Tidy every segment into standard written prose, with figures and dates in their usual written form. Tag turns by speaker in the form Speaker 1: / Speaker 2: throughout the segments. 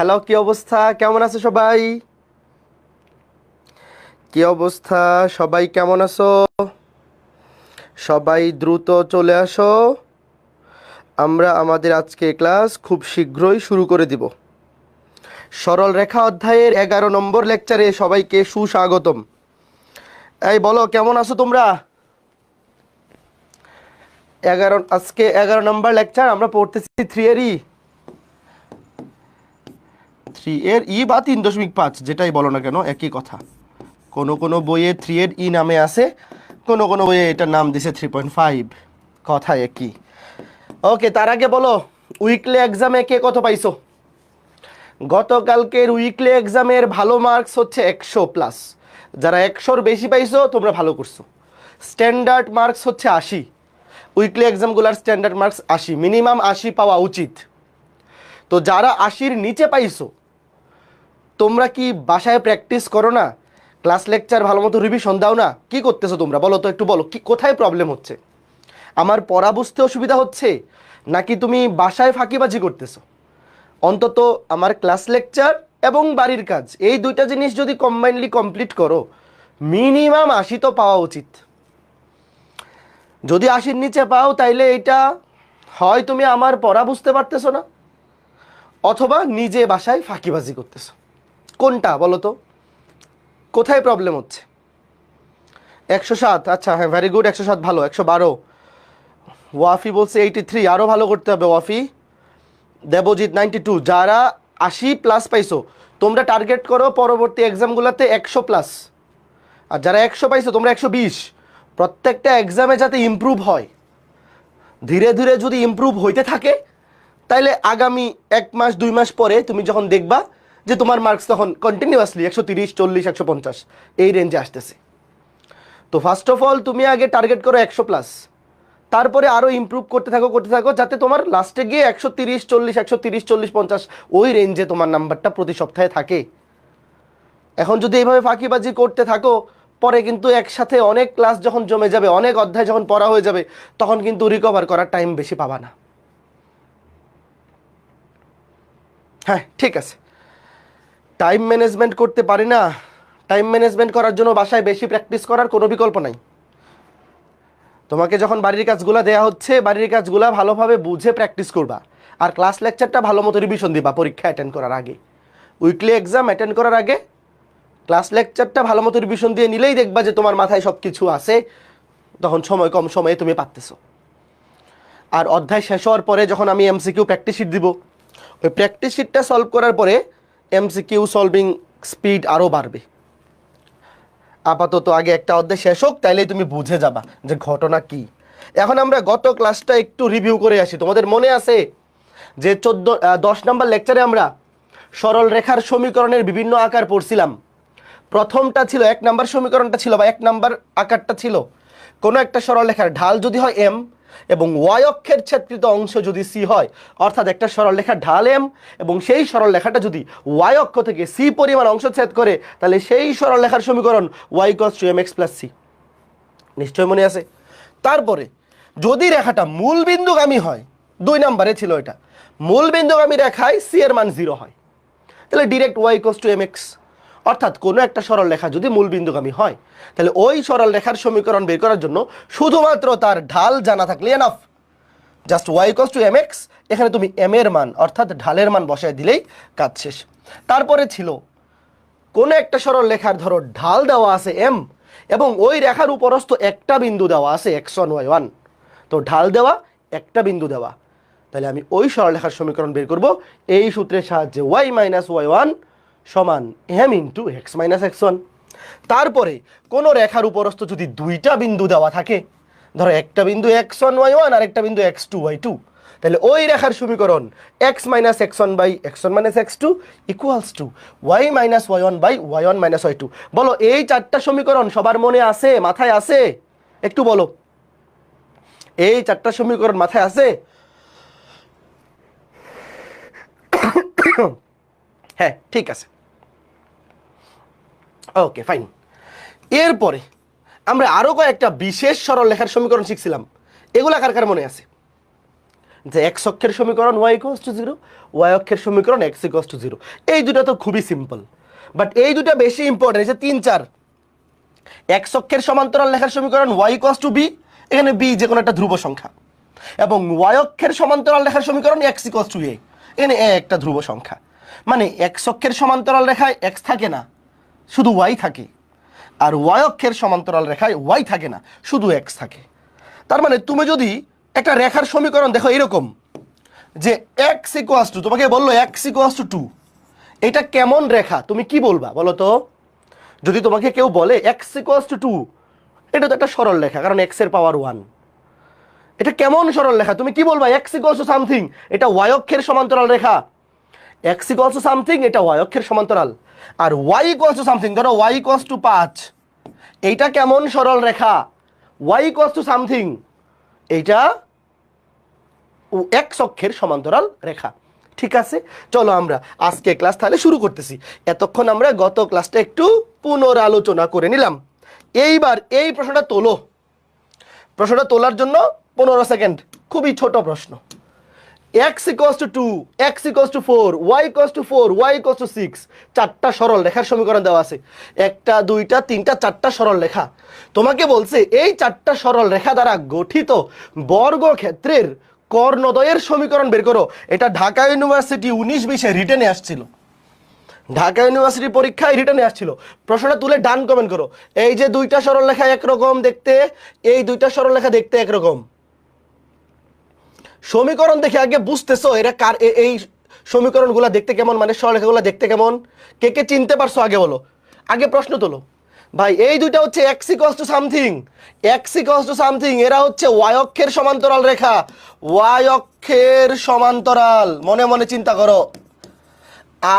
Speaker 1: Hello, কি অবস্থা? কেমন আছো সবাই? কি অবস্থা সবাই, কেমন আছো? সবাই দ্রুত চলে আসো। আমরা আমাদের আজকে ক্লাস খুব শীঘ্রই শুরু করে দিব। সরল রেখা অধ্যায়ের 11 নম্বর লেকচারে সবাইকে সুস্বাগতম। এই বলো, কেমন আছো তোমরা? আজকে 11 নম্বর লেকচার আমরা পড়তেছি 3 এর ই বা 3.5, যেটাই বলো না কেন একই কথা। কোনো কোনো বইয়ে 3 এর ই নামে আছে, কোনো কোনো বইয়ে এটার নাম দিছে 3.5, কথা একই। ওকে, তার আগে বলো, উইকলি এক্সামে কে কত পাইছো? গতকালকের উইকলি এক্সামের ভালো মার্কস হচ্ছে 100+। যারা 100-র বেশি পাইছো তোমরা ভালো করছো। স্ট্যান্ডার্ড মার্কস হচ্ছে 80। উইকলি এক্সামগুলোর স্ট্যান্ডার্ড মার্কস 80, মিনিমাম 80 পাওয়া উচিত। তো যারা 80-র নিচে পাইছো তোমরা কি বাসায় প্র্যাকটিস করো না? ক্লাস লেকচার ভালো মতো রিভিশন দাও না? কি করতেছো তোমরা বলো তো, একটু বলো, কি কোথায় প্রবলেম হচ্ছে? আমার পড়া বুঝতে অসুবিধা হচ্ছে, নাকি তুমি বাসায় ফাঁকিবাজি করতেছো? অন্তত আমার ক্লাস লেকচার এবং বাড়ির কাজ, এই দুইটা জিনিস যদি কম্বাইনলি কমপ্লিট করো, মিনিমাম 80 তো পাওয়া উচিত। যদি 80-র নিচে পাও তাইলে এটা হয় তুমি আমার পড়া বুঝতে পারতেছো না, অথবা নিজে বাসায় ফাঁকিবাজি করতেছো। কোনটা বলো তো, কোথায় প্রবলেম হচ্ছে? 107, আচ্ছা হ্যাঁ, ভেরি গুড, 107 ভালো। 112, ওয়াফি বলছে 83, আরও ভালো করতে হবে ওয়াফি। দেবজিৎ 92। যারা 80+ পাইছো তোমরা টার্গেট করো পরবর্তী এক্সামগুলোতে 100+। আর যারা 100 পাইছো তোমরা 120। প্রত্যেকটা এক্সামে যাতে ইমপ্রুভ হয়, ধীরে ধীরে যদি ইমপ্রুভ হইতে থাকে, তাইলে আগামী 1 মাস 2 মাস পরে তুমি যখন দেখবা যে তোমার মার্কস তখন কন্টিনিউয়াসলি 130, 40, 150 এই রেঞ্জে আসতেছে। তো ফার্স্ট অফ অল তুমি আগে টার্গেট করো 100+, তারপরে আরও ইমপ্রুভ করতে থাকো যাতে তোমার লাস্টে গিয়ে 130, 40, 130, 40, 50 ওই রেঞ্জে তোমার নাম্বারটা প্রতি সপ্তাহে থাকে। এখন যদি এইভাবে ফাঁকিবাজি করতে থাকো, পরে কিন্তু একসাথে অনেক ক্লাস যখন জমে যাবে, অনেক অধ্যায় যখন পড়া হয়ে যাবে, তখন কিন্তু রিকভার করার টাইম বেশি পাবা না। হ্যাঁ ঠিক আছে, টাইম ম্যানেজমেন্ট করতে পারি না। টাইম ম্যানেজমেন্ট করার জন্য বাসায় বেশি প্র্যাকটিস করার কোনো বিকল্প নাই। তোমাকে যখন বাড়ির কাজগুলো দেওয়া হচ্ছে, বাড়ির কাজগুলো ভালোভাবে বুঝে প্র্যাকটিস করবা, আর ক্লাস লেকচারটা ভালো মতো রিভিশন দিবা পরীক্ষা অ্যাটেন্ড করার আগে। উইকলি এক্সাম অ্যাটেন্ড করার আগে ক্লাস লেকচারটা ভালো মতো রিভিশন দিয়ে নিলেই দেখবা যে তোমার মাথায় সব কিছু আছে, তখন কম সময়ে তুমি পারতেছো। আর অধ্যায় শেষ হওয়ার পরে যখন আমি এমসিকিউ প্র্যাকটিস শিট দিব, ওই প্র্যাকটিস শিটটা সলভ করার পরে এমসিকিউ সলভিং স্পিড আরও বাড়বে। আপাতত আগে একটা অধ্যায় শেষ হোক, তাইলেই তুমি বুঝে যাবা যে ঘটনা কি। এখন আমরা গত ক্লাসটা একটু রিভিউ করে আসি। তোমাদের মনে আছে যে 10 নম্বর লেকচারে আমরা সরল রেখার সমীকরণের বিভিন্ন আকার পড়ছিলাম। প্রথমটা ছিল 1 নম্বর সমীকরণটা ছিল, বা 1 নম্বর আকারটা ছিল, কোনো একটা সরল রেখার ঢাল যদি হয় এম এবং ওয়াই অক্ষের ছেদকৃত অংশ যদি সি হয়, অর্থাৎ একটা সরল রেখার ঢাল এম এবং সেই সরল রেখাটা যদি ওয়াই অক্ষ থেকে সি পরিমাণ অংশ ছেদ করে, তাহলে সেই সরল রেখার সমীকরণ y equals to mx plus c. নিশ্চয় মনে আছে? তারপরে যদি রেখাটা মূল বিন্দুগামী হয়, 2 নম্বরে ছিল এটা, মূল বিন্দুগামী রেখায় সি এর মান 0 হয়, তাহলে direct y equals to mx। অর্থাৎ কোনো একটা সরল রেখা যদি মূল বিন্দুগামী হয়, তাহলে ওই সরল রেখার সমীকরণ বের করার জন্য শুধুমাত্র তার ঢাল জানা থাকলে enough. Just y equals to mx, এখানে তুমি m এর মান অর্থাৎ ঢালের মান বসায় দিলেই কাজ শেষ। তারপরে ছিল কোনো একটা সরল রেখার ধরো ঢাল দেওয়া আছে m এবং ওই রেখার উপরস্থ একটা বিন্দু দেওয়া আছে x1 y1, তো ঢাল দেওয়া একটা বিন্দু দেওয়া, তাহলে আমি ওই সরলরেখার সমীকরণ বের করব এই সূত্রের সাহায্যে, y মাইনাস y1 সমান m into x minus x1। তারপরে কোনো রেখার উপরস্থ যদি দুইটা বিন্দু দেওয়া থাকে, ধরো একটা বিন্দু x1 y1 আর একটা বিন্দু x2 y2, তাহলে ওই রেখার সমীকরণ x minus x1 by x1 minus x2 equals to y minus y1 by y1 minus y2। বলো, এই 4টা সমীকরণ সবার মনে আছে, মাথায় আছে? একটু বলো, এই 4টা সমীকরণ মাথায় আছে? হ্যাঁ ঠিক আছে, ওকে ফাইন। এরপরে আমরা আরো কয়েকটা বিশেষ সরল রেখার সমীকরণ শিখছিলাম, এগুলা কার কার মনে আছে? যে এক্স অক্ষের সমীকরণ y equals to zero, y অক্ষের সমীকরণ এক্স ইকুয়ালস টু জিরো। এই দুটো তো খুবই সিম্পল, বাট এই দুটো বেশি ইম্পর্টেন্ট। এই যে 3, 4 এক্স অক্ষের সমান্তরাল লেখার সমীকরণ ওয়াই ইকুয়ালস টু বি, এখানে বি যে কোনো একটা ধ্রুব সংখ্যা, এবং ওয়াই অক্ষের সমান্তরাল লেখার সমীকরণ এক্স ইকুয়ালস টু এ, এখানে এ একটা ধ্রুব সংখ্যা। মানে এক্স অক্ষের সমান্তরাল রেখায় এক্স থাকে না, শুধু ওয়াই থাকে, আর ওয়াই অক্ষের সমান্তরাল রেখায় ওয়াই থাকে না, শুধু এক্স থাকে। তার মানে তুমি যদি একটা রেখার সমীকরণ দেখো এরকম, যে এক্স ইকুয়ালস টু, তোমাকে বললো এক্স ইকুয়ালস টু 2, এটা কেমন রেখা তুমি কি বলবা বলো তো? যদি তোমাকে কেউ বলে এক্স ইকুয়ালস টু 2, এটা তো একটা সরল রেখা, কারণ এক্স এর পাওয়ার 1। এটা কেমন সরল রেখা তুমি কি বলবা? এক্স ইকুয়ালস টু সামথিং, এটা ওয়াই অক্ষের সমান্তরাল রেখা। এক্স ইকুয়ালস টু সামথিং, এটা ওয়াই অক্ষের সমান্তরাল। আর ওয়াই ইকুয়ালস টু সামথিং, ধরো ওয়াই ইকুয়ালস টু 5, এইটা কেমন সরল রেখা? ওয়াই ইকুয়ালস টু সামথিং, এইটা এক্স অক্ষের সমান্তরাল রেখা। ঠিক আছে, চলো আমরা আজকে ক্লাস তাহলে শুরু করতেছি। এতক্ষণ আমরা গত ক্লাসটা একটু পুনরালোচনা করে নিলাম। এইবার এই প্রশ্নটা তোলো। প্রশ্নটা তোলার জন্য 15 সেকেন্ড, খুবই ছোট প্রশ্ন। X equals to 2, x equals to 4, y equals to 4, y equals to 6, চারটা সরল রেখার সমীকরণ দেওয়া আছে। একটা, দুইটা, তিনটা, চারটা সরল রেখা। তোমাকে বলছে এই চারটা সরল রেখা দ্বারা গঠিত বর্গক্ষেত্রের কর্ণদ্বয়ের সমীকরণ বের করো। এটা ঢাকা ইউনিভার্সিটি 19-20 রিটেনে আসছিল, ঢাকা ইউনিভার্সিটি পরীক্ষায় রিটেনে আসছিল। প্রশ্নটা তুলে ডান কমেন্ট করো। এই যে দুইটা সরল রেখা একরকম দেখতে, এই দুইটা সরল রেখা দেখতে একরকম। সমীকরণ দেখে আগে বুঝতেছো এরা কার, এই সমীকরণগুলো দেখতে কেমন, মানে সরলরেখাগুলো দেখতে কেমন, কে কে চিনতে পারছো আগে বলো, আগে প্রশ্ন তোলো। ভাই এই দুইটা হচ্ছে x equals to something, x equals to something, এরা হচ্ছে ওয়াই অক্ষের সমান্তরাল রেখা, ওয়াই অক্ষের সমান্তরাল, মনে মনে চিন্তা করো।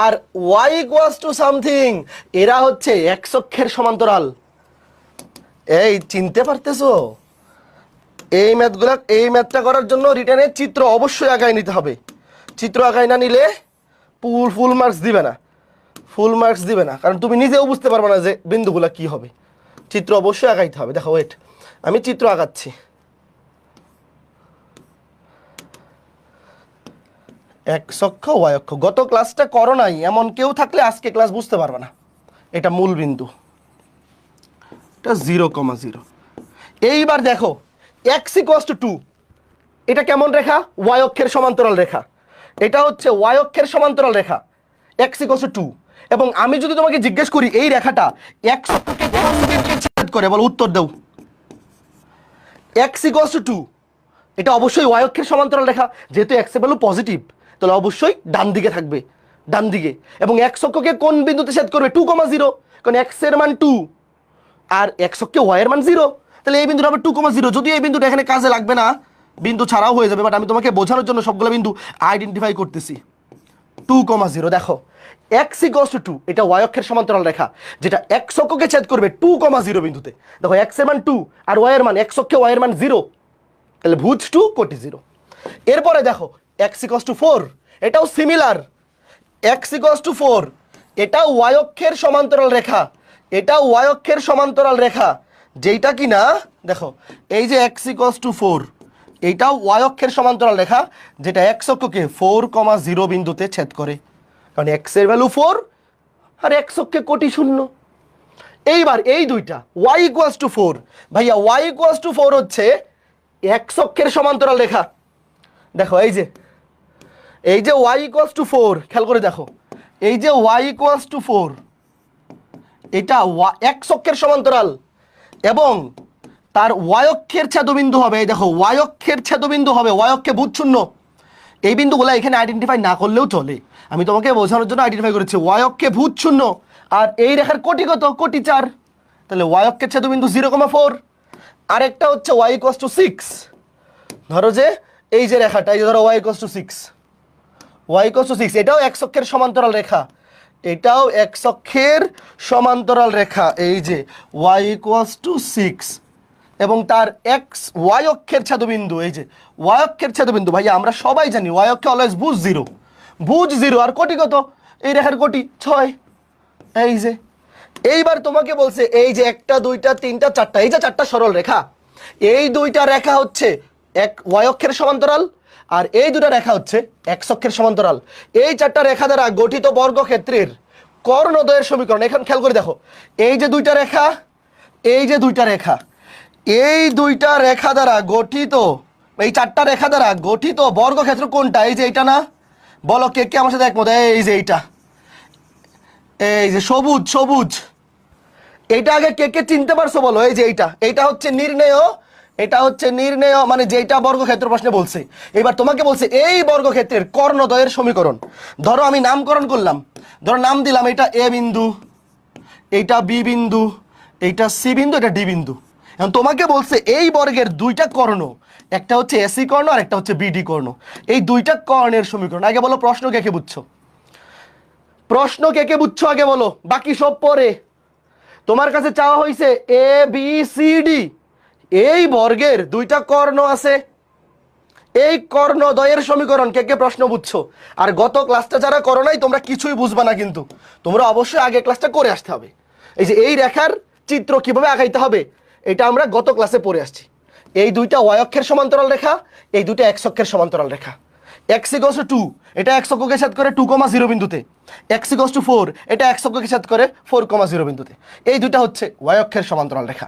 Speaker 1: আর ওয়াই ইকুয়ালস টু সামথিং, এরা হচ্ছে এক্স অক্ষের সমান্তরাল। এই চিনতে পারতেছো? এই ম্যাথগুলো, এই ম্যাথটা করার জন্য রিটার্নের চিত্র অবশ্যই আগায় নিতে হবে। চিত্র আগায় না নিলে ফুল মার্কস দিবে না, ফুল মার্কস দিবে না, কারণ তুমি নিজেও বুঝতে পারবে না যে বিন্দুগুলো কি হবে। চিত্র অবশ্যই আগাইতে হবে। দেখো ওয়েট, আমি চিত্র আগাচ্ছি। এক্স অক্ষ ওয়াই অক্ষ, গত ক্লাসটা করো নাই এমন কেউ থাকলে আজকে ক্লাস বুঝতে পারবে না। এটা মূল বিন্দু, এটা 0,0। এইবার দেখো এক্স ইকুয়ালস টু 2, এটা কেমন রেখা? ওয়াই অক্ষের সমান্তরাল রেখা। এটা হচ্ছে ওয়াই অক্ষের সমান্তরাল রেখা, এক্স ইকুয়ালস টু 2। এবং আমি যদি তোমাকে জিজ্ঞেস করি এই রেখাটা এক্স অক্ষকে কোন দিকে ছেদ করে, বলো উত্তর দাও। এক্স ইকুয়ালস টু 2, এটা অবশ্যই ওয়াই অক্ষের সমান্তরাল রেখা, যেহেতু এক্স এর ভ্যালু পজিটিভ তাহলে অবশ্যই ডান দিকে থাকবে, ডান দিকে। এবং এক্স অক্ষকে কোন বিন্দুতে ছেদ করবে? 2,0, কারণ এক্স এর মান 2 আর এক্স অক্ষে ওয়াই এর মান 0, তাহলে এই বিন্দুটা হবে 2,0। যদি এই বিন্দুটা এখানে কাজে লাগবে না, বিন্দু ছাড়াও হয়ে যাবে, বাট আমি তোমাকে বোঝানোর জন্য সবগুলো বিন্দু আইডেন্টিফাই করতেছি। 2,0 দেখো এক্স ইকুয়ালস টু 2, এটা ওয়াই অক্ষের সমান্তরাল রেখা, যেটা এক্স অক্ষকে ছেদ করবে 2,0 বিন্দুতে। দেখো এক্স এর মান 2 আর ওয়াই এর মান, এক্স অক্ষে ওয়াই এর মান 0, তাহলে ভুজ 2 কোটি 0। এরপরে দেখো এক্স ইকুয়ালস টু 4, এটাও সিমিলার। এক্স ইকুয়ালস টু 4, এটাও ওয়াই অক্ষের সমান্তরাল রেখা, এটাও ওয়াই অক্ষের সমান্তরাল রেখা, যেটা কিনা দেখো এই যে এক্স ইকুয়ালস টু 4, এইটাও ওয়াই অক্ষের সমান্তরাল রেখা, যেটা এক্স অক্ষকে 4,0 বিন্দুতে ছেদ করে, কারণ এক্স এর ভ্যালু 4 আর এক্স অক্ষে কোটি 0। এইবার এই দুইটা ওয়াই ইকুয়ালস টু 4, ভাইয়া ওয়াই ইকুয়ালস টু 4 হচ্ছে এক্স অক্ষের সমান্তরাল রেখা। দেখো এই যে ওয়াই ইকুয়ালস টু 4, খেয়াল করে দেখো, এই যে ওয়াই ইকুয়ালস টু 4, এটা এক্স অক্ষের সমান্তরাল, এবং তার ওয়াই অক্ষের ছেদবিন্দু হবে, এই দেখো ওয়াই অক্ষের ছেদবিন্দু হবে, ওয়াই অক্ষে ভুজ 0। এই বিন্দুগুলো এখানে আইডেন্টিফাই না করলেও চলে, আমি তোমাকে বোঝানোর জন্য আইডেন্টিফাই করেছি। ওয়াই অক্ষে ভুজ 0 আর এই রেখার কোটি কত? কোটি 4, তাহলে ওয়াই অক্ষের ছেদবিন্দু 0,4। আরেকটা হচ্ছে ওয়াই ইকুয়ালস টু 6, ধরো যে এই যে রেখাটা, এই যে ধরো y equals to 6, y equals to 6, এটাও এক্স অক্ষের সমান্তরাল রেখা, এটাও এক্স অক্ষের সমান্তরাল রেখা, এই যে ওয়াই ইকুয়ালস টু 6, এবং তার এক্স ওয়াই অক্ষের ছেদবিন্দু, এই যে ওয়াই অক্ষের ছেদবিন্দু, ভাইয়া আমরা সবাই জানি ওয়াই অক্ষে অলওয়েজ ভুজ 0, ভুজ 0 আর কোটি কত? এই রেখার কোটি 6। এই যে এইবার তোমাকে বলছে এই যে একটা, দুইটা, তিনটা, চারটা, এই যে চারটা সরল রেখা, এই দুইটা রেখা হচ্ছে এক ওয়াই অক্ষের সমান্তরাল, আর এই দুটো রেখা হচ্ছে এক্স অক্ষের সমান্তরাল। এই চারটা রেখা দ্বারা গঠিত বর্গক্ষেত্রের কর্ণদ্বয়ের সমীকরণ। এখন খেয়াল করে দেখো, এই যে দুইটা রেখা, এই যে দুইটা রেখা, এই দুইটা রেখা দ্বারা গঠিত, এই চারটা রেখা দ্বারা গঠিত বর্গক্ষেত্র কোনটা? এই যে এইটা না? বলো কে কে আমার সাথে একমত? এই যে এইটা, এই যে সবুজ সবুজ, এইটা আগে কে কে চিনতে পারছো বলো? এই যে এইটা, এইটা হচ্ছে নির্ণেয়, এটা হচ্ছে নির্ণেয় মানে যেটা বর্গক্ষেত্র প্রশ্নে বলছে। এবার তোমাকে বলছে এই বর্গক্ষেত্রের কর্ণদ্বয়ের সমীকরণ। ধরো আমি নামকরণ করলাম, ধরো নাম দিলাম এটা এ বিন্দু, এইটা বি বিন্দু, এইটা সি বিন্দু, এটা ডি বিন্দু। এখন তোমাকে বলছে এই বর্গের দুইটা কর্ণ, একটা হচ্ছে এসি কর্ণ আর একটা হচ্ছে বিডি কর্ণ, এই দুইটা কর্ণের সমীকরণ। আগে বলো প্রশ্ন কে কে বুঝছো? প্রশ্ন কে কে বুঝছো আগে বলো, বাকি সব পরে। তোমার কাছে চাওয়া হয়েছে এ বি সি ডি, এই বর্গের দুইটা কর্ণ আছে, এই কর্ণদ্বয়ের সমীকরণ। কে কে প্রশ্ন বুঝছো? আর গত ক্লাসটা যারা করো নাই তোমরা কিছুই বুঝবা না, কিন্তু তোমরা অবশ্যই আগে ক্লাসটা করে আসতে হবে। এই যে এই রেখার চিত্র কিভাবে আঁকাইতে হবে এটা আমরা গত ক্লাসে পড়ে আসছি। এই দুইটা ওয়াই অক্ষের সমান্তরাল রেখা, এই দুইটা এক্স অক্ষের সমান্তরাল রেখা। এক্স ইকুয়ালস টু 2, এটা এক্স অক্ষকে ছেদ করে 2,0 বিন্দুতে। এক্স ইকুয়ালস টু 4, এটা এক্স অক্ষকে ছেদ করে 4,0 বিন্দুতে। এই দুইটা হচ্ছে ওয়াই অক্ষের সমান্তরাল রেখা।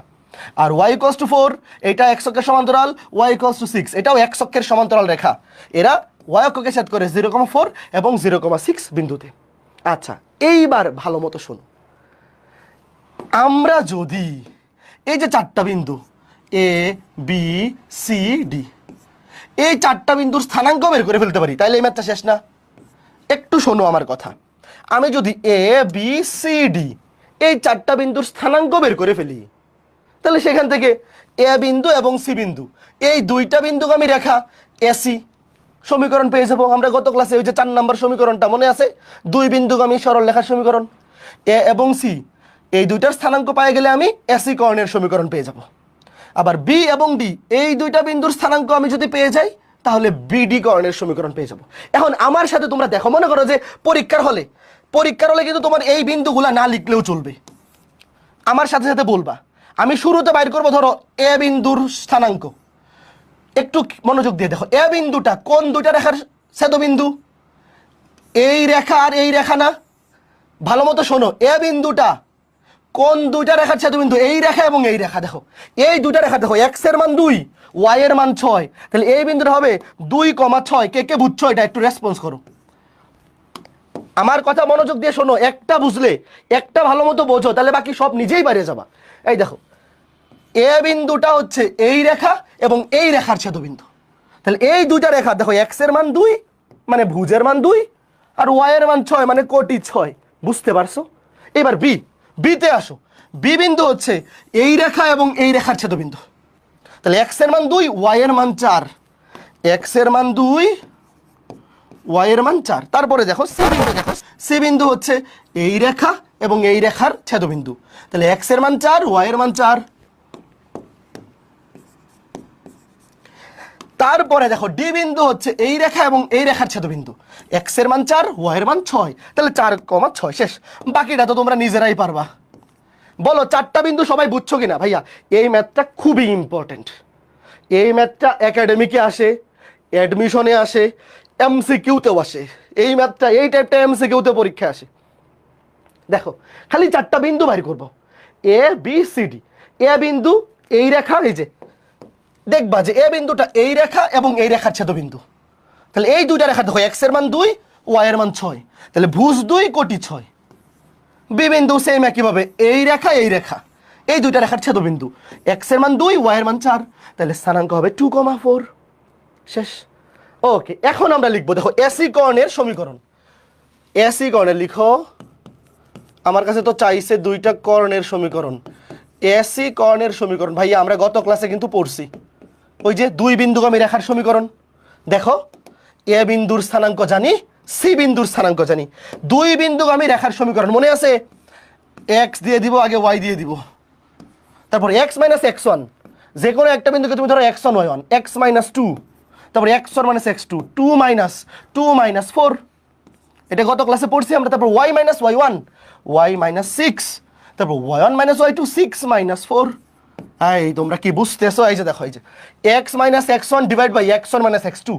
Speaker 1: আর ওয়াই ইকুয়ালস টু 4, এটা এক্স অক্ষের সমান্তরাল, ওয়াই ইকুয়ালস টু 6, এটাও এক্স অক্ষের সমান্তরাল রেখা। এরা ওয়াই অক্ষকে ছেদ করে 0,4 এবং 0,6 বিন্দুতে। আচ্ছা, এইবার ভালো মতো শোনো, আমরা যদি এই যে চারটা বিন্দু এ বি সি ডি, এই চারটা বিন্দুর স্থানাঙ্ক বের করে ফেলতে পারি, তাহলে এই ম্যাথটা শেষ না? একটু শোনো আমার কথা। আমি যদি এ বি সি ডি এই চারটা বিন্দুর স্থানাঙ্ক বের করে ফেলি, তাহলে সেখান থেকে এ বিন্দু এবং সি বিন্দু, এই দুইটা বিন্দুকে আমি রেখা এসি সমীকরণ পেয়ে যাবো। আমরা গত ক্লাসে ওই যে 4 নম্বর সমীকরণটা মনে আছে, দুই বিন্দুগামী সরল রেখার সমীকরণ। এ এবং সি এই দুইটার স্থানাঙ্ক পেয়ে গেলে আমি এসি কর্ণের সমীকরণ পেয়ে যাব। আবার বি এবং ডি এই দুইটা বিন্দুর স্থানাঙ্ক আমি যদি পেয়ে যাই, তাহলে বিডি কর্ণের সমীকরণ পেয়ে যাব। এখন আমার সাথে তোমরা দেখো, মনে করো যে পরীক্ষার হলে কিন্তু তোমার এই বিন্দুগুলা না লিখলেও চলবে, আমার সাথে সাথে বলবা। আমি শুরুতে বাইর করবো ধরো এ বিন্দুর স্থানাঙ্ক। একটু মনোযোগ দিয়ে দেখো, এ বিন্দুটা কোন দুইটা রেখার ছেদবিন্দু? এই রেখা আর এই রেখা না? ভালো মতো শোনো, এ বিন্দুটা কোন দুইটা রেখার ছেদবিন্দু? এই রেখা এবং এই রেখা। দেখো এই দুইটা রেখা, দেখো এক্স এর মান 2, ওয়াই এর মান 6, তাহলে এই বিন্দুটা হবে 2,6। কে কে বুঝছো এটা একটু রেসপন্স করো। আমার কথা মনোযোগ দিয়ে শোনো, একটা বুঝলে, একটা ভালো মতো বোঝো, তাহলে বাকি সব নিজেই বাইরে যাবা। এই দেখো, এ বিন্দুটা হচ্ছে এই রেখা এবং এই রেখার ছেদবিন্দু। তাহলে এই দুইটা রেখা দেখো, এক্স এর মান 2 মানে ভুজের মান 2, আর ওয়াই এর মান 6 মানে কোটি 6। বুঝতে পারছো? এবার বিতে আসো। বি বিন্দু হচ্ছে এই রেখা এবং এই রেখার ছেদবিন্দু। তাহলে এক্স এর মান 2, ওয়াই এর মান 4, এক্স এর মান 2, ওয়াই এর মান 4। তারপরে দেখো সি বিন্দু হচ্ছে এই রেখা এবং এই রেখার ছেদবিন্দু। তাহলে এক্স এর মান 4, ওয়াই এর মান 4। তারপরে দেখো ডি বিন্দু হচ্ছে এই রেখা এবং এই রেখার ছেদবিন্দু। এক্স এর মান 4, ওয়াই এর মান 6, তাহলে 4,6 শেষ। বাকিটা তো তোমরা নিজেরাই পারবা। বলো চারটা বিন্দু সবাই বুঝছো কিনা? ভাইয়া এই ম্যাথটা খুবই ইম্পর্টেন্ট। এই ম্যাথটা একাডেমিকে আসে, অ্যাডমিশনে আসে, এমসিকিউতেও আসে। এই ম্যাথটা এই টাইপটা এমসিকিউতে পরীক্ষা আসে। দেখো খালি চারটা বিন্দু বাইর করবো, এ বি সি ডি। এ বিন্দু এই রেখা, এই যে দেখবা যে এ বিন্দুটা এই রেখা এবং এই রেখার ছেদবিন্দু। তাহলে এই দুইটা রেখা দেখো, এক্স এর মান 2, ওয়াই এর মান 6, তাহলে ভুজ 2 কোটি 6। বি বিন্দু সেম একইভাবে এই রেখা এই দুইটা রেখার ছেদবিন্দু। এক্স এর মান 2, ওয়াই এর মান 4, তাহলে স্থানাঙ্ক হবে 2,4 শেষ। ওকে, এখন আমরা লিখবো দেখো এসি কর্ণের সমীকরণ। এসি কর্ণের লিখো, আমার কাছে তো চাইছে দুইটা কর্ণের সমীকরণ। এসি কর্ণের সমীকরণ ভাইয়া আমরা গত ক্লাসে কিন্তু পড়ছি, ওই যে দুই বিন্দুগামী রেখার সমীকরণ। দেখো এ বিন্দুর স্থানাঙ্ক জানি, সি বিন্দুর স্থানাঙ্ক জানি, দুই বিন্দুগামী রেখার সমীকরণ মনে আছে? এক্স দিয়ে দিব আগে, ওয়াই দিয়ে দিব, তারপর এক্স মাইনাস x1, যে কোনো একটা বিন্দুকে তুমি ধরো x1 y1, x মাইনাস 2, তারপর x1 মাইনাস x2, 2 মাইনাস 4, এটা গত ক্লাসে পড়ছি আমরা। তারপর y minus y1, y minus 6, তারপর y1 মাইনাস y2, 6 মাইনাস 4, এই তোমরা কি বুঝতেছো? এই যে দেখো, এই যে x minus x1 divide by x1 minus x2,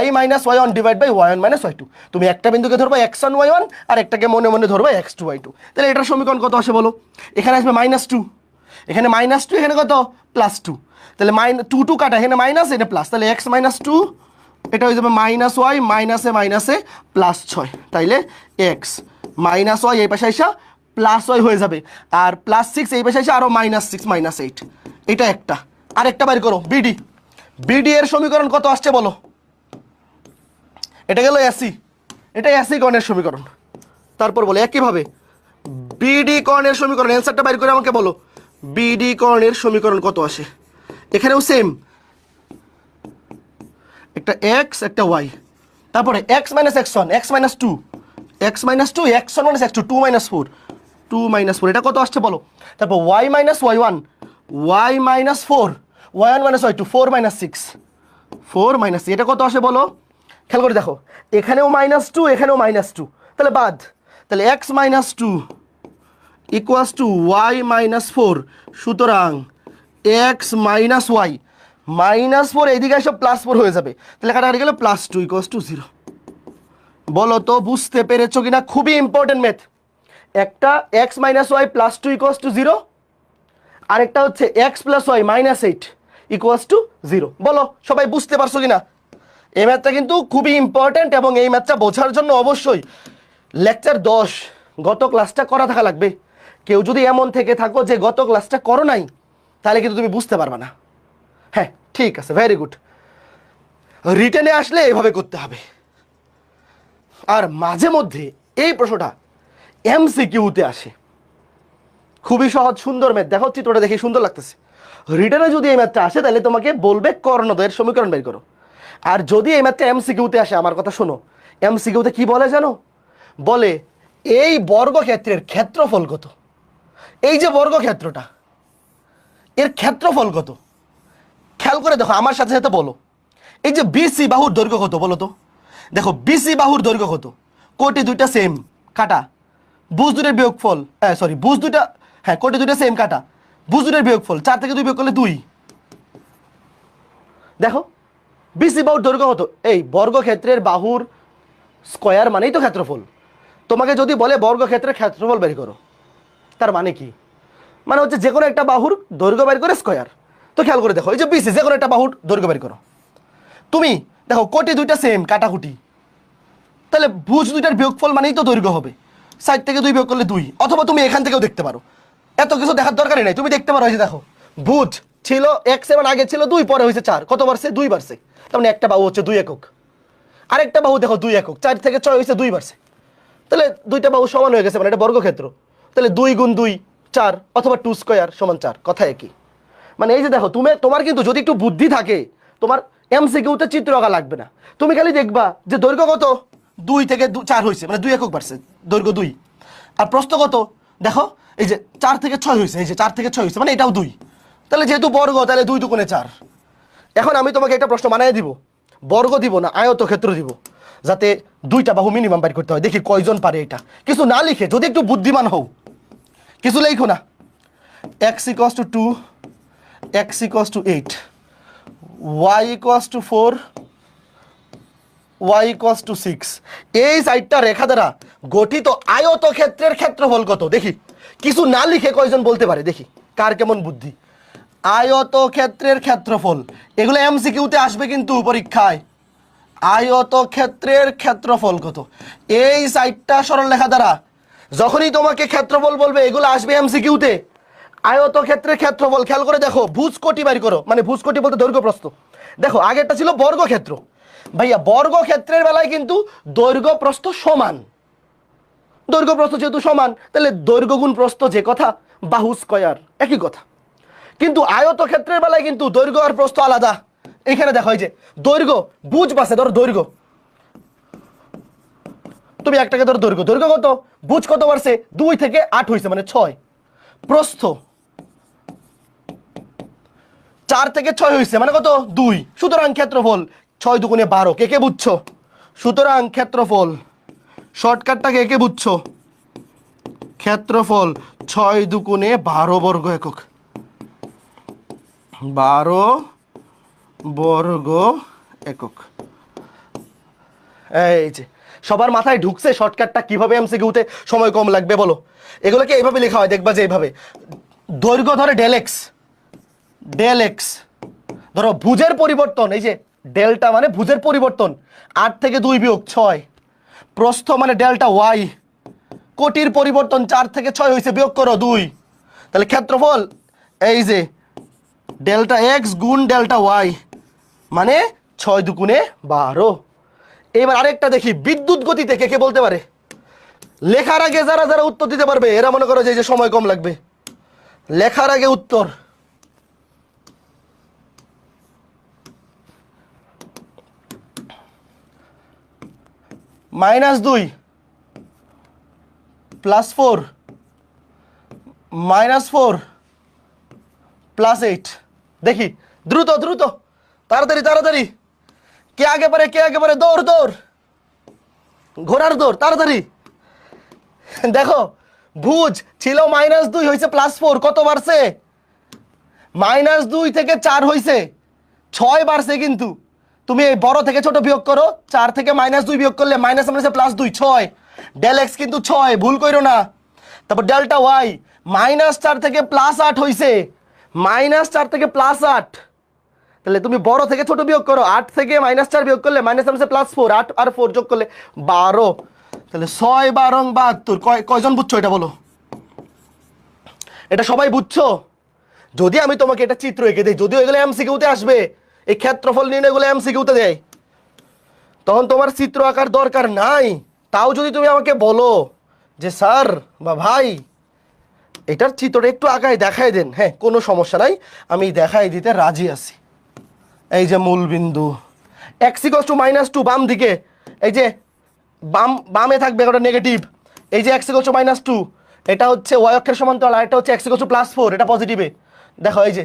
Speaker 1: y minus y1 divide by y1 minus y2। তুমি একটা বিন্দুকে ধরবা x1 y1 আর একটাকে মনে মনে ধরবা x2 y2। তাহলে এটার সমীকরণ কত আসে বলো? এখানে আসবে -2, এখানে -2, এখানে কত +2। তাহলে -2 কাটা, এখানে মাইনাস, এটা প্লাস, তাহলে x মাইনাস 2, এটা হয়ে যাবে -y মাইনাসে মাইনাসে +6। তাইলে x মাইনাস y এই পাশে আইসা +y হয়ে যাবে, আর +6 এই পাশে আইসা আরো -6 -8। এটা একটা। আরেকটা বাইর করো, বিডি। বিডি এর সমীকরণ কত আসছে বলো? এটা গেল এসি, এটা এসি কর্ণের সমীকরণ। তারপর বলো একইভাবে বিডি কর্ণের সমীকরণ, অ্যান্সারটা বাইর করে আমাকে বলো বিডি কর্ণের সমীকরণ কত আসে। এখানেও সেম, একটা এক্স একটা ওয়াই, তারপরে x minus x1 x minus 2 x minus 2 x1 minus x2 2 minus 4 2 minus 4, এটা কত আসছে বলো? তারপর y minus y1 y minus 4 y1 minus y2 4 minus 6 4 minus, এটা কত আসে বলো? খেয়াল করে দেখো, এখানেও -2 এখানেও -2, তাহলে বাদ। তাহলে x minus 2 equals to y minus 4, সুতরাং x মাইনাস y -4 এইদিকে এসে +4 হয়ে যাবে, তাহলে কাটাকাটি গেলে +2 ইকুয়ালস টু 0। বলো তো বুঝতে পেরেছো কিনা? খুবই ইম্পর্টেন্ট ম্যাথ। একটা x minus y +2 equals to 0, আরেকটা হচ্ছে x plus y -8 equals to 0। বলো সবাই বুঝতে পারছো কিনা? এই ম্যাথটা কিন্তু খুবই ইম্পর্টেন্ট, এবং এই ম্যাথটা বোঝার জন্য অবশ্যই লেকচার 10 গত ক্লাসটা করা থাকা লাগবে। কেউ যদি এমন থেকে থাকো যে গত ক্লাসটা করো নাই, তাহলে কিন্তু তুমি বুঝতে পারবে না। হ্যাঁ ঠিক আছে, ভেরি গুড। রিটেনে আসলে এইভাবে করতে হবে। আর মাঝে মধ্যে এই প্রশ্নটা এমসিকিউতে আসে, খুবই সহজ সুন্দর ম্যাথ। দেখো চিত্রটা দেখে সুন্দর লাগতেছে। রিটেনে যদি এই ম্যাথটা আসে তাহলে তোমাকে বলবে কর্ণদ্বয়ের সমীকরণ বের করো। আর যদি এই ম্যাথটা এমসিকিউতে আসে, আমার কথা শোনো, এমসিকিউতে কি বলে জানো? বলে এই বর্গক্ষেত্রের ক্ষেত্রফল কত? এই যে বর্গক্ষেত্রটা, এর ক্ষেত্রফল কত? খেয়াল করে দেখো, আমার সাথে সাথে বলো, এই যে বিসি বাহুর দৈর্ঘ্য কত বলো তো? দেখো বিসি বাহুর দৈর্ঘ্য কত? কোটি দুইটা সেম, কাটা, ভুজ দুটোর বিয়োগফল, সরি ভুজ দুইটা, হ্যাঁ কোটি দুইটা সেম, কাটা, ভুজ দুটোর বিয়োগফল, 4 থেকে 2 বিয়োগ করলে 2। দেখো বিসি বাহুর দৈর্ঘ্য কত? এই বর্গক্ষেত্রের বাহুর স্কয়ার মানেই তো ক্ষেত্রফল। তোমাকে যদি বলে বর্গক্ষেত্রের ক্ষেত্রফল বের করো, তার মানে কি? মানে হচ্ছে যে কোনো একটা বাহুর দৈর্ঘ্য বের করে স্কয়ার। তো খেয়াল করে দেখো, এই যে বিসি, যে কোনো একটা বাহুর দৈর্ঘ্য বের করো। তুমি দেখো কোটি দুইটা সেম, কাটাকুটি, তাহলে ভুজ দুইটার বিয়োগফল মানেই তো দৈর্ঘ্য হবে। 4 থেকে 2 বিয়োগ করলে 2। অথবা তুমি এখান থেকেও দেখতে পারো, এত কিছু দেখার দরকারই নাই, তুমি দেখতে পারো। এই যে দেখো ভুজ ছিল x7, আগে ছিল 2, পরে হয়েছে 4, কত বাড়ছে? 2 বাড়ছে। তার মানে একটা বাহু হচ্ছে 2 একক, আরেকটা বাহু দেখো 2 একক, 4 থেকে 6 হয়েছে 2 বাড়ছে, তাহলে দুইটা বাহু সমান হয়ে গেছে, মানে এটা বর্গক্ষেত্র। তাহলে 2 গুণ 2 4, অথবা 2 স্কয়ার সমান 4, কথা একই। মানে এই যে দেখো, তোমার কিন্তু যদি একটু বুদ্ধি থাকে, তোমার এমসিকিউতে চিত্র আঁকা লাগবে না। তুমি খালি দেখবা যে দৈর্ঘ্য কত, 2 থেকে 4 হয়েছে, মানে 2 একক বাড়ছে, দৈর্ঘ্য 2। আর প্রস্থ কত? দেখো এই যে 4 থেকে 6 হয়েছে, এই যে 4 থেকে 6 হয়েছে, মানে এটাও 2। তাহলে যেহেতু বর্গ, তাহলে 2 দুগুণে 4। এখন আমি তোমাকে একটা প্রশ্ন বানিয়ে দিব, বর্গ দিব না, আয়তক্ষেত্র দিব, যাতে দুইটা বাহু মিনিমাম বাইর করতে হয়। দেখি কয়জন পারে এটা। কিছু না লিখে, যদি একটু বুদ্ধিমান হও, কিছু লেখো না। x equals to 2, x equals to 8, y equals to 4, y equals to 6। এই সাইডটা রেখা দ্বারা গঠিত আয়তক্ষেত্রের ক্ষেত্রফল কত? দেখি কিছু না লিখে কয়জন বলতে পারে, দেখি কার কেমন বুদ্ধি। আয়তক্ষেত্রের ক্ষেত্রফল, এগুলো এমসিকিউতে আসবে কিন্তু পরীক্ষায়। আয়তক্ষেত্রের ক্ষেত্রফল কত? এই সাইডটা সরল রেখা দ্বারা যখনই তোমাকে ক্ষেত্রফল বলবে, এগুলো আসবে এমসিকিউতে। আয়তক্ষেত্রের ক্ষেত্রফল খেয়াল করে দেখো, ভুজ কোটি বাইর করো, মানে ভুজ কোটি বলতে দৈর্ঘ্য প্রস্থ। দেখো আগেরটা ছিল বর্গক্ষেত্র, ভাইয়া বর্গক্ষেত্রের বেলায় কিন্তু দৈর্ঘ্য প্রস্থ সমান। দৈর্ঘ্য প্রস্থ যেহেতু সমান, তাহলে দৈর্ঘ্য গুণ প্রস্থ যে কথা, বাহু স্কয়ার একই কথা। কিন্তু আয়তক্ষেত্রের বেলায় কিন্তু দৈর্ঘ্য আর প্রস্থ আলাদা। এখানে দেখো, এই যে দৈর্ঘ্য, বুঝ পাশে ধরো দৈর্ঘ্য, তুমি একটাকে ধরো দৈর্ঘ্য, দৈর্ঘ্য কত? বুঝ কত বাড়ছে? 2 থেকে 8 হয়েছে, মানে 6। প্রস্থ 4 থেকে 6 হয়েছে, মানে কত? 2। সুতরাং ক্ষেত্রফল 6 দুগুণে 12। কে কে বুঝছো? সুতরাং ক্ষেত্রফল, শর্টকাটটাকে কে বুঝছো? ক্ষেত্রফল 6 দুগুণে 12 বর্গ একক। 12 বর্গ একক। এই যে সবার মাথায় ঢুকছে শর্টকাটটা কিভাবে এমসিকিউতে সময় কম লাগবে বলো। এগুলোকে এইভাবে লেখা হয়, দেখবা যে এইভাবে দৈর্ঘ্য ধরে ডেল এক্স, ধরো ভুজের পরিবর্তন, এই যে ডেল্টা মানে ভুজের পরিবর্তন, 8 থেকে 2 বিয়োগ 6, প্রস্থ মানে ডেল্টা ওয়াই, কোটির পরিবর্তন 4 থেকে 6 হয়েছে, বিয়োগ করো 2, তাহলে ক্ষেত্রফল এই যে ডেল্টা এক্স গুণ ডেল্টা ওয়াই মানে 6 দুগুণে 12। এবার আরেকটা দেখি, বিদ্যুৎ গতিতে কে কে বলতে পারে? লেখার আগে যারা যারা উত্তর দিতে পারবে এরা মনে করো যে এই যে সময় কম লাগবে, লেখার আগে উত্তর। -2 +4 -4 +8, দেখি দ্রুত দ্রুত, তাড়াতাড়ি তাড়াতাড়ি, কে আগে পারে কে আগে পারে, দৌড় দৌড়, ঘোড়ার দৌড়, তাড়াতাড়ি। দেখো ভুজ ছিল -2 হয়েছে +4, কত বাড়ছে? -2 থেকে 4 হয়েছে 6 বাড়ছে, কিন্তু তুমি এই বড় থেকে ছোট বিয়োগ করো, 4 থেকে -2 বিয়োগ করলে মাইনাস মানে +2, 6, ডেল এক্স কিন্তু 6, ভুল করো না। তারপর ডেল্টা ওয়াই -4 থেকে +8 হয়েছে, -4 থেকে +8, তাহলে তুমি বড় থেকে ছোট বিয়োগ করো, 8 থেকে -4 বিয়োগ করলে মাইনাস মানে +4, 8 আর 4 যোগ করলে 12, তাহলে 6 12 72, কয়জন বুঝছো এটা বলো? এটা সবাই বুঝছো? যদি আমি তোমাকে এটা চিত্র এঁকে দিই, যদিও এগুলো এমসিকিউতে আসবে, এই ক্ষেত্রফল নির্ণয় এগুলো এমসিকিউতে দেয়, তখন তোমার চিত্র আঁকার দরকার নাই। তাও যদি তুমি আমাকে বলো যে স্যার বা ভাই এটার চিত্রটা একটু আঁকায় দেখাই দেন, হ্যাঁ কোনো সমস্যা নাই, আমি দেখাই দিতে রাজি আছি। এই যে মূল বিন্দু x = -2, বাম দিকে এই যে বামে থাকবে ওটা নেগেটিভ, এই যে x = -2 এটা হচ্ছে y অক্ষের সমান্তরাল, আর এটা হচ্ছে x = +4 এটা পজিটিভে। দেখো এই যে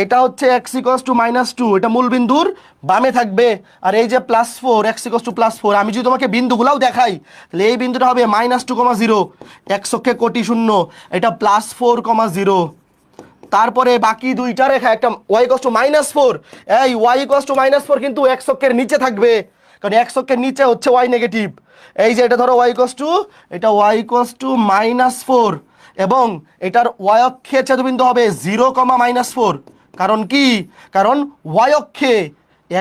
Speaker 1: এটা হচ্ছে x = -2, এটা মূল বিন্দুর বামে থাকবে, আর এই যে +4 x = +4, আমি যদি তোমাকে বিন্দুগুলাও দেখাই তাহলে এই বিন্দুটা হবে -2,0, x অক্ষে কোটি শূন্য, এটা +4,0, তারপরে বাকি দুইটা রেখা, একটা y = -4, এই y = -4 কিন্তু x অক্ষের নিচে থাকবে, কারণ x অক্ষের নিচে হচ্ছে y নেগেটিভ। এই যে এটা ধরো এটা y = -4, এবং এটার y অক্ষে ছেদবিন্দু হবে 0, -4, কারণ কি? কারণ y অক্ষে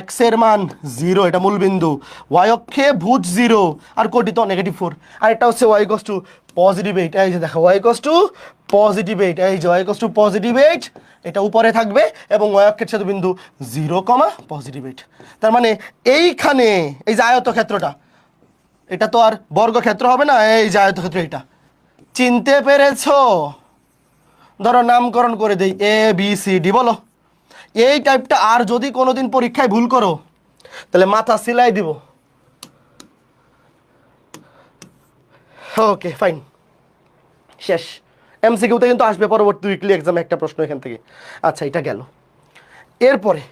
Speaker 1: x এর মান 0, এটা মূল বিন্দু, y অক্ষে ভুজ 0 আর কোটি তো -4, আর এটা হচ্ছে y = +8, এই যে দেখো y = +8, এই যে y = +8, এটা উপরে থাকবে এবং y অক্ষের ছেদবিন্দু 0, +8, তার মানে এইখানে এই যে আয়তক্ষেত্রটা, এটা তো আর বর্গক্ষেত্র হবে না, এই যে আয়তক্ষেত্র, এটা চিনতে পেরেছো? ধরো নামকরণ করে দেই ABCD, বলো এই টাইপটা আর যদি কোনোদিন পরীক্ষায় ভুল করো তাহলে মাথা সিলাই দিব। ওকে ফাইন, শেষ। এমসিকিউতে কিন্তু আসবে পরবর্তী উইকলি এক্সামে একটা প্রশ্ন এখান থেকে। আচ্ছা এটা গেল। এরপরে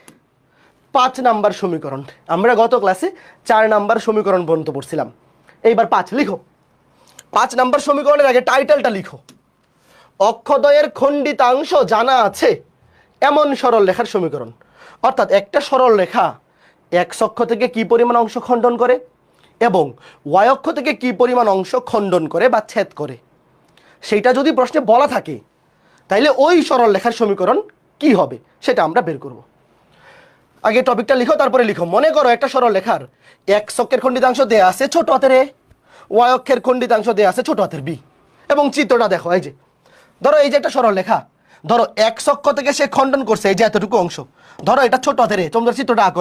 Speaker 1: 5 নাম্বার সমীকরণ, আমরা গত ক্লাসে 4 নাম্বার সমীকরণ পর্যন্ত পড়ছিলাম, এইবার 5 লিখো। 5 নাম্বার সমীকরণের আগে টাইটেলটা লিখো, অক্ষদ্বয়ের খণ্ডিতাংশ জানা আছে এমন সরল রেখার সমীকরণ। অর্থাৎ একটা সরল রেখা x অক্ষ থেকে কি পরিমাণ অংশ খণ্ডন করে এবং y অক্ষ থেকে কি পরিমাণ অংশ খণ্ডন করে বা ছেদ করে, সেইটা যদি প্রশ্নে বলা থাকে তাইলে ওই সরল রেখার সমীকরণ কি হবে সেটা আমরা বের করব। আগে টপিকটা লিখো, তারপরে লিখো। মনে করো একটা সরল রেখার x অক্ষের খণ্ডিতাংশ দেয়া আছে ছোট হাতের a, y অক্ষের খণ্ডিতাংশ দেয়া আছে ছোট হাতের b, এবং চিত্রটা দেখো। এই যে ধরো এই যে একটা সরল রেখা, ধরো x অক্ষ থেকে সে খণ্ডন করছে এই যে এতটুকু অংশ, ধরো এটা ছোট হাতের a, তোমরা চিত্রটা আঁকো।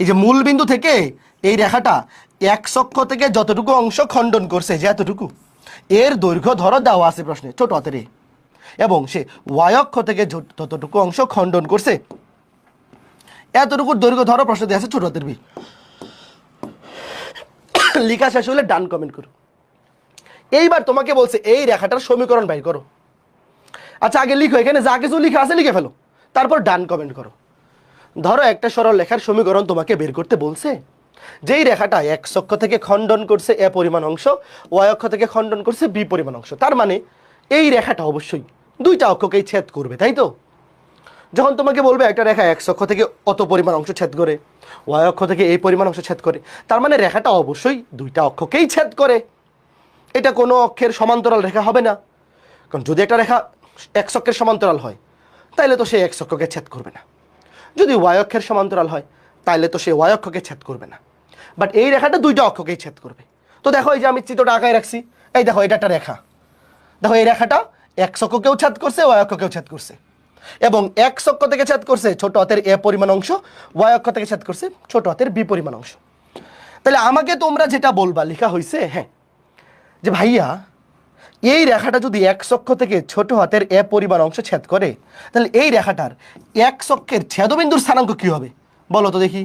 Speaker 1: এই যে মূল বিন্দু থেকে এই রেখাটা x অক্ষ থেকে যতটুকু অংশ খণ্ডন করছে যে এতটুকু, এর দৈর্ঘ্য ধরো দেওয়া আছে প্রশ্নে ছোট হাতের a, এবং সে y অক্ষ থেকে যতটুকু অংশ খণ্ডন করছে এতটুকুর দৈর্ঘ্য ধরো প্রশ্নে দেওয়া আছে ছোট হাতের b। লেখা শেষ হলে ডান কমেন্ট করো। এইবার তোমাকে বলছে এই রেখাটার সমীকরণ বের করো। আচ্ছা আগে লিখো, এখানে যা কিছু লেখা আছে লিখে ফেলো, তারপর ডান কমেন্ট করো। ধরো একটা সরল রেখার সমীকরণ তোমাকে বের করতে বলছে, যেই রেখাটা x অক্ষ থেকে খণ্ডন করছে a পরিমাণ অংশ, y অক্ষ থেকে খণ্ডন করছে b পরিমাণ অংশ, তার মানে এই রেখাটা অবশ্যই দুইটা অক্ষকেই ছেদ করবে, তাই তো? যখন তোমাকে বলবে একটা রেখা এক্স অক্ষ থেকে অত পরিমাণ অংশ ছেদ করে, ওয়াই অক্ষ থেকে এই পরিমাণ অংশ ছেদ করে, তার মানে রেখাটা অবশ্যই দুইটা অক্ষকেই ছেদ করে। এটা কোনো অক্ষের সমান্তরাল রেখা হবে না, কারণ যদি একটা রেখা এক্স অক্ষের সমান্তরাল হয় তাইলে তো সে এক্স অক্ষকে ছেদ করবে না, যদি ওয়াই অক্ষের সমান্তরাল হয় তাইলে তো সে ওয়াই অক্ষকে ছেদ করবে না। বাট এই রেখাটা দুইটা অক্ষকেই ছেদ করবে। তো দেখো এই যে আমি চিত্রটা আঁকায় রাখছি, এই দেখো এটা একটা রেখা, দেখো এই রেখাটা এক্স অক্ষকেও ছেদ করছে, ওয়াই অক্ষকেও ছেদ করছে, এবং এক্স অক্ষ থেকে ছেদ করছে ছোট হাতের এ পরিমাণ অংশ, ওয়াই অক্ষ থেকে ছেদ করছে ছোট হাতের বি পরিমাণ অংশ। তাহলে আমাকে তোমরা যেটা বলবা, লেখা হয়েছে হ্যাঁ যে ভাইয়া এই রেখাটা যদি এক্স অক্ষ থেকে ছোট হাতের এ পরিমাণ অংশ ছেদ করে, তাহলে এই রেখাটার এক্স অক্ষের ছেদবিন্দুর স্থানাঙ্ক কি হবে বলো তো দেখি।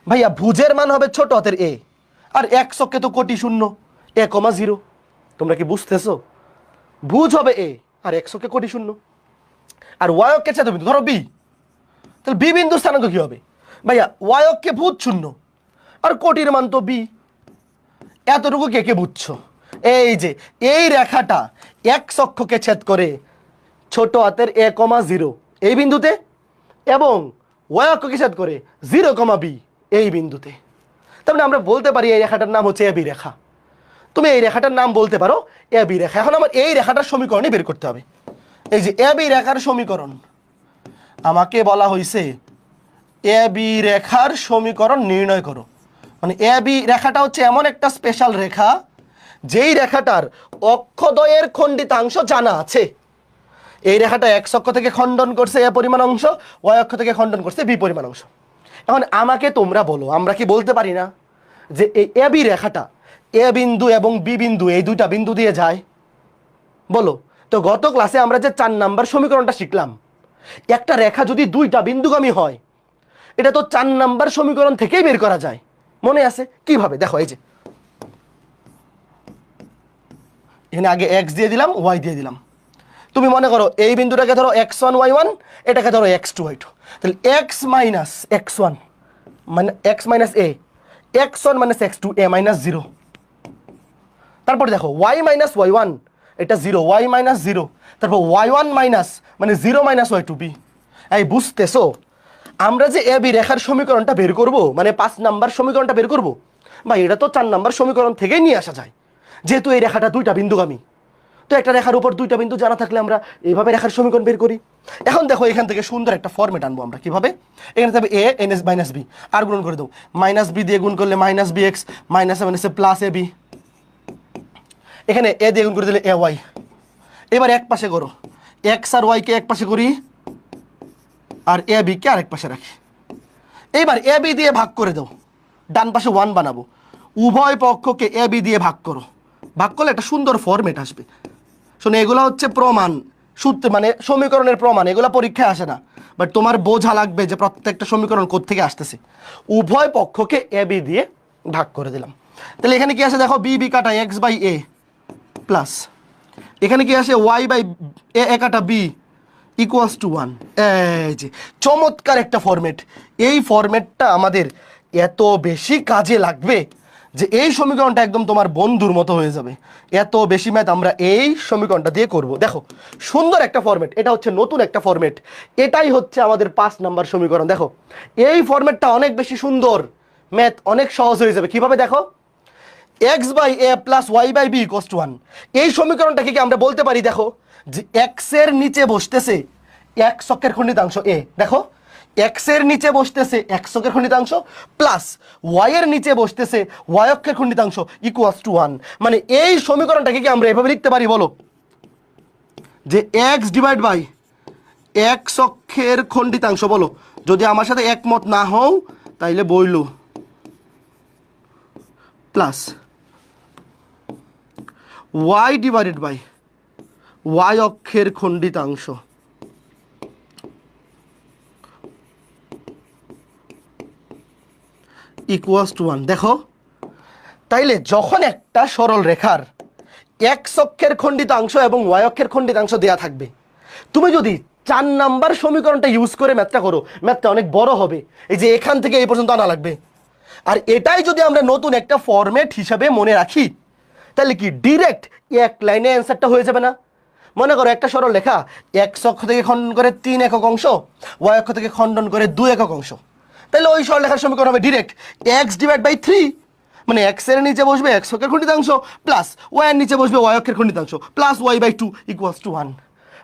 Speaker 1: ভাইয়া ভুজের মান হবে ছোট হাতের এ, আর এক্স অক্ষে তো কোটি শূন্য, এ কমা জিরো। তোমরা কি বুঝতেছো? ভুজ হবে এ আর এক্স অক্ষে কোটি শূন্য, আর ওয়াই অক্ষের ছেদবিন্দু ধরো বি, তাহলে বি বিন্দুর স্থানাঙ্ক কি হবে? ভাইয়া ওয়াই অক্ষে ভুজ শূন্য আর কোটির মান তো বি। এতটুকু কে কে বুঝছো? এই যে এই রেখাটা এক্স অক্ষকে ছেদ করে ছোট হাতের এ কমা জিরো এই বিন্দুতে, এবং ওয়াই অক্ষকে ছেদ করে জিরো কমা বি এই বিন্দুতে। তার মানে আমরা বলতে পারি এই রেখাটার নাম হচ্ছে এ বি রেখা। তুমি এই রেখাটার নাম বলতে পারো এ বি রেখা। এখন আমার এই রেখাটার সমীকরণই বের করতে হবে। এই যে এ বি রেখার সমীকরণ আমাকে বলা হয়েছে এ বি রেখার সমীকরণ নির্ণয় করো। মানে এ বি রেখাটা হচ্ছে এমন একটা স্পেশাল রেখা যেই রেখাটার অক্ষদ্বয়ের খণ্ডিতাংশ জানা আছে। এই রেখাটা এক্স অক্ষ থেকে খণ্ডন করছে এ পরিমাণ অংশ, ওয়াই অক্ষ থেকে খণ্ডন করছে বি পরিমাণ অংশ। এখন আমাকে তোমরা বলো, আমরা কি বলতে পারি না যে এই এ বি রেখাটা এ বিন্দু এবং বি বিন্দু এই দুইটা বিন্দু দিয়ে যায়? বলো তো। গত ক্লাসে আমরা যে 4 নাম্বার সমীকরণটা শিখলাম, একটা রেখা যদি দুইটা বিন্দুগামী হয় এটা তো 4 নাম্বার সমীকরণ থেকেই বের করা যায়। মনে আছে কিভাবে? দেখো এই যে এখানে আগে এক্স দিয়ে দিলাম, ওয়াই দিয়ে দিলাম। তুমি মনে করো এই বিন্দুটাকে ধরো x1 y1, এটাকে ধরো x2 y2, তাহলে x মাইনাস x1 মানে x minus a, x1 minus x2 a minus 0। তারপর দেখো y মাইনাস y1 এটা 0, y মাইনাস 0, তারপর y1 মাইনাস মানে 0 মাইনাস y2 b। এই বুঝতেছো? আমরা যে এ বি রেখার সমীকরণটা বের করব, মানে 5 নাম্বার সমীকরণটা বের করব, বা এটা তো 4 নাম্বার সমীকরণ থেকেই নিয়ে আসা যায়, যেহেতু এই রেখাটা দুইটা বিন্দুগামী। তো একটা রেখার উপর দুইটা বিন্দু জানা থাকলে আমরা এইভাবে রেখার সমীকরণ বের করি। এখন দেখো এখান থেকে সুন্দর একটা ফর্মেট আনবো আমরা। কিভাবে? এখানে থাকবে A N S minus B, আর গুণ করে দেবো, মাইনাস বি দিয়ে গুণ করলে minus B X, minus A minus A plus A B, এখানে এ দিয়ে গুণ করে দিলে এ ওয়াই। এবার এক পাশে করো, এক্স আর ওয়াইকে এক পাশে করি আর এ বিকে আরেক পাশে রাখি। এইবার এ বি দিয়ে ভাগ করে দাও, ডান পাশে 1 বানাবো, উভয় পক্ষকে এ বি দিয়ে ভাগ করো। ভাগ করলে একটা সুন্দর ফর্মেট আসবে। শোনো এগুলো হচ্ছে প্রমাণ, সূত্র মানে সমীকরণের প্রমাণ, এগুলো পরীক্ষায় আসে না, বাট তোমার বোঝা লাগবে যে প্রত্যেকটা সমীকরণ কোত্থেকে আসতেছে। উভয় পক্ষকে এ বি দিয়ে ভাগ করে দিলাম। তাহলে এখানে কি আসে দেখো, বি বি কাটা এক্স বাই এ প্লাস এখানে কি আসে ওয়াই বাই এ কাটা বি ইকুয়ালস টু 1। এই যে চমৎকার একটা ফরম্যাট। এই ফরম্যাটটা আমাদের এত বেশি কাজে লাগবে যে এই সমীকরণটা একদম তোমার বন্ধুর মতো হয়ে যাবে। এত বেশি ম্যাথ আমরা এই সমীকরণটা দিয়ে করব। দেখো সুন্দর একটা ফরম্যাট, এটা হচ্ছে নতুন একটা ফরম্যাট, এটাই হচ্ছে আমাদের 5 নাম্বার সমীকরণ। দেখো এই ফরম্যাটটা অনেক বেশি সুন্দর, ম্যাথ অনেক সহজ হয়ে যাবে। কিভাবে দেখো, x by a plus Y by b equals to 1। এই সমীকরণটাকে কি আমরা বলতে পারি দেখো যে এক্স এর নিচে বসতেছে এক্স অক্ষের খণ্ডিতাংশ এ, দেখো এক্স এর নিচে বসতেছে এক্স অক্ষের খণ্ডিতাংশ প্লাস ওয়াই এর নিচে বসতেছে ওয়াই অক্ষের খণ্ডিতাংশ ইকুয়ালস টু 1। মানে এই সমীকরণটাকে কি আমরা এভাবে লিখতে পারি বলো, যে এক্স ডিভাইড বাই এক্স অক্ষের খণ্ডিতাংশ। বলো যদি আমার সাথে একমত না হও তাইলে বইলো, plus Y divided by Y অক্ষের খণ্ডিতাংশ ইকুয়ালস টু 1। দেখো তাইলে যখন একটা সরল রেখার এক্স অক্ষের খণ্ডিতাংশ এবং ওয়াই অক্ষের খণ্ডিতাংশ দেয়া থাকবে, তুমি যদি 4 নাম্বার সমীকরণটা ইউজ করে ম্যাথটা করো, ম্যাথটা অনেক বড় হবে। এই যে এখান থেকে এই পর্যন্ত আনা লাগবে। আর এটাই যদি আমরা নতুন একটা ফরম্যাট হিসাবে মনে রাখি তাহলে কি ডিরেক্ট এক লাইনে অ্যান্সারটা হয়ে যাবে না? মনে করো একটা সরল রেখা এক্স অক্ষ থেকে খণ্ডন করে 3 একক অংশ, ওয়াই অক্ষ থেকে খণ্ডন করে 2 একক অংশ। তাহলে ওই সরল রেখার সমীকরণ হবে ডিরেক্ট এক্স ডিভাইড বাই 3, মানে এক্স এর নিচে বসবে এক্স অক্ষের খণ্ডিতাংশ প্লাস ওয়াই এর নিচে বসবে ওয়াই অক্ষের খণ্ডিতাংশ plus Y by 2 equals to 1।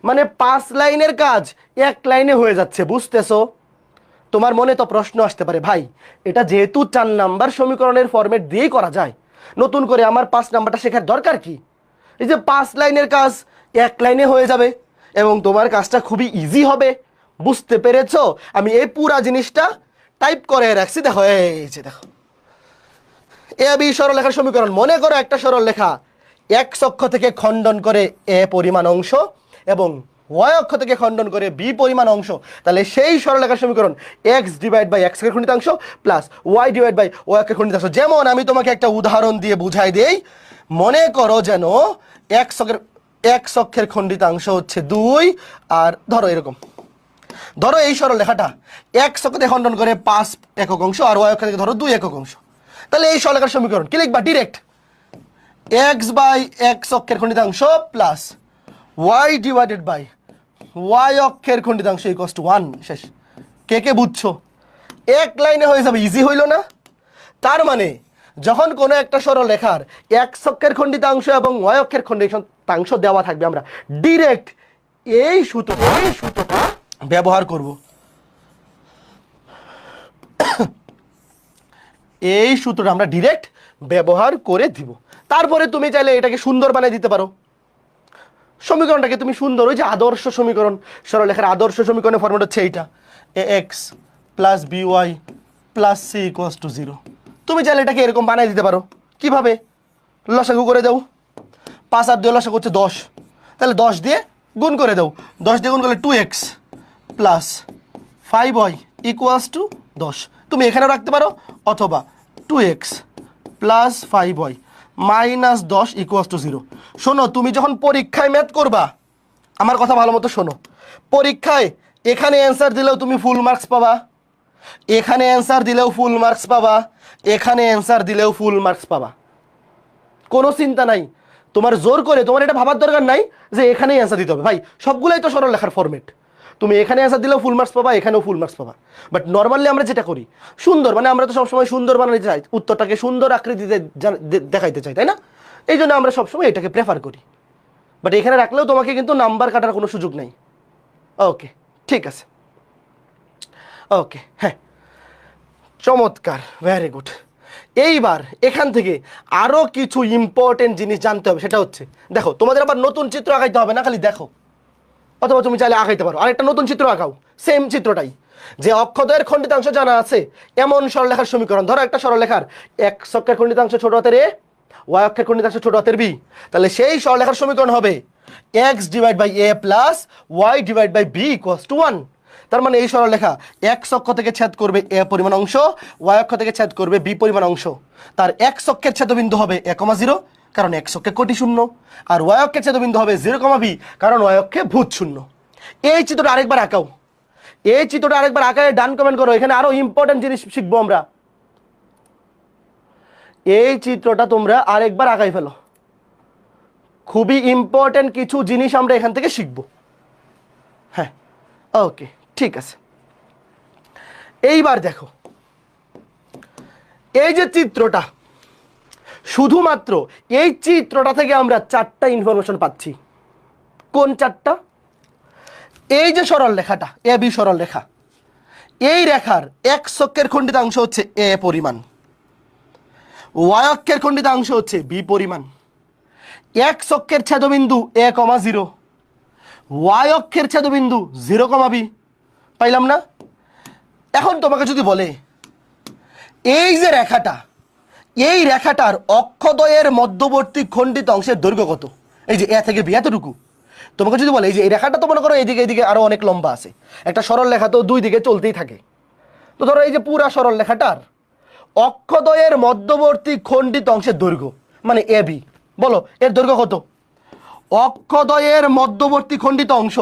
Speaker 1: মানে 5 লাইনের কাজ এক লাইনে হয়ে যাচ্ছে, বুঝতেছো? তোমার মনে তো প্রশ্ন আসতে পারে, ভাই এটা যেহেতু 4 নাম্বার সমীকরণের ফরম্যাট দিয়েই করা যায়, নতুন করে আমার 5 নাম্বারটা শেখার দরকার কি? এই যে 5 লাইনের কাজ এক লাইনে হয়ে যাবে এবং তোমার কাজটা খুবই ইজি হবে। বুঝতে পেরেছো? আমি এই পুরা জিনিসটা টাইপ করে রাখছি, দেখো এই যে দেখো এ বি সরলরেখার সমীকরণ। মনে করো একটা সরলরেখা এক্স অক্ষ থেকে খণ্ডন করে এ পরিমাণ অংশ এবং ওয়াই অক্ষ থেকে খণ্ডন করে বি পরিমাণ অংশ, তাহলে সেই সরলরেখার সমীকরণ এক্স ডিভাইড বাই এক্স এর খণ্ডিতাংশ plus Y divide by Y এর খণ্ডিতাংশ। যেমন আমি তোমাকে একটা উদাহরণ দিয়ে বুঝাই দেই। মনে করো যেন এক্স অক্ষের খণ্ডিতাংশ হচ্ছে 2, আর ধরো এরকম, ধরো এই সরলরেখাটা এক্স অক্ষ থেকে খণ্ডন করে 5 একক অংশ আর ওয়াই অক্ষ থেকে ধরো 2 একক অংশ। তাহলে এই সরলরেখার সমীকরণ কি লিখবা? ডিরেক্ট এক্স বাই এক্স অক্ষের খণ্ডিতাংশ plus Y divided by Y অক্ষের খণ্ডিতাংশ ইকুয়ালস টু 1। শেষ। কে কে বুঝছো? এক লাইনে হয়ে যাবে, ইজি হইল না? তার মানে যখন কোনো একটা সরলরেখার এক্স অক্ষের খণ্ডিতাংশ এবং ওয়াই অক্ষের খণ্ডিতাংশ দেওয়া থাকবে, আমরা ডিরেক্ট এই সূত্রটা ব্যবহার করব। এই সূত্রটা আমরা ডিরেক্ট ব্যবহার করে দিব। তারপরে তুমি চাইলে এটাকে সুন্দর বানিয়ে দিতে পারো, সমীকরণটাকে তুমি সুন্দর, ওই যে আদর্শ সমীকরণ, সরলরেখার আদর্শ সমীকরণের ফরম্যাট হচ্ছে এইটা, A X plus B Y plus C equals to 0। তুমি চাইলে এটাকে এরকম বানিয়ে দিতে পারো। কিভাবে? লসাগু করে দাও, 5 আর 2 লসাগু হচ্ছে 10, তাহলে 10 দিয়ে গুণ করে দাও, 10 দিয়ে গুণ করলে 2x plus 5y equals to 10। তুমি এখানেও রাখতে পারো, অথবা 2x plus 5y minus 10 equals to 0। শোনো, তুমি যখন পরীক্ষায় ম্যাথ করবা, আমার কথা ভালো মতো শোনো, পরীক্ষায় এখানে অ্যান্সার দিলেও তুমি ফুল মার্কস পাবা, এখানে অ্যান্সার দিলেও ফুল মার্কস পাবা, এখানে অ্যান্সার দিলেও ফুল মার্কস পাবা, কোনো চিন্তা নাই। তোমার জোর করে তোমার এটা ভাবার দরকার নাই যে এখানেই অ্যান্সার দিতে হবে। ভাই সবগুলোই তো সরল লেখার ফরম্যাট, তুমি এখানে অ্যান্সার দিলেও ফুল মার্কস পাবা, এখানেও ফুল মার্কস পাবা। বাট নর্মালি আমরা যেটা করি সুন্দর, মানে আমরা তো সবসময় সুন্দর বানাতে চাই, উত্তরটাকে সুন্দর আকৃতিতে দেখাইতে চাই, তাই না? এই জন্য আমরা সবসময় এটাকে প্রেফার করি। বাট এখানে রাখলেও তোমাকে কিন্তু নাম্বার কাটার কোনো সুযোগ নেই। ওকে, ঠিক আছে, ওকে, হ্যাঁ, চমৎকার, ভেরি গুড। এইবার এখান থেকে আরো কিছু ইম্পর্টেন্ট জিনিস জানতে হবে। সেটা হচ্ছে, দেখো তোমাদের আবার নতুন চিত্র আঁকাইতে হবে না, খালি দেখো, অথবা তুমি চাইলে আঁকাইতে পারো আরেকটা নতুন চিত্র আঁকাও, সেম চিত্রটাই, যে অক্ষদ্বয়ের খণ্ডিতাংশ জানা আছে এমন সরলরেখার সমীকরণ। ধরো একটা সরলরেখার এক্স অক্ষের খণ্ডিতাংশ ছোট হাতের এ, ওয়াই অক্ষের খণ্ডিতাংশ ছোট হাতের বি, তাহলে সেই সরলরেখার সমীকরণ হবে x divide by a plus Y divide by b equals to 1। তার মানে এই সরলরেখা এক্স অক্ষ থেকে ছেদ করবে এ পরিমাণ অংশ, ওয়াই অক্ষ থেকে ছেদ করবে বি পরিমাণ অংশ। তার এক্স অক্ষের ছেদবিন্দু হবে a, 0, কারণ এক্স অক্ষে কোটি শূন্য, আর ওয়াই অক্ষের ছেদবিন্দু হবে 0, বি, কারণ ওয়াই অক্ষে ভূত শূন্য। এই চিত্রটা আরেকবার আঁকাও, এই চিত্রটা আরেকবার আঁকায় ডান কমেন্ট করো। এখানে আরো ইম্পর্টেন্ট জিনিস শিখবো আমরা। এই চিত্রটা তোমরা আরেকবার আঁকাই ফেলো, খুবই ইম্পর্টেন্ট কিছু জিনিস আমরা এখান থেকে শিখবো। হ্যাঁ, ওকে, ঠিক আছে। এইবার দেখো, এই যে চিত্রটা, শুধুমাত্র এই চিত্রটা থেকে আমরা 4টা ইনফরমেশন পাচ্ছি। কোন 4টা? এই যে সরল রেখাটা এ বি সরল রেখা, এই রেখার এক্স অক্ষের খণ্ডিতাংশ হচ্ছে এ পরিমাণ, ওয়াই অক্ষের খণ্ডিতাংশ হচ্ছে বি পরিমাণ, এক্স অক্ষের ছেদবিন্দু a, 0, ওয়াই অক্ষের ছেদবিন্দু 0, বি। পাইলাম না? এখন তোমাকে যদি বলে এই যে রেখাটা, এই রেখাটার অক্ষদ্বয়ের মধ্যবর্তী খণ্ডিত অংশের দৈর্ঘ্য কত, এই যে এ থেকে বি এতটুকু, তোমাকে যদি বলে এই যে এই রেখাটা তো মনে করো এইদিকে এইদিকে আরো অনেক লম্বা আছে, একটা সরল রেখা তো দুই দিকে চলতেই থাকে, তো ধরো এই যে পুরা সরল রেখাটার অক্ষদ্বয়ের মধ্যবর্তী খণ্ডিত অংশের দৈর্ঘ্য মানে এ বি, বলো এর দৈর্ঘ্য কত? অক্ষদ্বয়ের মধ্যবর্তী খণ্ডিত অংশ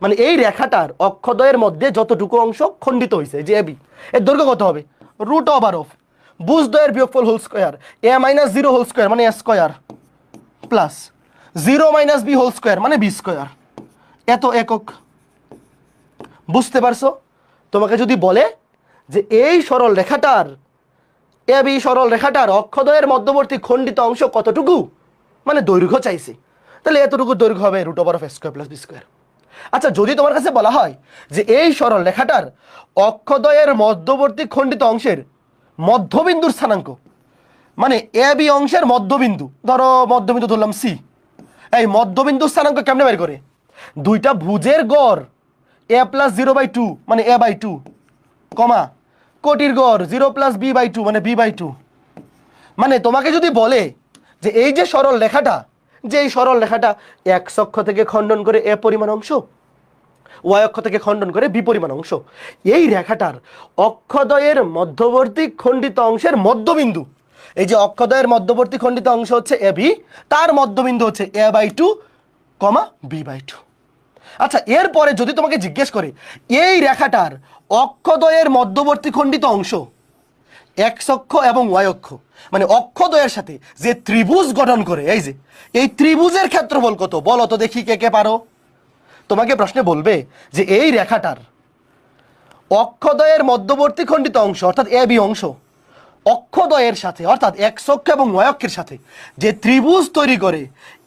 Speaker 1: মানে এই রেখাটার অক্ষদ্বয়ের মধ্যে যতটুকু অংশ খণ্ডিত হয়েছে, যে এ বি, এর দৈর্ঘ্য কত হবে? √অফ ভুজদ্বয়ের বিয়োগফল whole square, a - 0 whole square মানে a square plus 0 minus B whole square মানে বি স্কোয়ার, এত একক। বুঝতে পারছো? তোমাকে যদি বলে যে এই সরল রেখাটার এ বি সরল রেখাটার অক্ষদ্বয়ের মধ্যবর্তী খণ্ডিত অংশ কতটুকু, মানে দৈর্ঘ্য চাইছি, তাহলে এতটুকু দৈর্ঘ্য হবে root over of A square plus B square. আচ্ছা, যদি তোমার কাছে বলা হয় যে এই সরল রেখাটার অক্ষদ্বয়ের মধ্যবর্তী খণ্ডিত অংশের মধ্যবিন্দুর স্থানাঙ্ক, মানে এ বি অংশের মধ্যবিন্দু, ধরো মধ্যবিন্দু ধরলাম সি, এই মধ্যবিন্দুর স্থানাঙ্ক কেমনে বের করে? দুইটা ভুজের গড় এ প্লাস 0/2 মানে a/2, কমা কোটির গড় 0 প্লাস b/2 মানে b/2। মানে তোমাকে যদি বলে যে এই যে সরল রেখাটা, যে এই সরল রেখাটা এক্স অক্ষ থেকে খণ্ডন করে এ পরিমাণ অংশ, ওয়াই অক্ষ থেকে খণ্ডন করে বি পরিমাণ অংশ, এই রেখাটার অক্ষদ্বয়ের মধ্যবর্তী খণ্ডিত অংশের মধ্যবিন্দু, এই যে অক্ষদ্বয়ের মধ্যবর্তী খণ্ডিত অংশ হচ্ছে এ বি, তার মধ্যবিন্দু হচ্ছে a/2 কমা b/2। আচ্ছা, এরপরে যদি তোমাকে জিজ্ঞেস করে এই রেখাটার অক্ষদ্বয়ের মধ্যবর্তী খণ্ডিত অংশ এক্স অক্ষ এবং ওয়াই অক্ষ, মানে অক্ষদ্বয়ের সাথে যে ত্রিভুজ গঠন করে, এই যে এই ত্রিভুজের ক্ষেত্রফল কত, বলো তো দেখি কে কে পারো। তোমাকে প্রশ্নে বলবে যে এই রেখাটার অক্ষদ্বয়ের মধ্যবর্তী খণ্ডিত অংশ অর্থাৎ এ বি অংশ অক্ষদ্বয়ের সাথে অর্থাৎ এক্স অক্ষ এবং ওয়াই অক্ষের সাথে যে ত্রিভুজ তৈরি করে,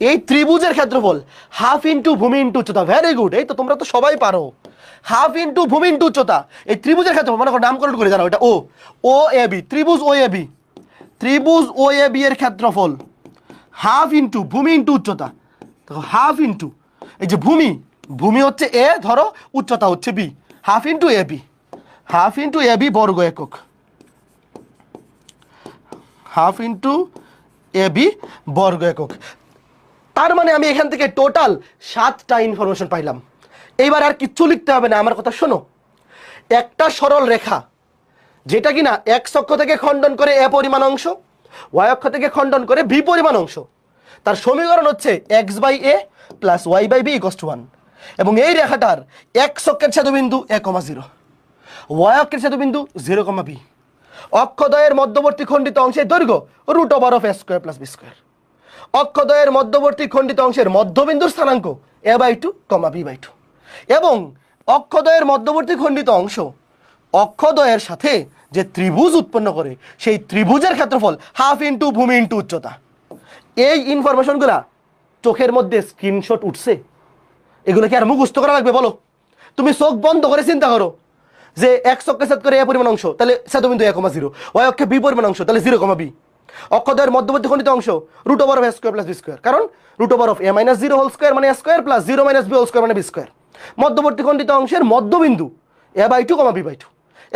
Speaker 1: এই ত্রিভুজের ক্ষেত্রফল হাফ ইন্টু ভূমি ইন্টু উচ্চতা। ভেরি গুড, এই তো তোমরা তো সবাই পারো। হাফ ইন্টু ভূমি ইন্টু উচ্চতা, এই ত্রিভুজের ক্ষেত্রফল, মনে করো নামকরণ করে জানো, এটা ও এ বি, ত্রিভুজ ও এ বি, ত্রিভুজ ও এ বি এর ক্ষেত্রফল হাফ ইন্টু ভূমি ইন্টু উচ্চতা। দেখো হাফ ইন্টু এই যে ভূমি, ভূমি হচ্ছে এ, ধরো উচ্চতা হচ্ছে B, half into A B, half into A B বর্গ একক, হাফ ইন্টু এ বি বর্গ একক। তার মানে আমি এখান থেকে টোটাল 7টা ইনফরমেশন পাইলাম। এইবার আর কিচ্ছু লিখতে হবে না, আমার কথা শোনো। একটা সরল রেখা যেটা কিনা এক্স অক্ষ থেকে খণ্ডন করে এ পরিমাণ অংশ, ওয়াই অক্ষ থেকে খণ্ডন করে বি পরিমাণ অংশ, তার সমীকরণ হচ্ছে x by a plus Y by b equals to 1। এবং এই রেখাটার এক্স অক্ষের ছেদবিন্দু এ কমা 0, ওয়াই অক্ষের ছেদবিন্দু 0 কমা বি, অক্ষদ্বয়ের মধ্যবর্তী খণ্ডিত অংশের দৈর্ঘ্য root over of A square plus B square, অক্ষদ্বয়ের মধ্যবর্তী খণ্ডিত অংশের মধ্যবিন্দুর স্থানাঙ্ক a/2 কমা b/2, এবং অক্ষদ্বয়ের মধ্যবর্তী খণ্ডিত অংশ অক্ষদ্বয়ের সাথে যে ত্রিভুজ উৎপন্ন করে, সেই ত্রিভুজের ক্ষেত্রফল হাফ ইন্টু ভূমি ইন্টু উচ্চতা। এই ইনফরমেশনগুলা চোখের মধ্যে স্ক্রিনশট উঠছে, এগুলো কি আর মুখস্থ করা লাগবে বলো? তুমি চোখ বন্ধ করে চিন্তা করো যে এক্স অক্ষে ছেদ করে এ পরিমাণ অংশ, তাহলে ছেদবিন্দু এ কমা 0, ওয়াই অক্ষে বি পরিমাণ অংশ, তাহলে 0 কমা বি, অক্ষদ্বয়ের মধ্যবর্তী খণ্ডিত অংশ root over of A square plus B square, কারণ root over of A minus 0 whole square মানে A square plus 0 minus B whole square মানে বি স্কোয়ার, মধ্যবর্তী খণ্ডিত অংশের মধ্যবিন্দু a/2 কমা b/2,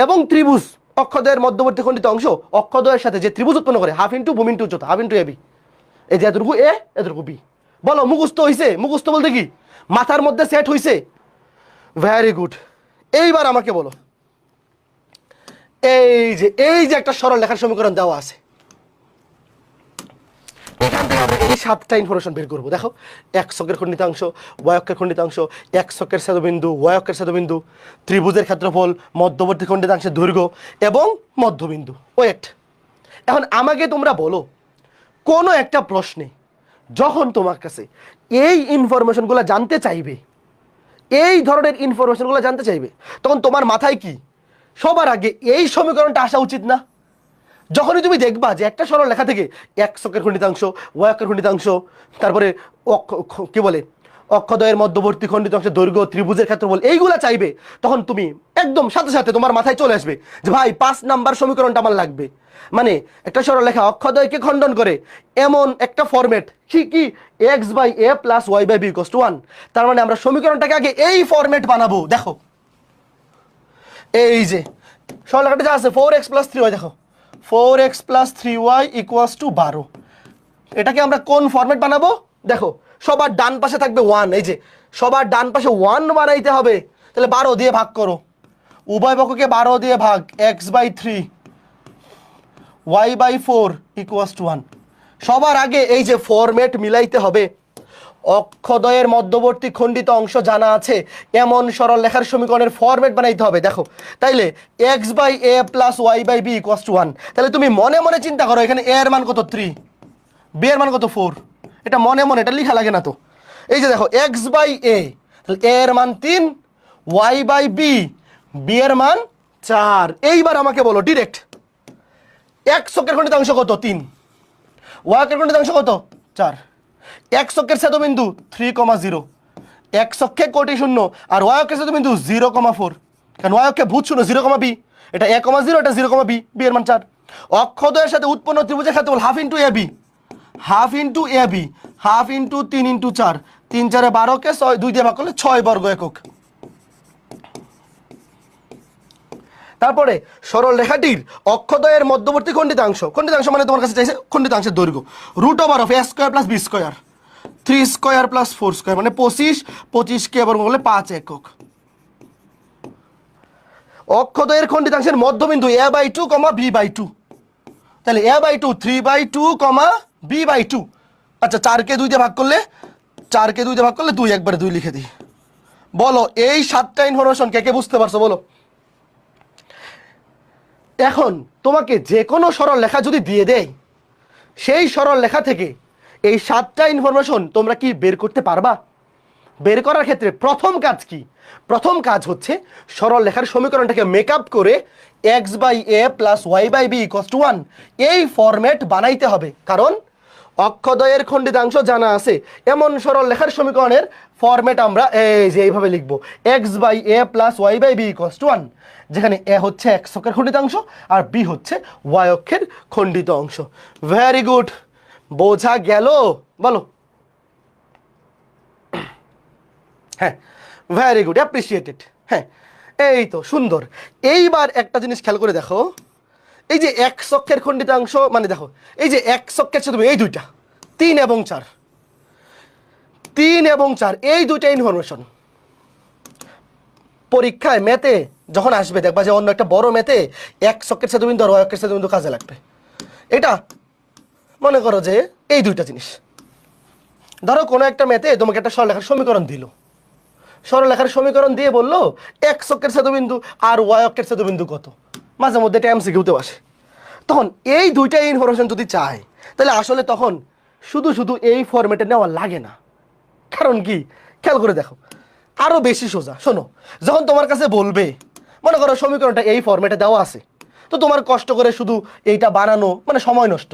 Speaker 1: এবং ত্রিভুজ অক্ষদ্বয়ের মধ্যবর্তী খণ্ডিত অংশ অক্ষদ্বয়ের সাথে যে ত্রিভুজ উৎপন্ন করে হাফ ইন্টু ভূমি ইন্টু উচ্চতা, হাফ ইন্টু এ বি, এই যে এতটুকু এ এতটুকু বি। বলো মুখস্থ হইছে? মুখস্থ বলতে কি মাথার মধ্যে সেট হইছে? Very good. এইবার আমাকে বলো, এই যে একটা সরল রেখার সমীকরণ দেওয়া আছে, এখান থেকে আমরা এই 7টা ইনফরমেশন বের করবো। দেখো, এক্স অক্ষের খণ্ডিতাংশ, ওয়াই অক্ষের খণ্ডিতাংশ, এক্স অক্ষের ছেদবিন্দু, ওয়াই অক্ষের ছেদবিন্দু, ত্রিভুজের ক্ষেত্রফল, মধ্যবর্তী খণ্ডিতাংশের দৈর্ঘ্য এবং মধ্যবিন্দু। ওয়েট, এখন আমাকে তোমরা বলো, কোনো একটা প্রশ্নে যখন তোমার কাছে এই ইনফরমেশনগুলো জানতে চাইবে, এই ধরনের ইনফরমেশনগুলো জানতে চাইবে, তখন তোমার মাথায় কি সবার আগে এই সমীকরণটা আসা উচিত না? যখনই তুমি দেখবা যে একটা সরল লেখা থেকে এক্স অক্ষের খণ্ডিতাংশ, ওয়াই অক্ষের খণ্ডিতাংশ, তারপরে কি বলে অক্ষদ্বয়ের মধ্যবর্তী খণ্ডিতাংশের দৈর্ঘ্য, ত্রিভুজের ক্ষেত্রফল, এইগুলা চাইবে, তখন তুমি একদম সাথে সাথে তোমার মাথায় চলে আসবে যে ভাই 5 নাম্বার সমীকরণটা আমার লাগবে। মানে একটা সরল লেখা অক্ষদ্বয়কে খণ্ডন করে এমন একটা ফরম্যাট, কি x by a plus Y by b equals to 1। তার মানে আমরা সমীকরণটাকে আগে এই ফরম্যাট বানাবো। দেখো, এই যে সরল লেখাটা যা আছে 4x প্লাস 3y, দেখো 4x plus 3y equals to 12। এটাকে আমরা কোন ফরম্যাট বানাবো? দেখো, সবার ডান পাশে থাকবে 1, এই যে সবার ডান পাশে 1 বানাইতে হবে, তাহলে 12 দিয়ে ভাগ করো, উভয় পক্ষকে 12 দিয়ে ভাগ, x by 3 y by 4 equals to 1। সবার আগে এই যে ফরম্যাট মিলাইতে হবে। অক্ষদ্বয়ের মধ্যবর্তী খণ্ডিত অংশ জানা আছে, এমন সরল লেখার সমীকরণের ফরম্যাট বানাইতে হবে। দেখো, তাইলে x by a plus Y by b equals to 1। তাহলে তুমি মনে মনে চিন্তা করো, এখানে a এর মান কত 3, b এর মান কত 4, এটা মনে মনে, এটা লেখা লাগে না তো। এই যে দেখো এক্স বাই এ, তাহলে এ এর মান 3, ওয়াই বাই বি, বি এর মান 4। এইবার আমাকে বলো ডিরেক্ট এক্স অক্ষের খণ্ডিতাংশ কত? 3। ওয়াই অক্ষের খণ্ডিতাংশ কত? 4। এক্স অক্ষের ছেদবিন্দু 3,0, এক্স অক্ষে কোটি শূন্য, আর ওয়াই অক্ষের ছেদবিন্দু 0,4, কারণ ওয়াই অক্ষে ভূত শূন্য 0,b, এটা 1,0, এটা 0,b, বি এর মান 4। অক্ষদ্বয়ের সাথে উৎপন্ন ত্রিভুজের ক্ষেত্রফল half into A B, half into A B, half into 3 into 4, 3 4 12কে 2 দিয়ে ভাগ করলে 6 বর্গ একক। তারপরে সরল রেখাটির অক্ষদ্বয়ের মধ্যবর্তী খণ্ডিতাংশ, খণ্ডিতাংশ মানে তোমার কাছে চাইছে খণ্ডিতাংশের দৈর্ঘ্য, root over of A square plus B square, 3 square plus 4 square মানে 25, 25কে বর্গ করলে 5 একক। অক্ষদ্বয়ের খণ্ডিতাংশের মধ্যবিন্দু a বাই 2, b বাই 2, তাহলে a বাই 2 3/2, b বাই 2। আচ্ছা 4কে 2 দিয়ে ভাগ করলে, 4কে 2 দিয়ে ভাগ করলে 2, একবারে 2 লিখে দিই। বলো এই 7টা ইনফরমেশন কে কে বুঝতে পারছো বলো। এখন তোমাকে যে কোনো সরল লেখা যদি দিয়ে দেয়, সেই সরল লেখা থেকে এই 7টা ইনফরমেশন তোমরা কি বের করতে পারবা? বের করার ক্ষেত্রে প্রথম কাজ কি? প্রথম কাজ হচ্ছে সরল লেখার সমীকরণটাকে মেকআপ করে x by a plus Y by b equals to 1 এই ফরম্যাট বানাইতে হবে। কারণ অক্ষদ্বয়ের খণ্ডিতাংশ জানা আছে, এমন সরল লেখার সমীকরণের ফরম্যাট আমরা এই যে এইভাবে লিখব, x by a plus Y by b equals to 1, যেখানে এ হচ্ছে এক্স অক্ষের খণ্ডিতাংশ আর বি হচ্ছে ওয়াই অক্ষের খণ্ডিত অংশ। ভেরি গুড, বোঝা গেল? বলো। হ্যাঁ, ভেরি গুড, অ্যাপ্রিসিয়েটেড। হ্যাঁ, এই তো সুন্দর। এইবার একটা জিনিস খেয়াল করে দেখো, এই যে এক্স অক্ষের খণ্ডিতাংশ মানে দেখো এই যে এক্স অক্ষের সাথে এই দুইটা 3 এবং 4, 3 এবং 4 এই দুইটা ইনফরমেশন পরীক্ষায় ম্যাথে যখন আসবে দেখবা যে অন্য একটা বড় ম্যাথে এক্স অক্ষের ছেদবিন্দু আর ওয়াই অক্ষের ছেদবিন্দু কাজে লাগবে। এটা মনে করো যে এই দুইটা জিনিস, ধরো কোনো একটা ম্যাথে তোমাকে একটা সরলরেখার সমীকরণ দিল, সরলরেখার সমীকরণ দিয়ে বললো এক্স অক্ষের ছেদবিন্দু আর ওয়াই অক্ষের ছেদবিন্দু কত, মাঝে মধ্যে এটা এমসিকিউতে আসে। তখন এই দুইটা ইনফরমেশন যদি চায় তাহলে আসলে তখন শুধু শুধু এই ফরম্যাটে নেওয়া লাগে না। কারণ কি খেয়াল করে দেখো, আরো বেশি সোজা। শোনো, যখন তোমার কাছে বলবে মনে করো সমীকরণটা এই ফরম্যাটে দেওয়া আছে, তো তোমার কষ্ট করে শুধু এইটা বানানো মানে সময় নষ্ট,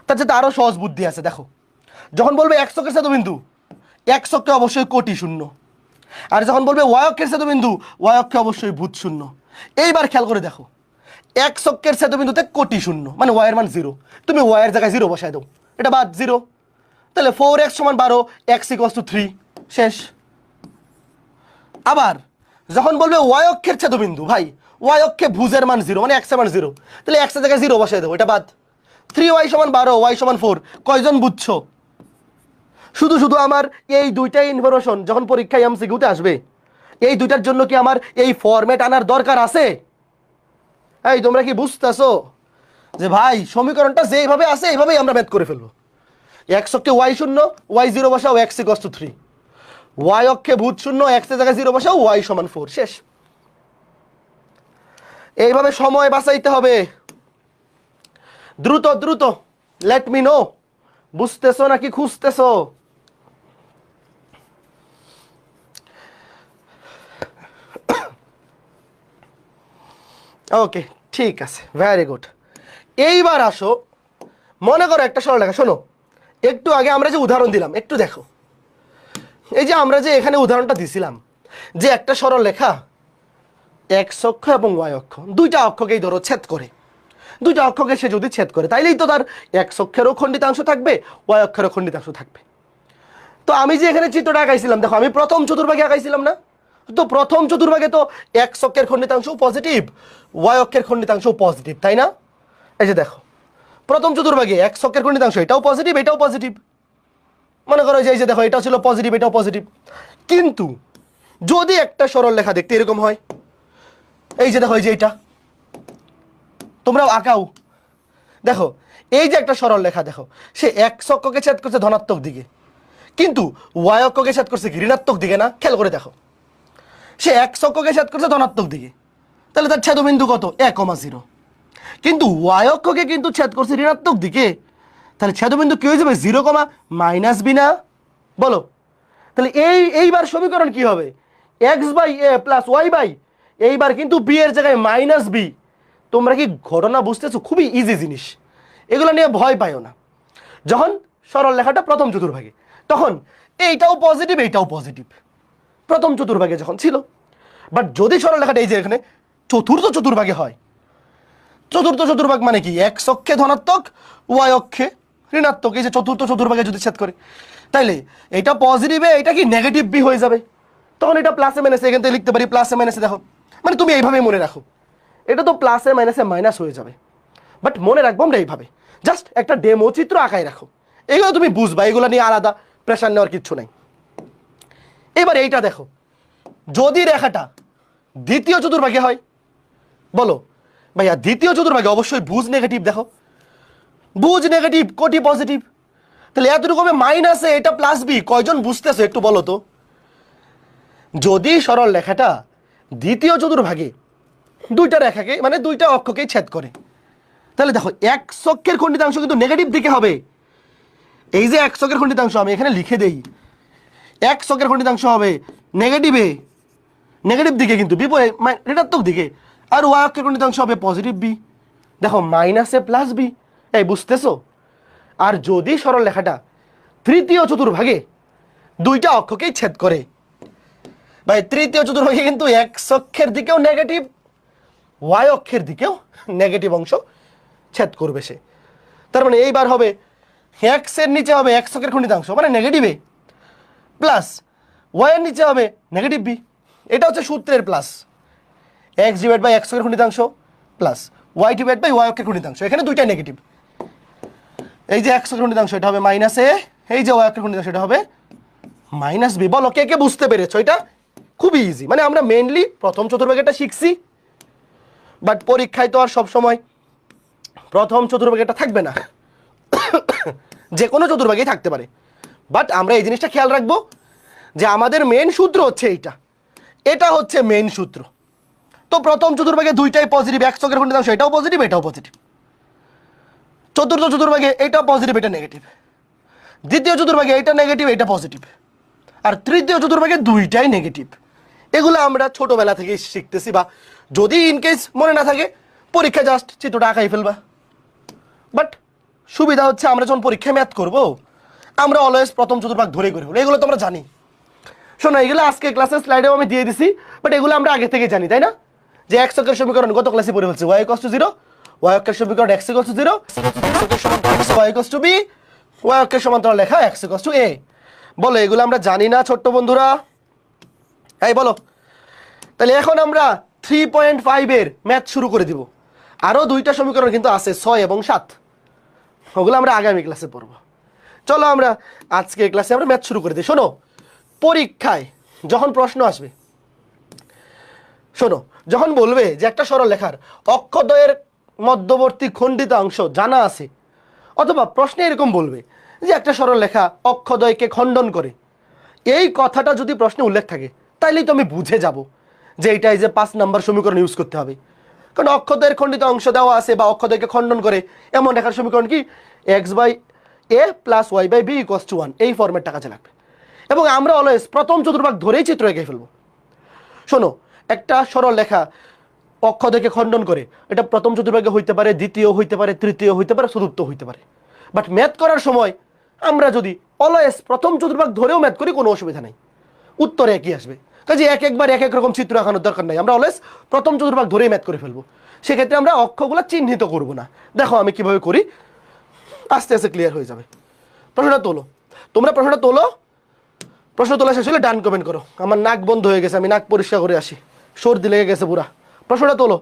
Speaker 1: তার সাথে আরো সহজ বুদ্ধি আছে। দেখো, যখন বলবে এক্স অক্ষের ছেদবিন্দু, এক্স অক্ষে অবশ্যই কোটি শূন্য, আর যখন বলবে ওয়াই অক্ষের ছেদবিন্দু, ওয়াই অক্ষে অবশ্যই ভূত শূন্য। এইবার খেয়াল করে দেখো, এক্স অক্ষের ছেদবিন্দুতে কোটি শূন্য মানে ওয়াই এর মান 0, তুমি ওয়াই এর জায়গায় 0 বসায় দাও, এটা বাদ 0, তাহলে 4x = 12, x = 3, শেষ। আবার যখন বলবে ওয়াই অক্ষের ছেদবিন্দু, ভাই ওয়াই অক্ষে ভুজের মান 0 মানে x এর মান 0, তাহলে x এর জায়গায় 0 বসায় দাও, এটা বাদ। 3y = 12, y = 4, কয়জন বুঝছো? শুধু শুধু আমার এই দুইটাই ইনফরমেশন যখন পরীক্ষায় এমসিকিউতে আসবে, এই দুইটার জন্য কি আমার এই ফরম্যাট আনার দরকার আছে? এই তোমরা কি বুঝতেছো যে ভাই সমীকরণটা যেভাবে আছে এইভাবেই আমরা ম্যাথ করে ফেলবো। এক্স অক্ষে ওয়াই শূন্য, ওয়াই 0 বসাও, x = 3, ওয়াই অক্ষে ভূত শূন্য, x এর জায়গায় 0 বসাও, y = 4, শেষ। এইভাবে সময় বাঁচাইতে হবে। দ্রুত দ্রুত লেট মি নো, বুঝতেছো নাকি খুঁজতেছো? ওকে, ঠিক আছে, ভেরি গুড। এইবার আসো, মনে করো একটা সরলরেখা। শোনো, একটু আগে আমরা যে উদাহরণ দিলাম একটু দেখো, এই যে আমরা যে এখানে উদাহরণটা দিছিলাম যে একটা সরলরেখা এক্স অক্ষ এবং ওয়াই অক্ষ দুইটা অক্ষকেই ধরো ছেদ করে, দুইটা অক্ষকে সে যদি ছেদ করে তাইলেই তো তার এক্স অক্ষেরও খণ্ডিতাংশ থাকবে, ওয়াই অক্ষেরও খণ্ডিতাংশ থাকবে। তো আমি যে এখানে চিত্রটা আঁকাইছিলাম দেখো, আমি প্রথম চতুর্ভাগে আঁকাইছিলাম না? তো প্রথম চতুর্ভাগে তো এক্স অক্ষের খণ্ডিতাংশও পজিটিভ, ওয়াই অক্ষের খণ্ডিতাংশও পজিটিভ, তাই না? এই যে দেখো, প্রথম চতুর্ভাগে এক্স অক্ষের খণ্ডিতাংশ এটাও পজিটিভ, এটাও পজিটিভ। মনে করো যে এই যে দেখো, এটাও ছিল পজিটিভ, এটাও পজিটিভ। কিন্তু যদি একটা সরল রেখা দেখতে এরকম হয়, এই যে দেখো, এই যে এটা তোমরাও আঁকাও, দেখো এই যে একটা সরল রেখা, দেখো সে এক্স অক্ষকে ছেদ করছে ধনাত্মক দিকে, কিন্তু ওয়াই অক্ষকে ছেদ করছে ঋণাত্মক দিকে না? খেয়াল করে দেখো, সে এক্স অক্ষকে ছেদ করছে ধনাত্মক দিকে, তাহলে তার ছেদবিন্দু কত? 1,0। কিন্তু ওয়াই অক্ষকে কিন্তু ছেদ করছে ঋণাত্মক দিকে, তাহলে ছেদবিন্দু কি হয়ে যাবে, 0, - b না? বলো তাহলে এইবার সমীকরণ কি হবে, x/a + y/, এইবার কিন্তু b এর জায়গায় -b। তোমরা কি ঘটনা বুঝতেছো? খুবই ইজি জিনিস, এগুলো নিয়ে ভয় পাইও না। যখন সরল লেখাটা প্রথম চতুর্ভাগে, তখন এইটাও পজিটিভ এইটাও পজিটিভ, প্রথম চতুর্ভাগে যখন ছিল। বাট যদি সরল লেখাটা এই যে এখানে চতুর্থ চতুর্ভাগে হয়, চতুর্থ চতুর্ভাগ মানে কি, x অক্ষে ধনাত্মক, y অক্ষে ঋণাত্মক, এই যে চতুর্থ চতুর্ভাগে যদি ছেদ করে, তাইলে এটা পজিটিভে এটা কি নেগেটিভ বি হয়ে যাবে। তখন এটা প্লাসে মাইনাসে, এখান থেকে লিখতে পারি প্লাসে মাইনাসে। দেখো মানে তুমি এইভাবে মনে রাখো, এটা তো প্লাসে মাইনাসে মাইনাস হয়ে যাবে, বাট মনে রাখবো আমরা এইভাবে, জাস্ট একটা ডেমো চিত্র আঁকায় রাখো, এগুলো তুমি বুঝবা, এগুলো নিয়ে আলাদা প্রেশার নেওয়ার কিচ্ছু নাই। এবার এইটা দেখো, যদি রেখাটা দ্বিতীয় চতুর্ভাগে হয়, বলো ভাইয়া দ্বিতীয় চতুর্ভাগে অবশ্যই ভুজ নেগেটিভ। দেখো ভুজ নেগেটিভ, কোটি পজিটিভ, তাহলে এতটুকু হবে মাইনাসে এটা প্লাস বি। কয়জন বুঝতেছো একটু বলো তো? যদি সরল রেখাটা দ্বিতীয় চতুর্ভাগে দুইটা রেখাকে মানে দুইটা অক্ষকেই ছেদ করে, তাহলে দেখো এক অক্ষের খণ্ডিতাংশ কিন্তু নেগেটিভ দিকে হবে। এই যে এক অক্ষের খণ্ডিতাংশ আমি এখানে লিখে দেই, এক অক্ষের খণ্ডিতাংশ হবে নেগেটিভে, নেগেটিভ দিকে কিন্তু বিপরীত ঋণাত্মক দিকে। আর ওয়াই অক্ষের খণ্ডিতাংশ হবে পজিটিভ বি। দেখো মাইনাসে প্লাস বি, এই বুঝতেছো? আর যদি সরল রেখাটা তৃতীয় চতুর্ভাগে দুইটা অক্ষকেই ছেদ করে, ভাই তৃতীয় চতুর্ভাগে কিন্তু এক্স অক্ষের দিকেও নেগেটিভ, ওয়াই অক্ষের দিকেও নেগেটিভ অংশ ছেদ করবে সে। তার মানে এইবার হবে এক্স এর নিচে হবে এক্স অক্ষের খণ্ডিতাংশ মানে নেগেটিভ এ, প্লাস ওয়াই এর নিচে হবে নেগেটিভ বি। এটা হচ্ছে সূত্রের plus, X divide by X অক্ষের খণ্ডিতাংশ plus Y divide by Y অক্ষের খণ্ডিতাংশ, এখানে দুইটাই নেগেটিভ। এই যে এক্স অক্ষের খণ্ডিতাংশ এটা হবে মাইনাস এ, এই যে ওয়াই অক্ষের খণ্ডিতাংশ এটা হবে মাইনাস বি। বলো কে কে বুঝতে পেরেছো? এটা খুবই ইজি, মানে আমরা মেইনলি প্রথম চতুর্ভাগেটা শিখছি, বাট পরীক্ষায় তো আর সবসময় প্রথম চতুর্ভাগেটা থাকবে না, যে কোনো চতুর্ভাগেই থাকতে পারে। বাট আমরা এই জিনিসটা খেয়াল রাখবো যে আমাদের মেন সূত্র হচ্ছে এইটা, এটা হচ্ছে মেন সূত্র। তো প্রথম চতুর্ভাগে দুইটাই পজিটিভ, এক অক্ষের খণ্ডিতাংশ এটাও পজিটিভ এটাও পজিটিভ। চতুর্থ চতুর্ভাগে এটা পজিটিভ এটা নেগেটিভ, দ্বিতীয় চতুর্ভাগে এটা নেগেটিভ এটা পজিটিভ, আর তৃতীয় চতুর্ভাগে দুইটাই নেগেটিভ। এগুলো আমরা ছোটবেলা থেকে শিখতেছি, বা যদি ইনকেস মনে না থাকে পরীক্ষা জাস্ট চিত্রটা আঁকাই ফেলবা। বাট সুবিধা হচ্ছে আমরা যখন পরীক্ষায় ম্যাথ করবো আমরা অলওয়েজ প্রথম চতুর্ভাগ ধরেই করে ফেলবো, এগুলো তো আমরা জানি। শোনো এগুলো আজকে ক্লাসের স্লাইডেও আমি দিয়ে দিছি, বাট এগুলো আমরা আগে থেকে জানি, তাই না? যে এক্স অক্ষের সমীকরণ গত ক্লাসে পড়ে ফেলছি, ওয়াই ইকুয়ালস টু 0, ওয়াই অক্ষের সমীকরণ x equals to 0, y equals to b, y অক্ষের সমান্তরাল লেখা এক্স ইকুয়ালস টু এ। বলো এগুলো আমরা জানি না ছোট্ট বন্ধুরা? এই বলো। তাহলে এখন আমরা 3.5 এর ম্যাথ শুরু করে দিব। আরো দুইটা সমীকরণ কিন্তু আছে 6 এবং 7, ওগুলো আমরা আগামী ক্লাসে পড়বো। চলো আমরা আজকে ক্লাসে আমরা ম্যাথ শুরু করে দিই। শোনো পরীক্ষায় যখন প্রশ্ন আসবে, শোনো যখন বলবে যে একটা সরল লেখার অক্ষদ্বয়ের মধ্যবর্তী খণ্ডিত অংশ জানা আছে, অথবা প্রশ্নে এরকম বলবে যে একটা সরল লেখা অক্ষদ্বয়কে খণ্ডন করে, এই কথাটা যদি প্রশ্নে উল্লেখ থাকে তাইলেই তো আমি বুঝে যাব যে এইটাই যে 5 নাম্বার সমীকরণ ইউজ করতে হবে। কারণ অক্ষদ্বয়ের খণ্ডিত অংশ দেওয়া আছে বা অক্ষদ্বয়কে খণ্ডন করে এমন রেখার সমীকরণ কি x/a + y/b = 1, এই ফরম্যাটটা কাজে লাগবে। এবং আমরা অলওয়েজ প্রথম চতুর্ভাগ ধরেই চিত্র এঁকে ফেলবো। শোনো একটা সরল লেখা অক্ষদ্বয়কে খণ্ডন করে, এটা প্রথম চতুর্ভাগে হইতে পারে, দ্বিতীয় হইতে পারে, তৃতীয় হইতে পারে, চতুর্থ হইতে পারে। বাট ম্যাথ করার সময় আমরা যদি অলওয়েজ প্রথম চতুর্ভাগ ধরেও ম্যাথ করি কোনো অসুবিধা নেই, উত্তর একই আসবে। কাজে একবার এক এক রকম চিত্র আঁকানোর দরকার নাই, আমরা অলওয়েজ প্রথম চতুর্ভাগ ধরেই ম্যাথ করে ফেলবো। সেক্ষেত্রে আমরা অক্ষগুলো চিহ্নিত করব না। দেখো আমি কিভাবে করি, আস্তে আস্তে ক্লিয়ার হয়ে যাবে। প্রশ্নটা তোলো, তোমরা প্রশ্নটা তোলো। প্রশ্ন তোলা শেষ হলে ডান কমেন্ট করো। আমার নাক বন্ধ হয়ে গেছে, আমি নাক পরিষ্কার করে আসি, সর্দি লেগে গেছে পুরা। প্রশ্নটা তোলো।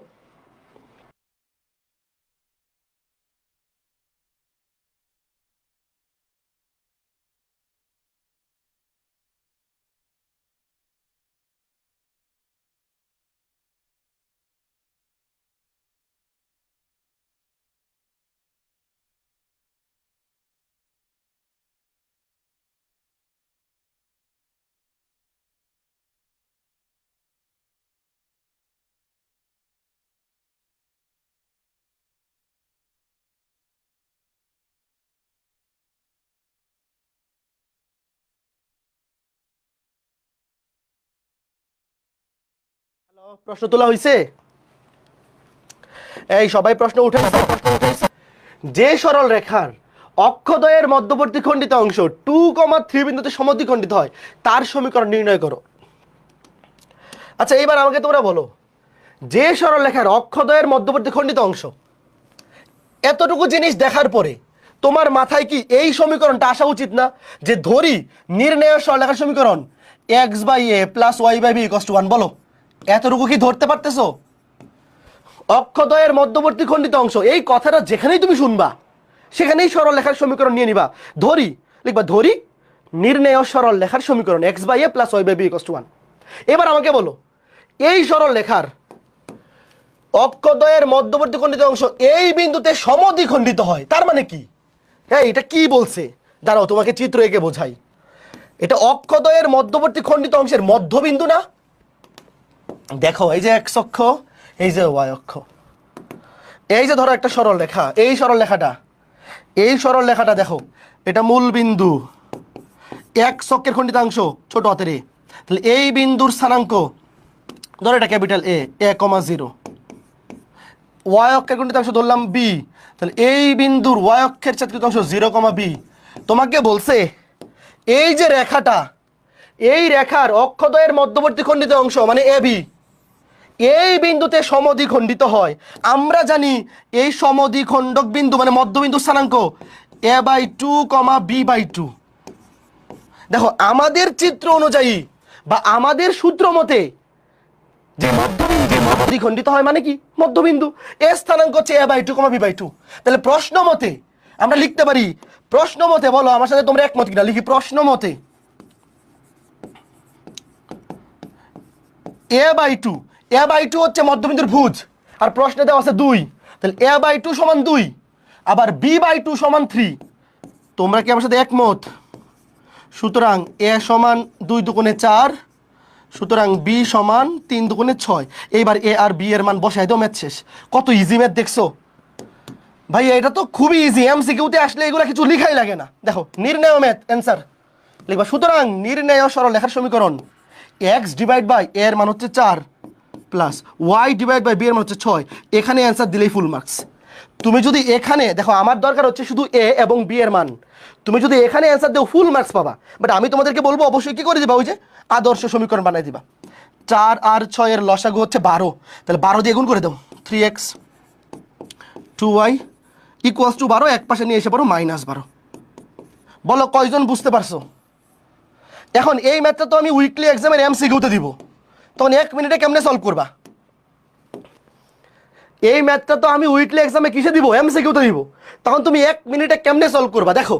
Speaker 1: প্রশ্ন তোলা হয়েছে? এই সবাই প্রশ্ন উঠাইছে? যে সরল রেখার অক্ষদ্বয়ের মধ্যবর্তী খণ্ডিত অংশ 2,3 বিন্দুতে সমদ্বিখণ্ডিত হয় তার সমীকরণ নির্ণয় করো। আচ্ছা এইবার আমাকে তোমরা বলো, যে সরল রেখার অক্ষদ্বয়ের মধ্যবর্তী খণ্ডিত অংশ, এতটুকু জিনিস দেখার পরে তোমার মাথায় কি এই সমীকরণটা আসা উচিত না? যে ধরি নির্ণয় সরলরেখার সমীকরণ x/a + y/b = 1। বলো, এতটুকু কি ধরতে পারতেছো? অক্ষদ্বয়ের মধ্যবর্তী খণ্ডিত অংশ, এই কথাটা যেখানেই তুমি শুনবা সেখানেই সরল রেখার সমীকরণ নিয়ে নিবা। ধরি লিখবা, ধরি নির্ণয় সরল রেখার সমীকরণ x/a + y/b = 1। এবার আমাকে বলো, এই সরল রেখার অক্ষদ্বয়ের মধ্যবর্তী খণ্ডিত অংশ এই বিন্দুতে সমদ্বিখণ্ডিত হয়, তার মানে কি? হ্যাঁ, এটা কি বলছে? দাঁড়াও তোমাকে চিত্র এঁকে বোঝাই। এটা অক্ষদ্বয়ের মধ্যবর্তী খণ্ডিত অংশের মধ্যবিন্দু না? দেখো এই যে x অক্ষ, এই যে y অক্ষ, এই যে ধরো একটা সরল রেখা, এই সরল রেখাটা দেখো, এটা মূল বিন্দু, x অক্ষের খণ্ডিতাংশ ছোট হাতের a, তাহলে এই বিন্দুর স্থানাঙ্ক ধরো এটা ক্যাপিটাল A, a,0, y অক্ষের খণ্ডিতাংশ ধরলাম b, তাহলে এই বিন্দুর y অক্ষের ছেদকৃতাংশ 0,b। তোমাকে বলছে এই যে রেখাটা, এই রেখার অক্ষদ্বয়ের মধ্যবর্তী খণ্ডিত অংশ মানে AB এই বিন্দুতে সমদ্বিখণ্ডিত হয়। আমরা জানি এই সমদ্বিখণ্ডক বিন্দু মানে মধ্যবিন্দু স্থানাঙ্ক a/2, b/2। দেখো আমাদের চিত্র অনুযায়ী বা আমাদের সূত্র মতে যে মধ্যবিন্দু হয় মানে কি? মধ্যবিন্দু এ স্থানাঙ্ক হচ্ছে a/2, b/2। তাহলে প্রশ্ন মতে আমরা লিখতে পারি, প্রশ্ন মতে বলো আমার সাথে তোমরা একমত কিনা, লিখি প্রশ্ন মতে a/2 হচ্ছে মধ্যবিন্দুর ভুজ, আর প্রশ্নে দেওয়া আছে 2, তাহলে a/2 = 2, আবার b/2 = 3। তোমরা কি আমার সাথে একমত? সুতরাং a = 2 দুগুণে 4, সুতরাং b = 3 দুগুণে 6। এইবার a আর b এর মান বসাই দাও, ম্যাথ শেষ। কত ইজি ম্যাথ দেখছো ভাই, এটা তো খুবই ইজি। এমসিকিউতে আসলে এগুলো কিছু লিখাই লাগে না। দেখো নির্ণয় ম্যাথ অ্যান্সার লিখবা। সুতরাং নির্ণয় সরলরেখার সমীকরণ x/a এর মান হচ্ছে 4 প্লাস y/b এর মান হচ্ছে 6। এখানে অ্যান্সার দিলেই ফুল মার্কস। তুমি যদি এখানে দেখো, আমার দরকার হচ্ছে শুধু a এবং b এর মান, তুমি যদি এখানে অ্যান্সার দাও ফুল মার্কস পাবা। বাট আমি তোমাদেরকে বলবো অবশ্যই কি করে দিবা, ওই যে আদর্শ সমীকরণ বানাই দিবা। 4 আর 6 এর লসাগু হচ্ছে 12, তাহলে 12 দিয়ে গুণ করে দাও। 3x 2y = 12, এক পাশে নিয়ে এসে পড়ো -12। বলো কয়জন বুঝতে পারছো? এখন এই ম্যাথটা তো আমি উইকলি এক্সামের এমসিকিউতে দিব, তখন 1 মিনিটে কেমনে সলভ করবা? এই ম্যাথটা তো আমি উইকলি এক্সামে কিসে দিব? এমসিকিউতে দিব। তখন তুমি 1 মিনিটে কেমনে সলভ করবা? দেখো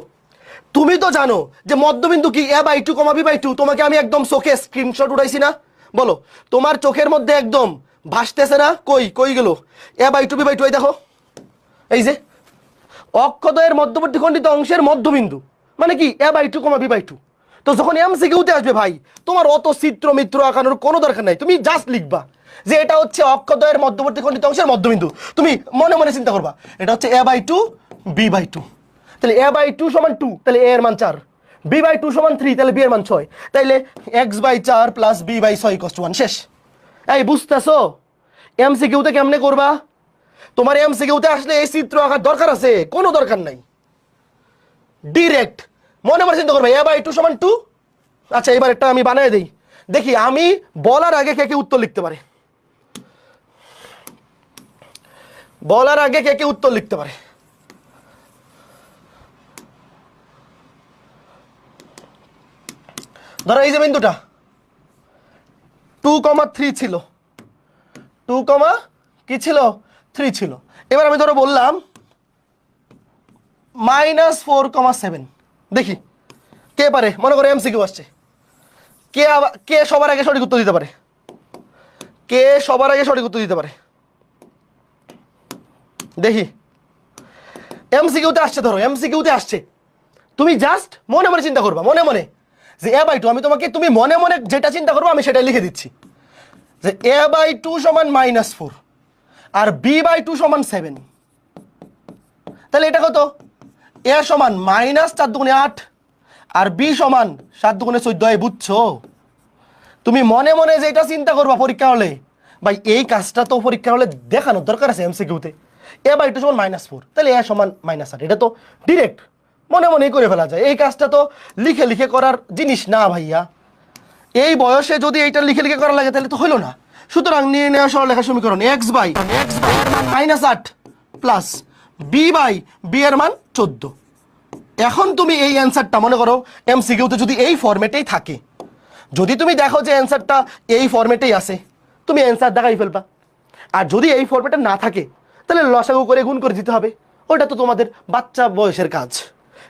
Speaker 1: তুমি তো জানো যে মধ্যবিন্দু কি a/2, b/2। তোমাকে আমি একদম চোখে স্ক্রিনশট উঠাইছি না? বলো তোমার চোখের মধ্যে একদম ভাসতেছে না? কই গেল a/2, b/2? এই দেখো, এই যে অক্ষদ্বয়ের মধ্যবর্তী খণ্ডিত অংশের মধ্যবিন্দু মানে কি a/2, b/2। তো যখন এমসিকিউতে আসবে ভাই, তোমার অত চিত্র মিত্র আঁকানোর কোনো দরকার নাই। তুমি জাস্ট লিখবা যে এটা হচ্ছে অক্ষদ্বয়ের মধ্যবর্তী খণ্ডিত অংশের মধ্যবিন্দু। তুমি মনে মনে চিন্তা করবা এটা হচ্ছে a/2, b/2। তাহলে a/2 = 2, তাহলে a এর মান 4, b/2 = 3, তাহলে b এর মান 6, তাইলে x/4 + b/6 = 1। শেষ। এই বুঝতেছো এমসিকিউতে কেমনে করবা? তোমার এমসিকিউতে আসলে এই চিত্র আঁকার দরকার আছে? কোনো দরকার নাই, ডিরেক্ট মনে মনে চিন্তা করবে a/2 = 2। আচ্ছা এবার একটা আমি বানায় দেই, দেখি আমি বলার আগে কে কে উত্তর লিখতে পারে। বলার আগে কে কে উত্তর লিখতে পারে? ধরো এই যে বিন্দুটা 2,3 ছিল, 2, কি ছিল? 3 ছিল। এবার আমি ধরো বললাম -4,7। দেখি কে পারে। মনে করো এমসিকিউ আসছে, কে সবার আগে সঠিক উত্তর দিতে পারে? কে সবার আগে সঠিক উত্তর দিতে পারে? দেখি এমসিকিউতে আসছে, ধরো এমসিকিউতে আসছে, তুমি জাস্ট মনে মনে চিন্তা করবা, মনে মনে যে a/2। আমি তোমাকে, তুমি মনে মনে যেটা চিন্তা করবো আমি সেটাই লিখে দিচ্ছি, যে a/2 = -4 আর b/2 = 7। তাহলে এটা কত? a = -4 দুগুণে 8 আর b = 7 দুগুণে 14। বুঝছো? তুমি মনে মনে যেটা চিন্তা করবা পরীক্ষা হলে ভাই এই কাজটা তো পরীক্ষা হলে দেখানোর দরকার আছে এমসিকিউতে। a/2 সমান -4, তাহলে a সমান -8, এটা তো ডিরেক্ট মনে মনেই করে ফেলা যায়। এই কাজটা তো লিখে লিখে করার জিনিস না ভাইয়া। এই বয়সে যদি এইটা লিখে লিখে করা লাগে তাহলে তো হলো না। সুতরাং নিয়ে নেওয়া সরলরেখা সমীকরণ x/8 প্লাস b/b এর মান 14। এখন তুমি এই অ্যান্সারটা মনে করো এমসিকিউতে যদি এই ফরম্যাটেই থাকে, যদি তুমি দেখো যে অ্যান্সারটা এই ফরম্যাটেই আছে, তুমি অ্যান্সার দেখাই ফেলবা। আর যদি এই ফরম্যাটে না থাকে তাহলে লসাগু করে গুণ করে দিতে হবে। ওটা তো তোমাদের বাচ্চা বয়সের কাজ।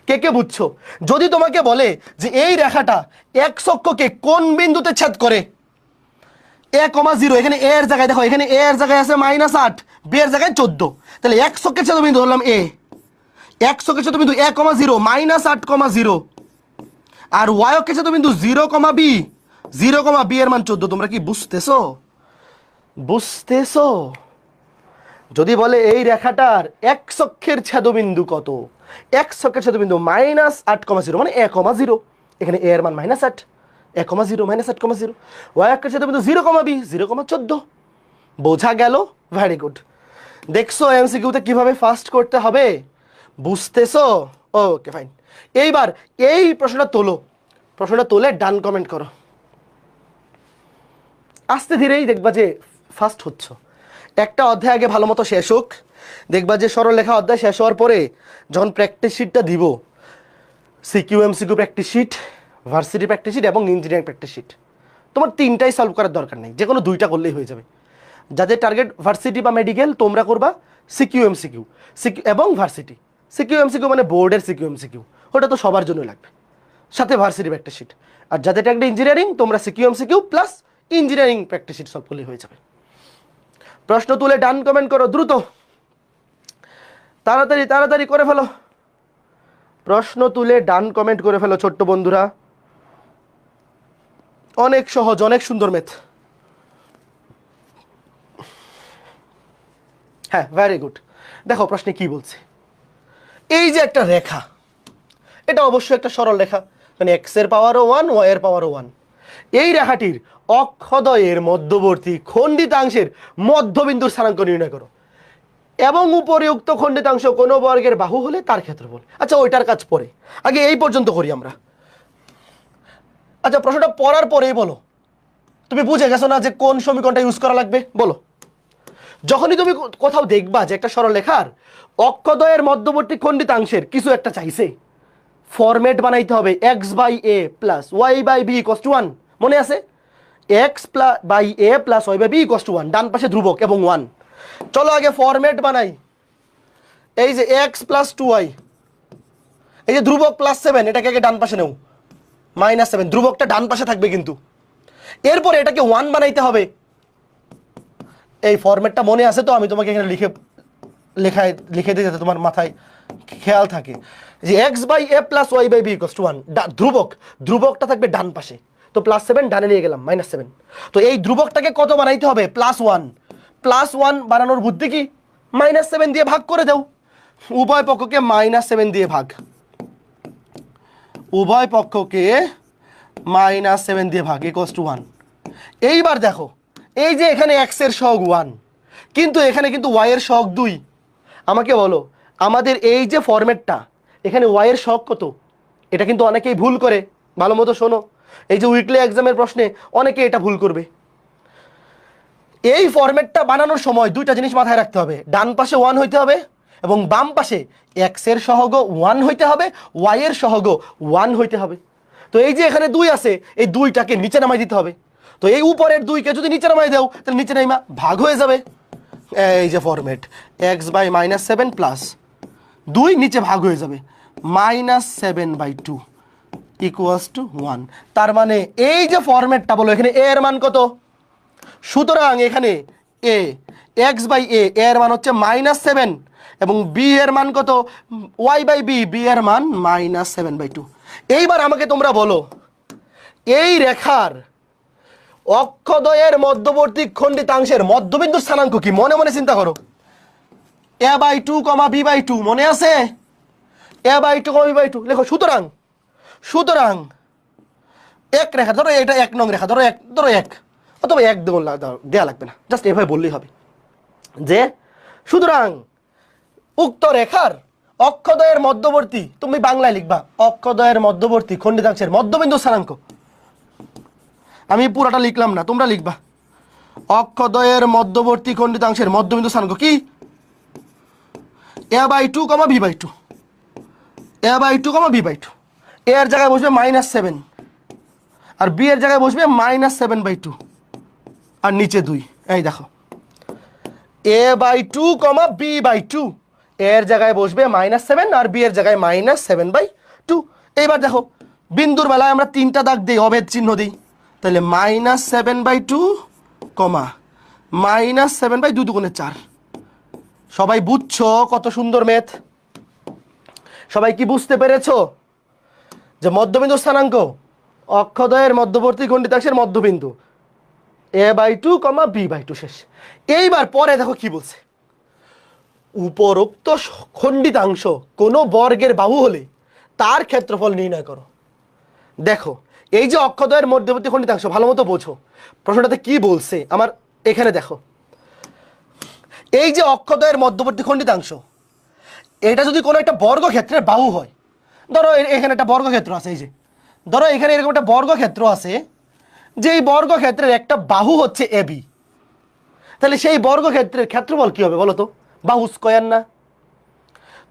Speaker 1: কে কে বুঝছো? যদি তোমাকে বলে যে এই রেখাটা x অক্ষকে কোন বিন্দুতে ছেদ করে, a,0, এখানে a এর জায়গায় দেখো, এখানে a এর জায়গায় আছে -8, b এর জায়গায় 14, তাহলে x অক্ষের ছেদবিন্দু ধরলাম a, x অক্ষের ছেদবিন্দু a,0 -8,0, আর y অক্ষের ছেদবিন্দু 0,b, 0,b এর মান 14। তোমরা কি বুঝতেছো? বুঝতেছো? যদি বলে এই রেখাটার x অক্ষের ছেদবিন্দু কত, x অক্ষের ছেদবিন্দু -8,0 মানে a,0, এখানে a এর মান -8, a,0 -8,0, y অক্ষের ছেদবিন্দু 0,b, 0,14। বোঝা গেল? Very good. দেখছো এমসিকিউতে কিভাবে ফাস্ট করতে হবে? বুঝতেছো? Okay fine. এইবার এই প্রশ্নটা তোলো, প্রশ্নটা তোলে ডান কমেন্ট করো। আস্তে ধীরেই দেখবা যে ফাস্ট হচ্ছ। একটা অধ্যায় আগে ভালো মতো শেষ হোক, দেখবা যে সরলরেখা অধ্যায় শেষ হওয়ার পরে যখন প্র্যাকটিস শিটটা দিব, CQ MCQ practice sheet, varsity practice sheet এবং ইঞ্জিনিয়ারিং প্র্যাকটিস শিট, তোমার তিনটাই সলভ করার দরকার নেই, যে কোনো দুইটা করলেই হয়ে যাবে। যাদের টার্গেট ভার্সিটি বা মেডিকেল, তোমরা করবা সিকিউ এমসিকিউ এবং ভার্সিটি। সিকিউ এমসিকিউ মানে বোর্ডের সিকিউ এমসিকিউ, ওটা তো সবার জন্য লাগবে, সাথে ভার্সিটি প্র্যাকটিস শিট। আর যাদের টার্গেট ইঞ্জিনিয়ারিং, তোমরা CQ MCQ plus engineering practice sheet solve করলেই হয়ে যাবে। প্রশ্ন তুলে ডান কমেন্ট করো দ্রুত, তাড়াতাড়ি তাড়াতাড়ি করে ফেলো। প্রশ্ন তুলে ডান কমেন্ট করে ফেলো ছোট্ট বন্ধুরা। অনেক সহজ, অনেক সুন্দর ম্যাথ। হ্যাঁ, ভেরি গুড। দেখো প্রশ্নে কি বলছে। এই যে একটা রেখা, এটা অবশ্যই একটা সরল রেখা, মানে x এর পাওয়ারও 1, y এর পাওয়ারও 1। এই রেখাটির অক্ষদ্বয়ের মধ্যবর্তী খণ্ডিতাংশের মধ্যবিন্দুর স্থানাঙ্ক নির্ণয় করো এবং উপরিউক্ত খণ্ডিতাংশ কোনো বর্গের বাহু হলে তার ক্ষেত্রফল। আচ্ছা, ওইটার কাজ পরে, আগে এই পর্যন্ত করি আমরা। আচ্ছা, প্রশ্নটা পড়ার পরেই বলো, তুমি বুঝে গেছো না যে কোন সমীকরণটা ইউজ করা লাগবে? বলো। যখনই তুমি কোথাও দেখবা যে একটা সরলরেখার অক্ষদ্বয়ের মধ্যবর্তী খণ্ডিতাংশের কিছু একটা চাইছে, ফরম্যাট বানাইতে হবে x/a প্লাস y/b = 1। মনে আছে? x/a প্লাস y/b = 1, ডান পাশে ধ্রুবক এবং 1। চলো আগে ফরম্যাট বানাই। এই যে x + 2y, এই যে ধ্রুবক +7, এটাকে আগে ডান পাশে নেও, -7, ধ্রুবকটা ডান পাশে থাকবে কিন্তু। এরপর এটাকে 1 বানাইতে হবে। এই ফরম্যাটটা মনে আছে তো? আমি তোমাকে এখানে লিখে দিই যাতে তোমার মাথায় খেয়াল থাকে যে x/a প্লাস y/b = 1, ধ্রুবকটা থাকবে ডান পাশে, তো +7 ডানে নিয়ে গেলাম, -7। তো এই ধ্রুবকটাকে কত বানাইতে হবে? +1। +1 বানানোর বুদ্ধি কি? -7 দিয়ে ভাগ করে দাও, উভয় পক্ষকে -7 দিয়ে ভাগ, উভয় পক্ষকে -7 দিয়ে ভাগ = 1। এইবার দেখো, এই যে এখানে x এর সহগ 1, কিন্তু এখানে কিন্তু y এর সহগ 2। আমাকে বলো, আমাদের এই যে ফরম্যাটটা, এখানে y এর সহগ কত? এটা কিন্তু অনেকেই ভুল করে, ভালো মতো শোনো। এই যে উইকলি এক্সামের প্রশ্নে অনেকে এটা ভুল করবে। এই ফরম্যাটটা বানানোর সময় দুইটা জিনিস মাথায় রাখতে হবে, ডান পাশে 1 হইতে হবে এবং বাম পাশে x এর সহগ 1 হইতে হবে, y এর সহগ 1 হইতে হবে। তো এই যে এখানে 2 আছে, এই 2টাকে নিচে নামাই দিতে হবে। তো এই উপরের 2কে যদি নিচে নামাই দাও, তাহলে নিচে নামা ভাগ হয়ে যাবে। এই যে ফরম্যাট x/-7 প্লাস 2 নিচে ভাগ হয়ে যাবে, -7/2 = 1। তার মানে এই যে ফরম্যাটটা, বলো এখানে a এর মান কত? সুতরাং এখানে a, x/a, এর মান হচ্ছে -7 এবং b এর মান কত? y/b, b এর মান -7/2। এইবার আমাকে তোমরা বলো, এই রেখার অক্ষদ্বয়ের মধ্যবর্তী খণ্ডিতাংশের মধ্যবিন্দুর স্থানাঙ্ক কি? মনে মনে চিন্তা করো। a/2, b/2, মনে আছে? a/2, b/2 লেখো। সুতরাং এক রেখা ধরো, এটা 1 নং রেখা, ধরো 1, অথবা একদম দেয়া লাগবে না, জাস্ট এভাবে বললেই হবে যে সুতরাং উক্ত রেখার অক্ষদ্বয়ের মধ্যবর্তী, তুমি বাংলায় লিখবা অক্ষদ্বয়ের মধ্যবর্তী খণ্ডিতাংশের মধ্যবিন্দু স্থানাঙ্ক। আমি পুরাটা লিখলাম না, তোমরা লিখবা অক্ষদ্বয়ের মধ্যবর্তী খণ্ডিতাংশের মধ্যবিন্দু স্থানাঙ্ক কি a/2, b/2, a/2, b/2। এ এর জায়গায় বসবে -7 আর বি এর জায়গায় বসবে -7/2 আর নিচে 2। এই দেখো a/2, b/2, এর জায়গায় বসবে -7 আর বি এর জায়গায় -7/2। এইবার দেখো বিন্দুর বেলায় আমরা 3টা দাগ দিই, অভেদ চিহ্ন দিই, তাহলে -7/2, -7/2 দুগুণে 4। সবাই বুঝছো কত সুন্দর ম্যাথ? সবাই কি বুঝতে পেরেছো যে মধ্যবিন্দু স্থানাঙ্ক অক্ষদ্বয়ের মধ্যবর্তী খণ্ডিতাংশের মধ্যবিন্দু a/2, b/2 শেষ। এইবার পরে দেখো কি বলছে, উপরোক্ত খণ্ডিতাংশ কোনো বর্গের বাহু হলে তার ক্ষেত্রফল নির্ণয় করো। দেখো এই যে অক্ষদ্বয়ের মধ্যবর্তী খণ্ডিতাংশ, ভালো মতো বোঝো প্রশ্নটাতে কি বলছে আমার। এখানে দেখো এই যে অক্ষদ্বয়ের মধ্যবর্তী খণ্ডিতাংশ, এটা যদি কোনো একটা বর্গক্ষেত্রের বাহু হয়, ধরো এখানে একটা বর্গক্ষেত্র আছে, এই যে ধরো এখানে এরকম একটা বর্গক্ষেত্র আছে, যে এই বর্গক্ষেত্রের একটা বাহু হচ্ছে AB, তাহলে সেই বর্গক্ষেত্রের ক্ষেত্রফল কি হবে বলো তো? বাহু স্কয়ার না?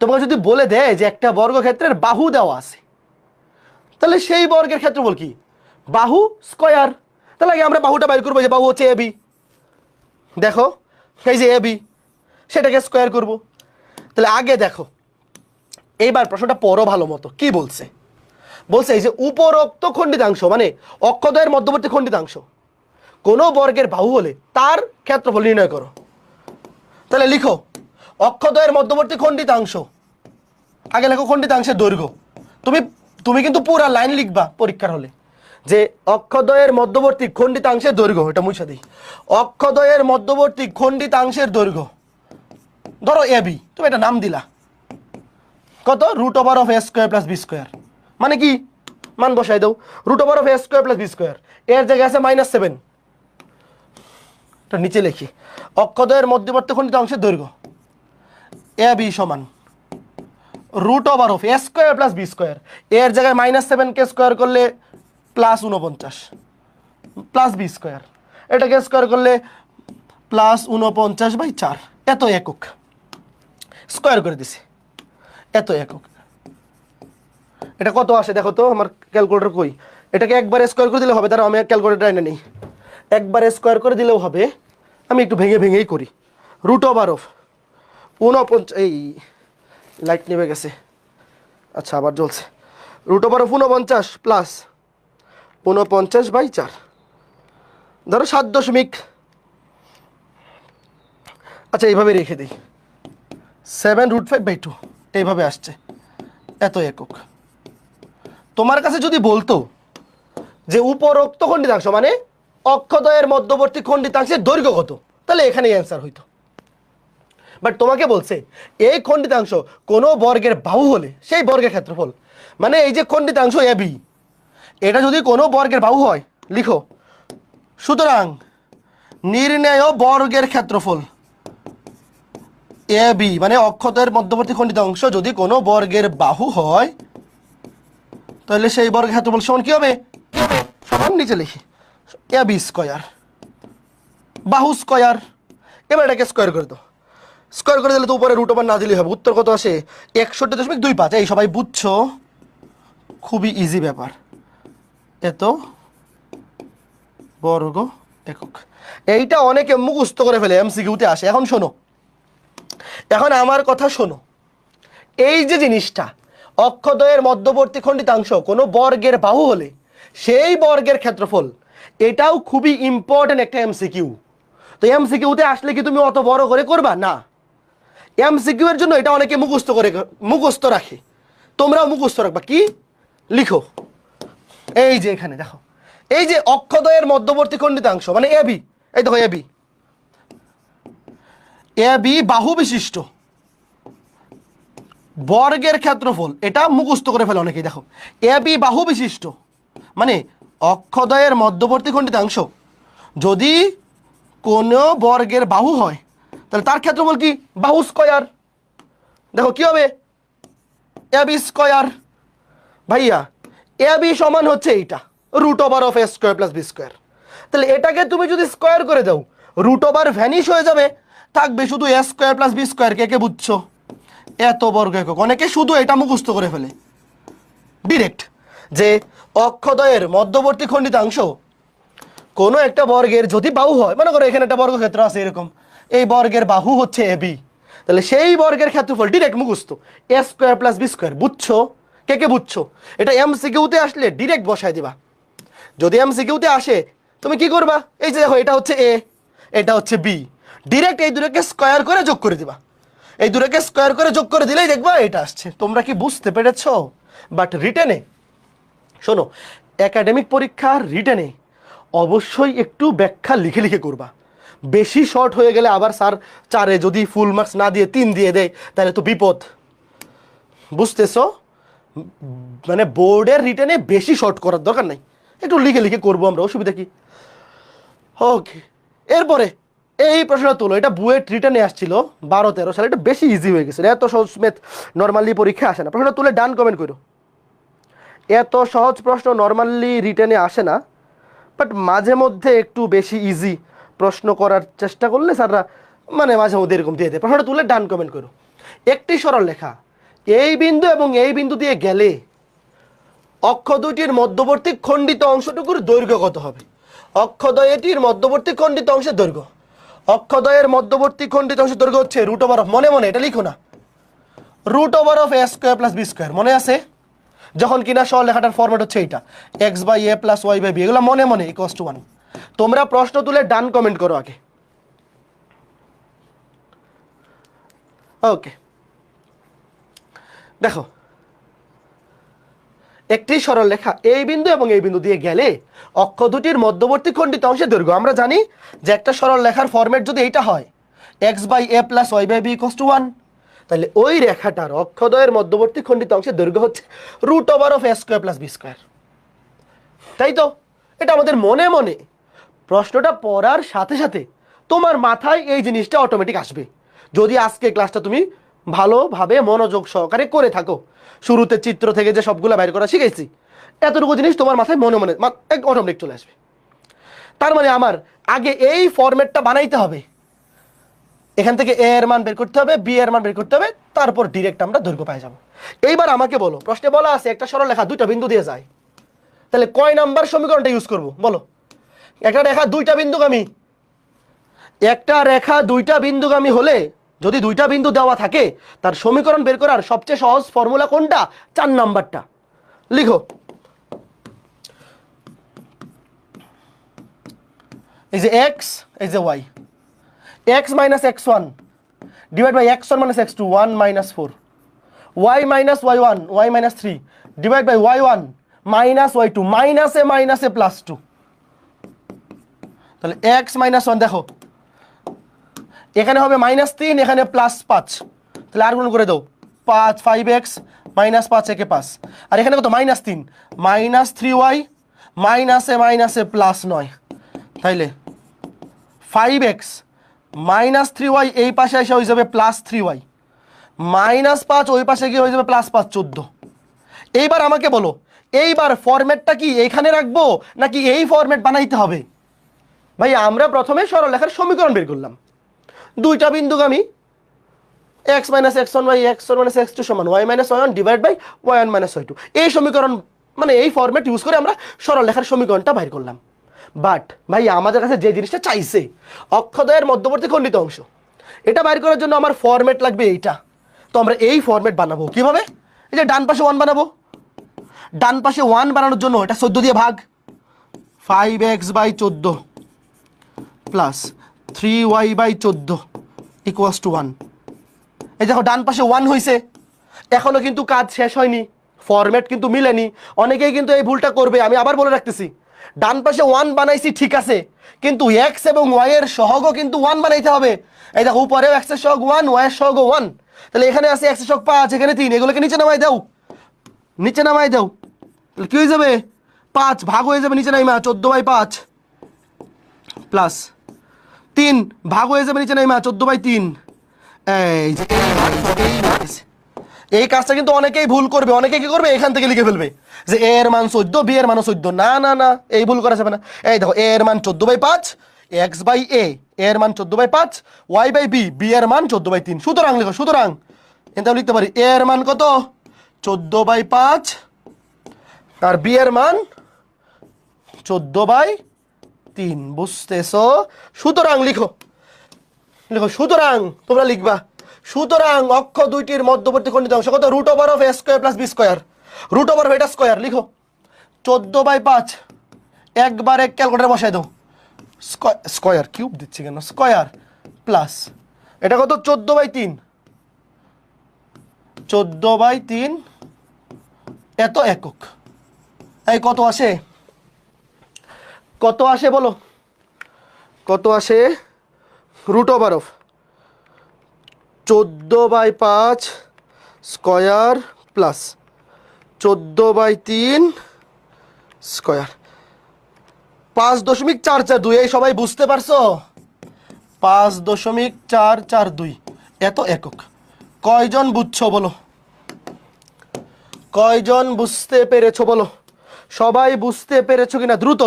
Speaker 1: তোমাকে যদি বলে দেয় যে একটা বর্গক্ষেত্রের বাহু দেওয়া আছে, তাহলে সেই বর্গের ক্ষেত্রফল কি? বাহু স্কয়ার। তাহলে আগে আমরা বাহুটা বাইর করবো, যে বাহু হচ্ছে AB, দেখো এই যে AB, সেটাকে স্কয়ার করব। তাহলে আগে দেখো, এইবার প্রশ্নটা পড়ো ভালো মতো, কি বলছে? বলছে এই যে উপরোক্ত খণ্ডিতাংশ মানে অক্ষদ্বয়ের মধ্যবর্তী খণ্ডিতাংশ কোনো বর্গের বাহু হলে তার ক্ষেত্রফল নির্ণয় করো। তাহলে লিখো অক্ষদ্বয়ের মধ্যবর্তী খণ্ডিতাংশ, আগে লেখো খণ্ডিতাংশের দৈর্ঘ্য। তুমি কিন্তু পুরা লাইন লিখবা পরীক্ষার হলে, যে অক্ষদ্বয়ের মধ্যবর্তী খণ্ডিতাংশের দৈর্ঘ্য, এটা মুছে দিই, অক্ষদ্বয়ের মধ্যবর্তী খণ্ডিতাংশের দৈর্ঘ্য ধরো AB, তুমি এটা নাম দিলা কত? √(a² + b²। মানে কি? মান বসাই দাও, √(a² + b²। এর জায়গায় আছে -7, এটা নিচে লিখি অক্ষদ্বয়ের মধ্যবর্তী খণ্ডিতাংশের দৈর্ঘ্য AB সমান √(a² + b²। এর জায়গায় -7 কে স্কয়ার করলে +49 প্লাস b², এটাকে স্কয়ার করলে +49/4, এত একক স্কয়ার করে দিছি, এত একক। এটা কত আসে দেখো তো, আমার ক্যালকুলেটর কই? এটাকে একবার স্কয়ার করে দিলে হবে, তারা আমি ক্যালকুলেটর এনে নেই, একবার স্কয়ার করে দিলেও হবে। আমি একটু ভেঙে ভেঙেই করি। √(49), এই লাইট নেমে গেছে, আচ্ছা আবার জ্বলছে। √(49 প্লাস 49/4, ধরো 7 আচ্ছা এইভাবে রেখে দিই, 7√5/2, এইভাবে আসছে, এত একক। তোমার কাছে যদি বলতো যে উপরোক্ত খণ্ডিতাংশ মানে অক্ষদ্বয়ের মধ্যবর্তী খণ্ডিতাংশের দৈর্ঘ্য কত, তাহলে এখানেই অ্যান্সার হইতো। বাট তোমাকে বলছে এই খণ্ডিতাংশ কোনো বর্গের বাহু হলে সেই বর্গের ক্ষেত্রফল, মানে এই যে খণ্ডিতাংশ AB, এটা যদি কোনো বর্গের বাহু হয়, লিখো সুতরাং নির্ণেয় বর্গের ক্ষেত্রফল AB, মানে অক্ষদ্বয়ের মধ্যবর্তী খণ্ডিতাংশ যদি কোনো বর্গের বাহু হয়, তাহলে সেই বর্গের ক্ষেত্রফল সমান কি হবে? সমান নিচে লিখি AB², বাহু স্কয়ার। এবার এটাকে স্কয়ার করে দাও, স্কয়ার করে দিলে তো উপরে √(, না দিলেই হবে। উত্তর কত আসে? 61.25। এই সবাই বুঝছো? খুবই ইজি ব্যাপার, এত বর্গ একক। এইটা অনেকে মুখস্থ করে ফেলে, MCQতে আসে। এখন শোনো, এখন আমার কথা শোনো, এই যে জিনিসটা অক্ষদ্বয়ের মধ্যবর্তী খণ্ডিতাংশ কোনো বর্গের বাহু হলে সেই বর্গের ক্ষেত্রফল, এটাও খুবই ইম্পর্টেন্ট একটা MCQ। তো MCQতে আসলে কি তুমি অত বড় করে করবা না? MCQ এর জন্য এটা অনেকে মুখস্থ রাখে, তোমরাও মুখস্থ রাখবা। কি লিখো? এই যে এখানে দেখো, এই যে অক্ষদ্বয়ের মধ্যবর্তী খণ্ডিতাংশ মানে AB, এই দেখো AB বাহু বিশিষ্ট বর্গের ক্ষেত্রফল, এটা মুখস্থ করে ফেলে অনেকেই। দেখো AB বাহু বিশিষ্ট মানে অক্ষদ্বয়ের মধ্যবর্তী খণ্ডিতাংশ যদি কোনো বর্গের বাহু হয় তাহলে তার ক্ষেত্রফল কি বাহু স্কয়ার। দেখো কি হবে ab স্কয়ার। ভাইয়া ab সমান হচ্ছে এইটা root over of a square plus b square. তাহলে এটাকে তুমি যদি স্কয়ার করে দাও রুট ওভার ভ্যানিশ হয়ে যাবে, থাকবে শুধু a square plus b square. কে কে বুঝছো? এত বর্গ একক। অনেকে শুধু এটা মুখস্থ করে ফেলে ডিরেক্ট, যে অক্ষদ্বয়ের মধ্যবর্তী খণ্ডিতাংশ কোনো একটা বর্গের যদি বাহু হয়, মনে করো এখানে একটা বর্গক্ষেত্র আছে এরকম, এই বর্গের বাহু হচ্ছে ab, তাহলে সেই বর্গের ক্ষেত্রফল ডিরেক্ট মুখস্থ a square plus b square. বুঝছো? কে কে বুঝছো? এটা এমসিকিউতে আসলে ডিরেক্ট বসায় দিবা। যদি এমসিকিউতে আসে তুমি কি করবা, এই যে দেখো এটা হচ্ছে a, এটা হচ্ছে b, ডিরেক্ট এই দুটোকে স্কয়ার করে যোগ করে দিবা। এই দুটোকে স্কয়ার করে যোগ করে দিলেই দেখবা এটা আসছে। তোমরা কি বুঝতে পেরেছো? বাট রিটেনে শোনো, একাডেমিক পরীক্ষার রিটেনে অবশ্যই একটু ব্যাখ্যা লিখে লিখে করবা। বেশি শর্ট হয়ে গেলে আবার স্যার 4-এ যদি ফুল মার্কস না দিয়ে 3 দিয়ে দেয় তাহলে তো বিপদ। বুঝতেছো? মানে বোর্ডের রিটেনে বেশি শর্ট করার দরকার নাই, একটু লিখে লিখে করবো আমরা, অসুবিধা কি? ওকে, এরপরে এই প্রশ্নটা তোলো। এটা বুয়েট রিটেনে আসছিল 12-13 সালে, এটা বেশি ইজি হয়ে গেছে, এত সহজ ম্যাথ নর্মালি পরীক্ষা আসে না। প্রশ্নটা তুলে ডান কমেন্ট করো। এত সহজ প্রশ্ন নর্মালি রিটেনে আসে না, বাট মাঝে মধ্যে একটু বেশি ইজি প্রশ্ন করার চেষ্টা করলে স্যাররা মানে মাঝে মধ্যে এরকম দিয়ে দেয়। প্রশ্নটা তুলে ডান কমেন্ট করো। একটি সরল লেখা এই বিন্দু এবং এই বিন্দু দিয়ে গেলে অক্ষ দুটির মধ্যবর্তী খণ্ডিত অংশটুকুর দৈর্ঘ্য কত হবে? অক্ষদ্বয়টির মধ্যবর্তী খণ্ডিত অংশের দৈর্ঘ্য, অক্ষদ্বয়ের মধ্যবর্তী খণ্ডিত অংশের দৈর্ঘ্য হচ্ছে রুট ওভার অফ, মনে মনে এটা লিখো না, root over of a square plus b square. মনে আছে? যখন কিনা সরল লেখাটার ফরম্যাট হচ্ছে এইটা x by a plus y by b, এগুলো মনে মনে ইকুয়ালস টু 1। তোমরা প্রশ্ন তুলে ডান কমেন্ট করো আগে। ওকে, দেখো একটি সরল রেখা এই বিন্দু এবং এই বিন্দু দিয়ে গেলে অক্ষ দুটির মধ্যবর্তী খণ্ডিত অংশের দৈর্ঘ্য, আমরা জানি যে একটা সরল রেখার ফরম্যাট যদি এইটা হয় x by a plus y by b equals to 1, তাহলে ওই রেখাটার অক্ষদ্বয়ের মধ্যবর্তী খণ্ডিত অংশের দৈর্ঘ্য হচ্ছে root over of a square plus b square. তাই তো? এটা আমাদের মনে মনে প্রশ্নটা পড়ার সাথে সাথে তোমার মাথায় এই জিনিসটা অটোমেটিক আসবে, যদি আজকে ক্লাসটা তুমি ভালোভাবে মনোযোগ সহকারে করে থাকো। শুরুতে চিত্র থেকে যে সবগুলো বাইর করা শিখেছি, এতটুকু জিনিস তোমার মাথায় মনে মনে অটোমেটিক চলে আসবে। তার মানে আমার আগে এই ফরম্যাটটা বানাইতে হবে, এখান থেকে a এর মান বের করতে হবে, b এর মান বের করতে হবে, তারপর ডিরেক্ট আমরা দৈর্ঘ্য পেয়ে যাব। এইবার আমাকে বলো, প্রশ্নে বলা আছে একটা সরল রেখা দুইটা বিন্দু দিয়ে যায়, তাহলে কয় নাম্বার সমীকরণটা ইউজ করব বলো? একটা রেখা দুইটা বিন্দুগামী, একটা রেখা দুইটা বিন্দুগামী হলে যদি দুইটা বিন্দু দেওয়া থাকে তার সমীকরণ বের করার সবচেয়ে সহজ ফর্মুলা কোনটা? 4 নাম্বারটা লিখো। এই যে x, এই যে y, x minus x1 divide by x1 minus x2 1 minus 4, y minus y1 y minus 3 divide by y1 minus y2 minus a plus 2, তাহলে x minus 1 দেখো এখানে হবে -3, এখানে +5, তাহলে আর গুণ করে দাও 5x -5 একে 5, আর এখানে কত -3 -3y -a +9, তাইলে 5x -3y এই পাশে এসে হয়ে যাবে +3y, -5 ওই পাশে গিয়ে হয়ে যাবে +5 14। এইবার আমাকে বলো এইবার ফরম্যাটটা কি এইখানে রাখবো নাকি এই ফরম্যাট বানাইতে হবে? ভাই আমরা প্রথমে সরলরেখার সমীকরণ বের করলাম, দুইটা বিন্দুগামী x minus x1 by x1 minus x2 সমান y minus y1 divide by y1 minus y2, এই সমীকরণ মানে এই ফরম্যাট ইউজ করে আমরা সরলরেখার সমীকরণটা বাইর করলাম। বাট ভাই আমাদের কাছে যে জিনিসটা চাইছে অক্ষদ্বয়ের মধ্যবর্তী খণ্ডিত অংশ, এটা বাইর করার জন্য আমার ফরম্যাট লাগবে এইটা। তো আমরা এই ফরম্যাট বানাবো কিভাবে? এই যে ডান পাশে 1 বানাবো, ডান পাশে 1 বানানোর জন্য এটা 14 দিয়ে ভাগ, 5x by 14 plus 3y by 14 equals to 1। এই দেখো ডান পাশে 1 হয়েছে, এখনো কিন্তু কাজ শেষ হয়নি, ফরম্যাট কিন্তু মিলেনি। অনেকেই কিন্তু এই ভুলটা করবে, আমি আবার বলে রাখতেছি, ডান পাশে 1 বানাইছি ঠিক আছে, কিন্তু x এবং y এর সহগও কিন্তু 1 বানাইতে হবে। এই দেখো উপরেও x এর সহগ 1, y এর সহগ 1, তাহলে এখানে আছে x এর সহগ 5, এখানে 3, এগুলোকে নিচে নামাই দাও, নিচে নামাই দাও, তাহলে কি হয়ে যাবে 5 ভাগ হয়ে যাবে নিচে নামা 14/5 প্লাস 3 ভাগ হয়ে যাবে নিচে নেমা 14/3। এই যে এই কাজটা কিন্তু অনেকেই ভুল করবে, অনেকে কি করবে এখান থেকে লিখে ফেলবে যে এ এর মান 14, বি এর মান 14। না না না, এই ভুল করা যাবে না। এই দেখো এ এর মান 14/5, এক্স বাই এ এর মান 14/5, ওয়াই বাই বি বি এর মান 14/3। সুতরাং লিখো, সুতরাং এটা লিখতে পারি এ এর মান কত 14/5 আর বি এর মান 14/3। বুঝতেছো? সুতরাং লিখো, লিখো সুতরাং তোমরা লিখবা সুতরাং অক্ষ দুইটির মধ্যবর্তী খণ্ডিত অংশ কত root over of A square plus B square, root over of এটা স্কোয়ার। লিখো 14/5 একবার এক ক্যালকুলেটার বসাই দাও, স্কোয়ার কিউব দিচ্ছি কেন, স্কোয়ার প্লাস এটা কত 14/3, 14/3 এত একক। এই কত আসে, কত আসে বলো, কত আসে? Root over of 14/5 square plus 14/3 square 5.442। এই সবাই বুঝতে পারছো? 5.442 এত একক। কয়জন বুঝছো বলো, কয়জন বুঝতে পেরেছো বলো? সবাই বুঝতে পেরেছো কিনা দ্রুত,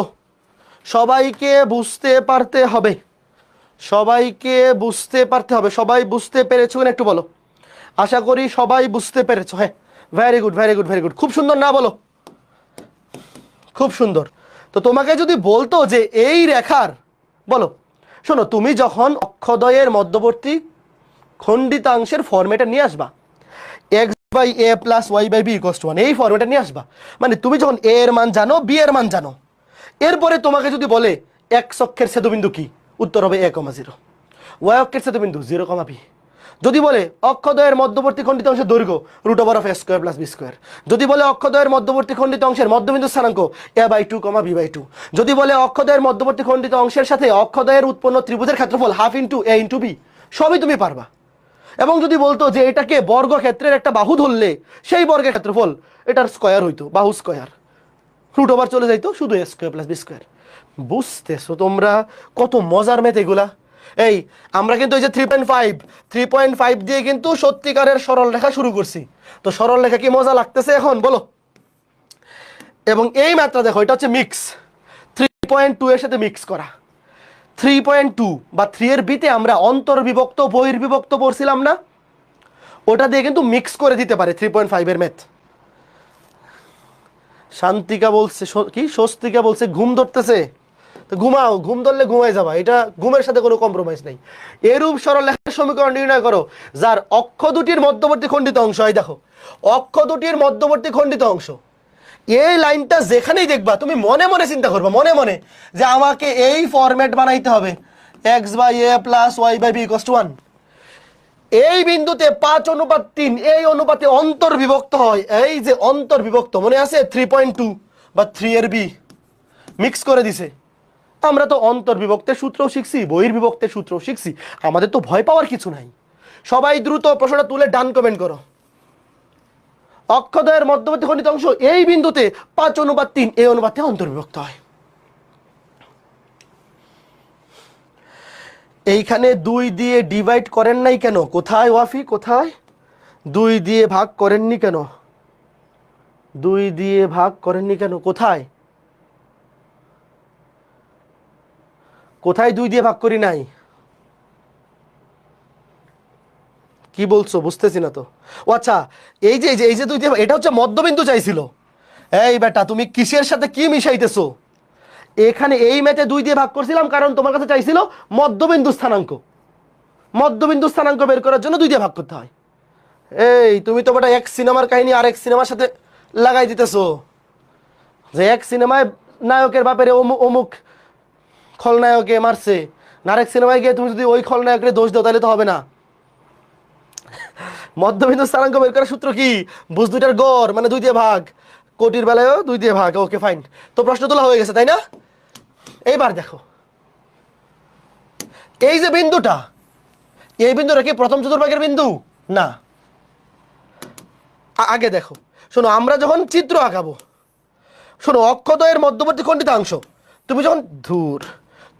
Speaker 1: সবাইকে বুঝতে পারতে হবে, সবাইকে বুঝতে পারতে হবে। সবাই বুঝতে পেরেছো কিনা একটু বলো। আশা করি সবাই বুঝতে পেরেছো। হ্যাঁ, very good very good very good, খুব সুন্দর না বলো, খুব সুন্দর। তো তোমাকে যদি বলতো যে এই রেখার, বলো শোনো, তুমি যখন অক্ষদ্বয়ের মধ্যবর্তী খণ্ডিতাংশের ফর্মেটে নিয়ে আসবা x by a plus Y by b equals to 1, এই ফর্মেটে নিয়ে আসবা, মানে তুমি যখন এ এর মান জানো, বি এর মান জানো, এরপরে তোমাকে যদি বলে এক্স অক্ষের ছেদবিন্দু কি, উত্তর হবে a,0, ওয়াই অক্ষের ছেদবিন্দু 0,b। যদি বলে অক্ষদ্বয়ের মধ্যবর্তী খণ্ডিত অংশের দৈর্ঘ্য root over of A square plus B square, যদি বলে অক্ষদ্বয়ের মধ্যবর্তী খণ্ডিত অংশের মধ্যবিন্দু স্থানাঙ্ক a/2, b/2, যদি বলে অক্ষদ্বয়ের মধ্যবর্তী খণ্ডিত অংশের সাথে অক্ষদ্বয়ের উৎপন্ন ত্রিভুজের ক্ষেত্রফল half into a into b, সবই তুমি পারবা। এবং যদি বলতো যে এটাকে বর্গক্ষেত্রের একটা বাহু ধরলে সেই বর্গের ক্ষেত্রফল এটার স্কোয়ার হইতো, বাহু স্কোয়ার, রুট ওভার চলে যাইতো, শুধু এ স্কোয়ার প্লাস বি স্কোয়ার। বুঝতেছো তোমরা কত মজার ম্যাথ এগুলা? এই আমরা কিন্তু এই যে 3.5 দিয়ে কিন্তু সত্যিকারের সরল রেখা শুরু করছি। তো সরল রেখা কি মজা লাগতেছে এখন বলো? এবং এই ম্যাথটা দেখো, এটা হচ্ছে মিক্স, 3.2 এর সাথে মিক্স করা। 3.2 বা 3 এর বিতে আমরা অন্তর্বিভক্ত বহির্বিভক্ত পড়ছিলাম না, ওটা দিয়ে কিন্তু মিক্স করে দিতে পারে 3.5 এর ম্যাথ। শান্তিকা বলছে কি, স্বস্তিকা বলছে ঘুম ধরতেছে, তো ঘুমাও, ঘুম ধরলে ঘুমাই যাবা, এটা ঘুমের সাথে কোনো কম্প্রোমাইজ নেই। এরূপ সরলরেখার সমীকরণ নির্ণয় করো যার অক্ষ দুটির মধ্যবর্তী খণ্ডিত অংশ, এই দেখো অক্ষ দুটির মধ্যবর্তী খণ্ডিত অংশ। এই লাইনটা যেখানেই দেখবা তুমি মনে মনে চিন্তা করবা, মনে মনে, যে আমাকে এই ফরম্যাট বানাইতে হবে x by a plus Y by b equals to 1। এই বিন্দুতে 5:3 এই অনুপাতে অন্তর্বিভক্ত হয়, এই যে অন্তর্বিভক্ত মনে আছে 3.2 বা 3 এর বি মিক্স করে দিছে। আমরা তো অন্তর্বিভক্তের সূত্র শিখছি, বহির্বিভক্তের সূত্র শিখছি, আমাদের তো ভয় পাওয়ার কিছু নাই। সবাই দ্রুত প্রশ্নটা তুলে ডান কমেন্ট করো। অক্ষদ্বয়ের মধ্যবর্তী খণ্ডিত অংশ এই বিন্দুতে 5:3 এই অনুপাতে অন্তর্বিভক্ত হয়। এইখানে 2 দিয়ে ডিভাইড করেন নাই কেন? কোথায় ওয়াফি, কোথায় 2 দিয়ে ভাগ করেননি কেন? 2 দিয়ে ভাগ করেননি কেন? কোথায়, কোথায় 2 দিয়ে ভাগ করি নাই? কি বলছো? বুঝতেছি না তো। ও আচ্ছা, এই যে 2 দিয়ে, এটা হচ্ছে মধ্যবিন্দু চাইছিল। এই বেটা তুমি কিসের সাথে কি মিশাইতেছো? এখানে এই ম্যাথে 2 দিয়ে ভাগ করছিলাম কারণ তোমার কাছে চাইছিল মধ্যবিন্দু স্থানাঙ্ক, মধ্যবিন্দু স্থানাঙ্ক বের করার জন্য 2 দিয়ে ভাগ করতে হয়। এই তুমি তো বেটা এক সিনেমার কাহিনী আরেক সিনেমার সাথে লাগাই দিতেছো, যে এক সিনেমায় নায়কের বাপের অমুক খলনায়কে মারছে, আরেক সিনেমায় গিয়ে তুমি যদি ওই খলনায়কের দোষ দাও তাহলে তো হবে না। মধ্যবিন্দু স্থানাঙ্ক বের করার সূত্র কি? ভুজ দুইটার গড় মানে 2 দিয়ে ভাগ, কোটির বেলায়ও 2 দিয়ে ভাগ। ওকে ফাইন, তো প্রশ্ন তোলা হয়ে গেছে তাই না? এইবার দেখো এই যে বিন্দুটা, এই বিন্দুটা কি প্রথম চতুর্ভাগের বিন্দু? না। আগে দেখো, শোনো আমরা যখন চিত্র আঁকাবো, শোনো অক্ষদ্বয়ের মধ্যবর্তী খণ্ডিতাংশ, তুমি যখন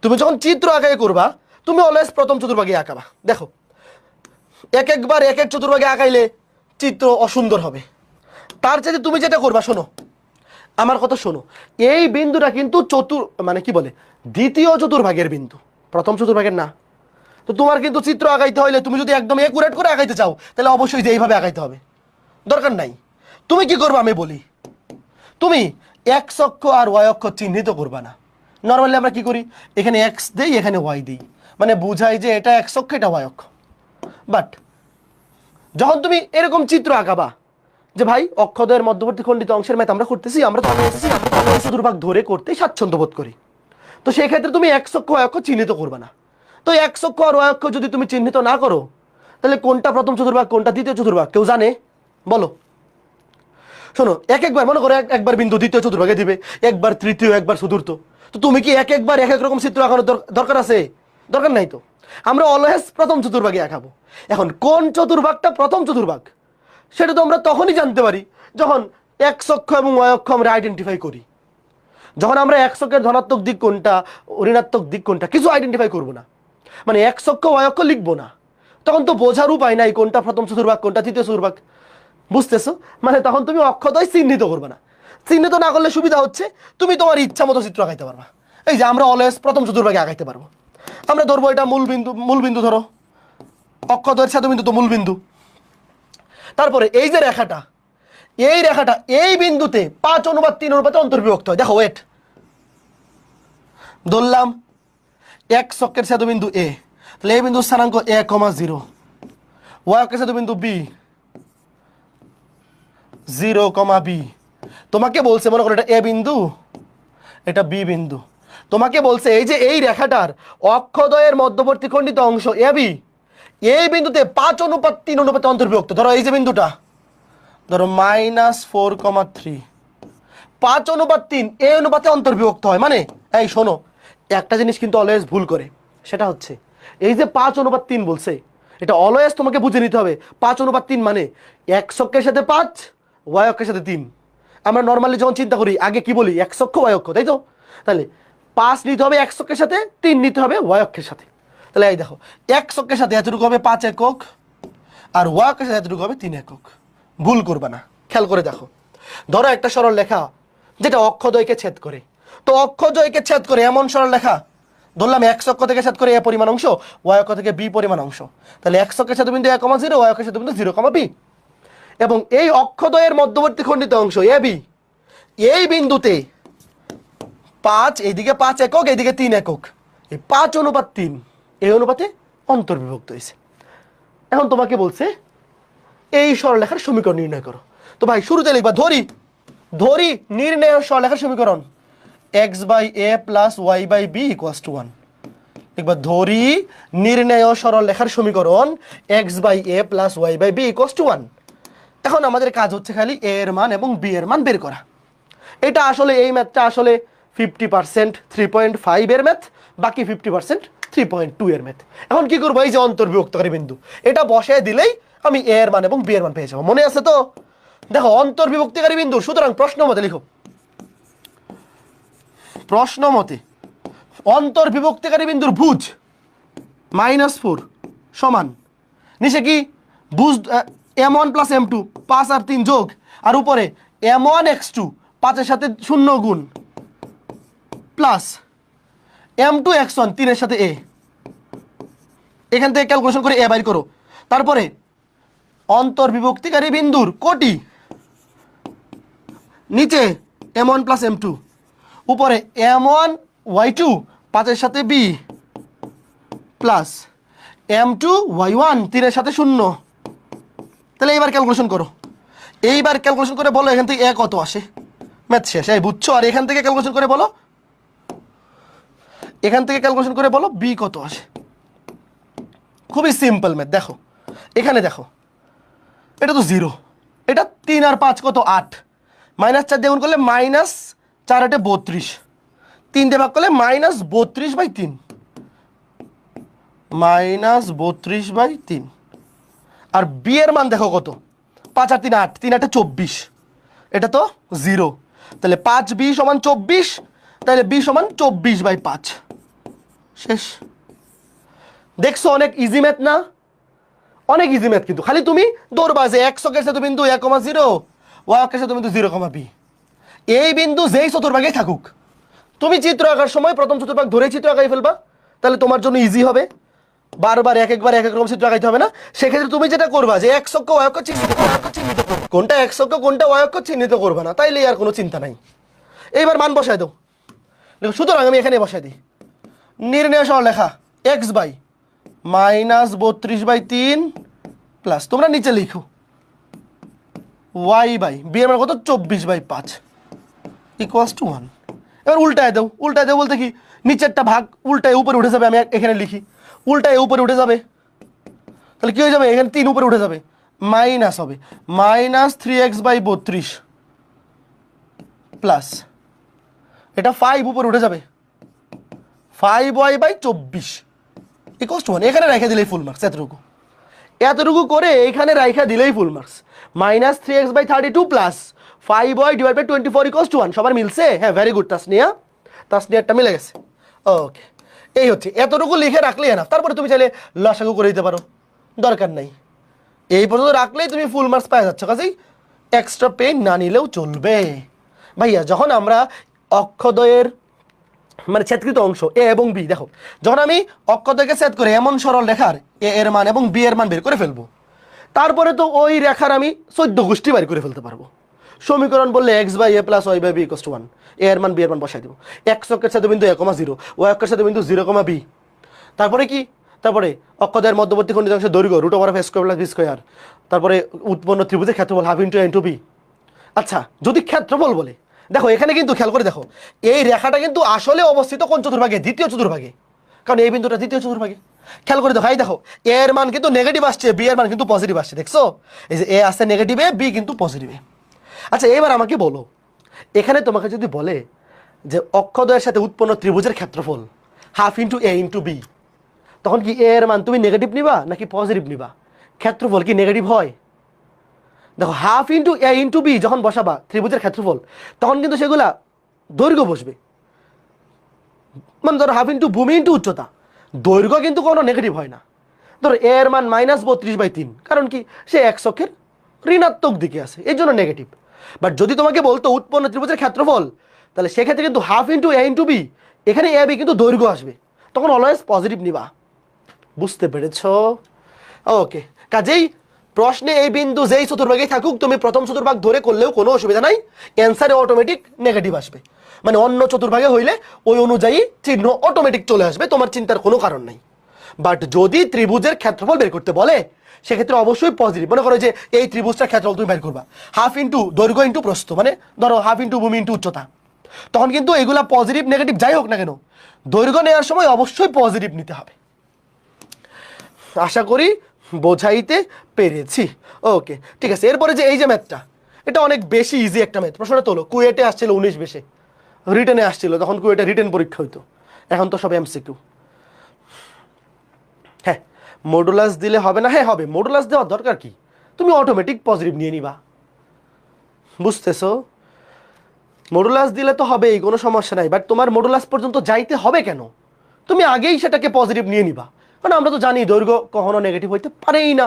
Speaker 1: তুমি যখন চিত্র আঁকাই করবা তুমি অলওয়েজ প্রথম চতুর্ভাগে আঁকাবা। দেখো এক একবার এক এক চতুর্ভাগে আঁকাইলে চিত্র অসুন্দর হবে। তার চাইতে তুমি যেটা করবা, শোনো আমার কথা শোনো, এই বিন্দুটা কিন্তু মানে কি বলে দ্বিতীয় চতুর্ভাগের বিন্দু, প্রথম চতুর্ভাগের না। তো তোমার কিন্তু চিত্র আঁকাইতে হইলে তুমি যদি একদম একুরেট করে আঁকাইতে চাও তাহলে অবশ্যই যে এইভাবে আঁকাইতে হবে, দরকার নাই। তুমি কি করবে আমি বলি, তুমি এক্স অক্ষ আর ওয়াই অক্ষ চিহ্নিত করবা না। নর্মালি আমরা কি করি, এখানে এক্স দেই এখানে ওয়াই দিই, মানে বুঝাই যে এটা এক্স অক্ষ এটা ওয়াই অক্ষ। বাট যখন তুমি এরকম চিত্র আঁকাবা যে ভাই অক্ষদ্বয়ের মধ্যবর্তী খণ্ডিত অংশের ম্যাথ আমরা করতেছি, আমরা তো চতুর্ভাগ ধরে করতে স্বাচ্ছন্দ্য বোধ করি, তো সেই ক্ষেত্রে তুমি এক্স অক্ষ ওয়াই অক্ষ চিহ্নিত করবে না। তো এক্স অক্ষ আর ওয়াই অক্ষ যদি তুমি চিহ্নিত না করো তাহলে কোনটা প্রথম চতুর্ভাগ কোনটা দ্বিতীয় চতুর্ভাগ কেউ জানে? বলো। শোনো এক একবার মনে করো একবার বিন্দু দ্বিতীয় চতুর্ভাগে দিবে, একবার তৃতীয়, একবার চতুর্থ। তো তুমি কি এক একবার এক এক রকম চিত্র আঁকানোর দরকার আছে? দরকার নাই তো। আমরা অলওয়েজ প্রথম চতুর্ভাগে আঁকাবো। এখন কোন চতুর্ভাগটা প্রথম চতুর্ভাগ সেটা তো আমরা তখনই জানতে পারি যখন এক্স অক্ষ এবং ওয়াই অক্ষ আমরা আইডেন্টিফাই করি। যখন আমরা এক্স অক্ষের ধনাত্মক দিক কোনটা, ঋণাত্মক দিক কোনটা কিছু আইডেন্টিফাই করবো না, মানে এক্স অক্ষ ওয়াই অক্ষ লিখবো না, তখন তো বোঝার উপায় নাই কোনটা প্রথম চতুর্ভাগ কোনটা তৃতীয় চতুর্ভাগ। বুঝতেছো? মানে তখন তুমি অক্ষদ্বয় চিহ্নিত করবে না। চিহ্নিত না করলে সুবিধা হচ্ছে তুমি তোমার ইচ্ছা মতো চিত্র আঁকাইতে পারবা। এই যে আমরা অলওয়েজ প্রথম চতুর্ভাগে আঁকাইতে পারবো। আমরা ধরবো এটা মূল বিন্দু ধরো, অক্ষদ্বয়ের ছেদবিন্দু তো মূল বিন্দু। তারপরে এই যে রেখাটা, এই বিন্দুতে 5:3 অন্তর্বিভক্ত হয়। দেখো ওয়েট, ধরলাম এক্স অক্ষের ছেদবিন্দু এ, তাহলে এই বিন্দুর স্থানাঙ্ক a,0, ওয়াই অক্ষের ছেদবিন্দু বি 0, বি। তোমাকে বলছে মনে করো এটা এ বিন্দু এটা বি বিন্দু, তোমাকে বলছে এই যে এই রেখাটার অক্ষদ্বয়ের মধ্যবর্তী খণ্ডিত অংশ এ বি এই বিন্দুতে 5:3 অন্তর্বিভক্ত। ধরো এই যে বিন্দুটা ধরো -4,3, 5:3 এই অনুপাতে অন্তর্বিভক্ত হয়। মানে এই শোনো একটা জিনিস কিন্তু অলওয়েজ ভুল করে, সেটা হচ্ছে এই যে 5:3 বলছে এটা অলওয়েজ তোমাকে বুঝে নিতে হবে 5:3 মানে এক্স অক্ষের সাথে 5 ওয়াই অক্ষের সাথে 3। আমরা নর্মালি যখন চিন্তা করি আগে কি বলি এক্স অক্ষ ওয়াই অক্ষ, তাই তো? তাহলে 5 নিতে হবে এক্স অক্ষের সাথে, 3 নিতে হবে ওয়াই অক্ষের সাথে। তাহলে এই দেখো এক্স অক্ষের সাথে এতটুকু হবে 5 একক আর ওয়াই অক্ষের সাথে এতটুকু হবে 3 একক। ভুল করবে না, খেয়াল করে দেখো। ধরো একটা সরল রেখা যেটা অক্ষদ্বয়কে ছেদ করে, তো অক্ষদ্বয়কে ছেদ করে এমন সরল রেখা ধরলাম এক্স অক্ষ থেকে ছেদ করে এ পরিমাণ অংশ, ওয়াই অক্ষ থেকে বি পরিমাণ অংশ। তাহলে এক্স অক্ষের সাথে বিন্দু 1,0, ওয়াই অক্ষের সাথে বিন্দু 0, বি। এবং এই অক্ষদ্বয়ের মধ্যবর্তী খণ্ডিত অংশ এ বি এই বিন্দুতে 5 এইদিকে 5 একক এইদিকে 3 একক, এই 5:3 এই অনুপাতে অন্তর্বিভক্ত হয়েছে। এখন তোমাকে বলছে এই সরলরেখার সমীকরণ নির্ণয় করো। তো ভাই শুরুতে লিখবা ধরি নির্ণয় সরলরেখার সমীকরণ x/a + y/b = 1। লিখবা ধরি নির্ণয় সরলরেখার সমীকরণ x/a + y/b = 1। এখন আমাদের কাজ হচ্ছে খালি a এর মান এবং b এর মান বের করা। এটা আসলে এই ম্যাথটা আসলে 50% 3.5 এর ম্যাথ, বাকি 50% 3.2 এর ম্যাথ। এখন কি করবো, এই যে অন্তর্বিভক্তকারী বিন্দু এটা বসায় দিলেই আমি a এর মান এবং b এর মান পেয়ে যাবো। মনে আছে তো? দেখো অন্তর্বিভক্তিকারী বিন্দু, সুতরাং প্রশ্ন মতে লিখো, প্রশ্ন মতে অন্তর্বিভক্তিকারী বিন্দুর ভুজ -4 সমান নিচে কি ভুজ m1 + m2 5 আর 3 যোগ, আর উপরে m1 x2 5 এর সাথে 0 গুণ প্লাস m2 x1 3 এর সাথে a। এখান থেকে ক্যালকুলেশন করে a বাইর করো। তারপরে অন্তর্বিভক্তিকারী বিন্দুর কোটি নিচে m1 + m2, উপরে m1 y2 5 এর সাথে b প্লাস m2 y1 3 এর সাথে 0। তাহলে এইবার ক্যালকুলেশন করো, এইবার ক্যালকুলেশন করে বলো এখান থেকে a কত আসে। ম্যাথ শেষ, এই বুঝছো? আর এখান থেকে ক্যালকুলেশন করে বলো, এখান থেকে ক্যালকুলেশন করে বলো b কত আসে। খুবই সিম্পল ম্যাথ। দেখো এখানে দেখো এটা তো 0, এটা 3 আর 5 কত 8, -4 দিয়ে গুণ করলে -4 8 32, 3 দিয়ে ভাগ করলে -32/3, -32/3। আর b এর মান দেখো কত, 5 আর 3 8, 3 8 24, এটা তো 0। তাহলে 5b = 24, তাহলে b = 24/5। শেষ। দেখছো অনেক ইজি ম্যাথ না? অনেক ইজি ম্যাথ, কিন্তু খালি তুমি দৌড়বা যে x অক্ষের সাথে বিন্দু a,0, y অক্ষের সাথে বিন্দু 0, b। এই বিন্দু যেই চতুর্ভাগেই থাকুক, তুমি চিত্র আঁকার সময় প্রথম চতুর্ভাগ ধরেই চিত্র আঁকাই ফেলবা, তাহলে তোমার জন্য ইজি হবে। বারবার এক একবার এক এক রকম চিত্র আঁকাইতে হবে না। সেক্ষেত্রে তুমি যেটা করবা যে x অক্ষ y অক্ষ চিহ্নিত করবে, কোনটা x অক্ষ কোনটা y অক্ষ চিহ্নিত করবে না, তাইলে আর কোনো চিন্তা নাই। এইবার মান বসায় দাও। দেখো সুতরাং আমি এখানে বসাই দিই, নির্ণয় সরলরেখা x/-32/3 প্লাস তোমরা নিচে লিখো y/, b এর মান কত 24/5 ইকুয়ালস টু 1। এবার উল্টায় দাও, উল্টায় দাও বলতে কি, নিচেরটা ভাগ উল্টায় উপরে উঠে যাবে। আমি এখানে লিখি উল্টায় উপরে উঠে যাবে, তাহলে কি হয়ে যাবে, এখানে 3 উপরে উঠে যাবে, মাইনাস হবে -3x/32 প্লাস এটা 5 উপরে উঠে যাবে 5y/24 ইকুয়ালস টু 1। এখানে রেখে দিলেই ফুল মার্কস। এতটুকু করে এখানে রেখে দিলেই full marks. -3x/32 plus 5y/24 equals to 1। সবার মিলছে? হ্যাঁ, ভেরি গুড তাসনিয়ারটা মিলে গেছে। ওকে, এই হচ্ছে, এতটুকু লিখে রাখলেই এনাফ। তারপরে তুমি চাইলে লসাগু করে দিতে পারো, দরকার নাই। এই পর্যন্ত রাখলেই তুমি ফুল মার্কস পাওয়া যাচ্ছ, কাজেই এক্সট্রা পেন না নিলেও চলবে। ভাইয়া যখন আমরা অক্ষদ্বয়ের মানে ছেদকৃত অংশ এ এবং বি, দেখো যখন আমি অক্ষদ্বয়কে ছেদ করে এমন সরল রেখার এ এর মান এবং বি এর মান বের করে ফেলবো, তারপরে তো ওই রেখার আমি 14 গোষ্ঠী বের করে ফেলতে পারবো। সমীকরণ বললে x/a + y/b = 1, এ এর মান বি এর মান বসাই দেবো। x অক্ষের সাথে বিন্দু a,0, y অক্ষের সাথে বিন্দু 0, b। তারপরে কি, তারপরে অক্ষদ্বয়ের মধ্যবর্তী খণ্ডিত অংশের দৈর্ঘ্য √(a² + b²), তারপরে উৎপন্ন ত্রিভুজের ক্ষেত্রফল ½ × a × b। আচ্ছা, যদি ক্ষেত্রফল বলে, দেখো এখানে কিন্তু খেয়াল করে দেখো, এই রেখাটা কিন্তু আসলে অবস্থিত কোন চতুর্ভাগে, দ্বিতীয় চতুর্ভাগে, কারণ এই বিন্দুটা দ্বিতীয় চতুর্ভাগে। খেয়াল করে দেখো, এই দেখো এ এর মান কিন্তু নেগেটিভ আসছে, বি এর মান কিন্তু পজিটিভ আসছে। দেখছো, এই যে এ আসছে নেগেটিভে, বি কিন্তু পজিটিভে। আচ্ছা, এবার আমাকে বলো, এখানে তোমাকে যদি বলে যে অক্ষদ্বয়ের সাথে উৎপন্ন ত্রিভুজের ক্ষেত্রফল ½ × a × b, তখন কি এ এর মান তুমি নেগেটিভ নিবা নাকি পজিটিভ নিবা? ক্ষেত্রফল কি নেগেটিভ হয়? দেখো ½ × a × b যখন বসাবা ত্রিভুজের ক্ষেত্রফল, তখন কিন্তু সেগুলা দৈর্ঘ্য বসবে। মানে ধরো ½ × ভূমি × উচ্চতা, দৈর্ঘ্য কিন্তু কোনো নেগেটিভ হয় না। ধরো এ এর মান -32/3, কারণ কি, সে x অক্ষের ঋণাত্মক দিকে আছে, এই জন্য নেগেটিভ। বাট যদি তোমাকে বলতো উৎপন্ন ত্রিভুজের ক্ষেত্রফল, তাহলে সেক্ষেত্রে কিন্তু ½ × a × b, এখানে এ বি কিন্তু দৈর্ঘ্য আসবে, তখন অলওয়েজ পজিটিভ নিবা। বুঝতে পেরেছ? ওকে, কাজেই প্রশ্নে এই বিন্দু যেই চতুর্ভাগেই থাকুক, তুমি প্রথম চতুর্ভাগ ধরে করলেও কোনো অসুবিধা নাই, অ্যান্সারে অটোমেটিক নেগেটিভ আসবে। মানে অন্য চতুর্ভাগে হইলে ওই অনুযায়ী চিহ্ন অটোমেটিক চলে আসবে, তোমার চিন্তার কোনো কারণ নাই। বাট যদি ত্রিভুজের ক্ষেত্রফল বের করতে বলে, সেক্ষেত্রে অবশ্যই পজিটিভ। মনে করো যে এই ত্রিভুজটার ক্ষেত্রফল তুমি বের করবা ½ × দৈর্ঘ্য × প্রস্থ, মানে ধরো ½ × ভূমি × উচ্চতা, তখন কিন্তু এগুলা পজিটিভ নেগেটিভ যাই হোক না কেন, দৈর্ঘ্য নেওয়ার সময় অবশ্যই পজিটিভ নিতে হবে। আশা করি বোঝাইতে পেরেছি। ওকে, ঠিক আছে। এরপরে যে এই যে ম্যাথটা, এটা অনেক বেশি ইজি একটা ম্যাথ। প্রশ্নটা তোলো, কুয়েটে আসছিল 19-20, রিটেনে আসছিল, তখন কুয়েটে রিটেন পরীক্ষা হইতো, এখন তো সব এমসিকিউ। হ্যাঁ, মডুলাস দিলে হবে না? হ্যাঁ হবে, মডুলাস দেওয়ার দরকার কি, তুমি অটোমেটিক পজিটিভ নিয়ে নিবা। বুঝতেছো? মডুলাস দিলে তো হবেই, কোনো সমস্যা নাই। বাট তোমার মডুলাস পর্যন্ত যাইতে হবে কেন? তুমি আগেই সেটাকে পজিটিভ নিয়ে নিবা, কারণ আমরা তো জানি দৈর্ঘ্য কখনো নেগেটিভ হইতে পারেই না।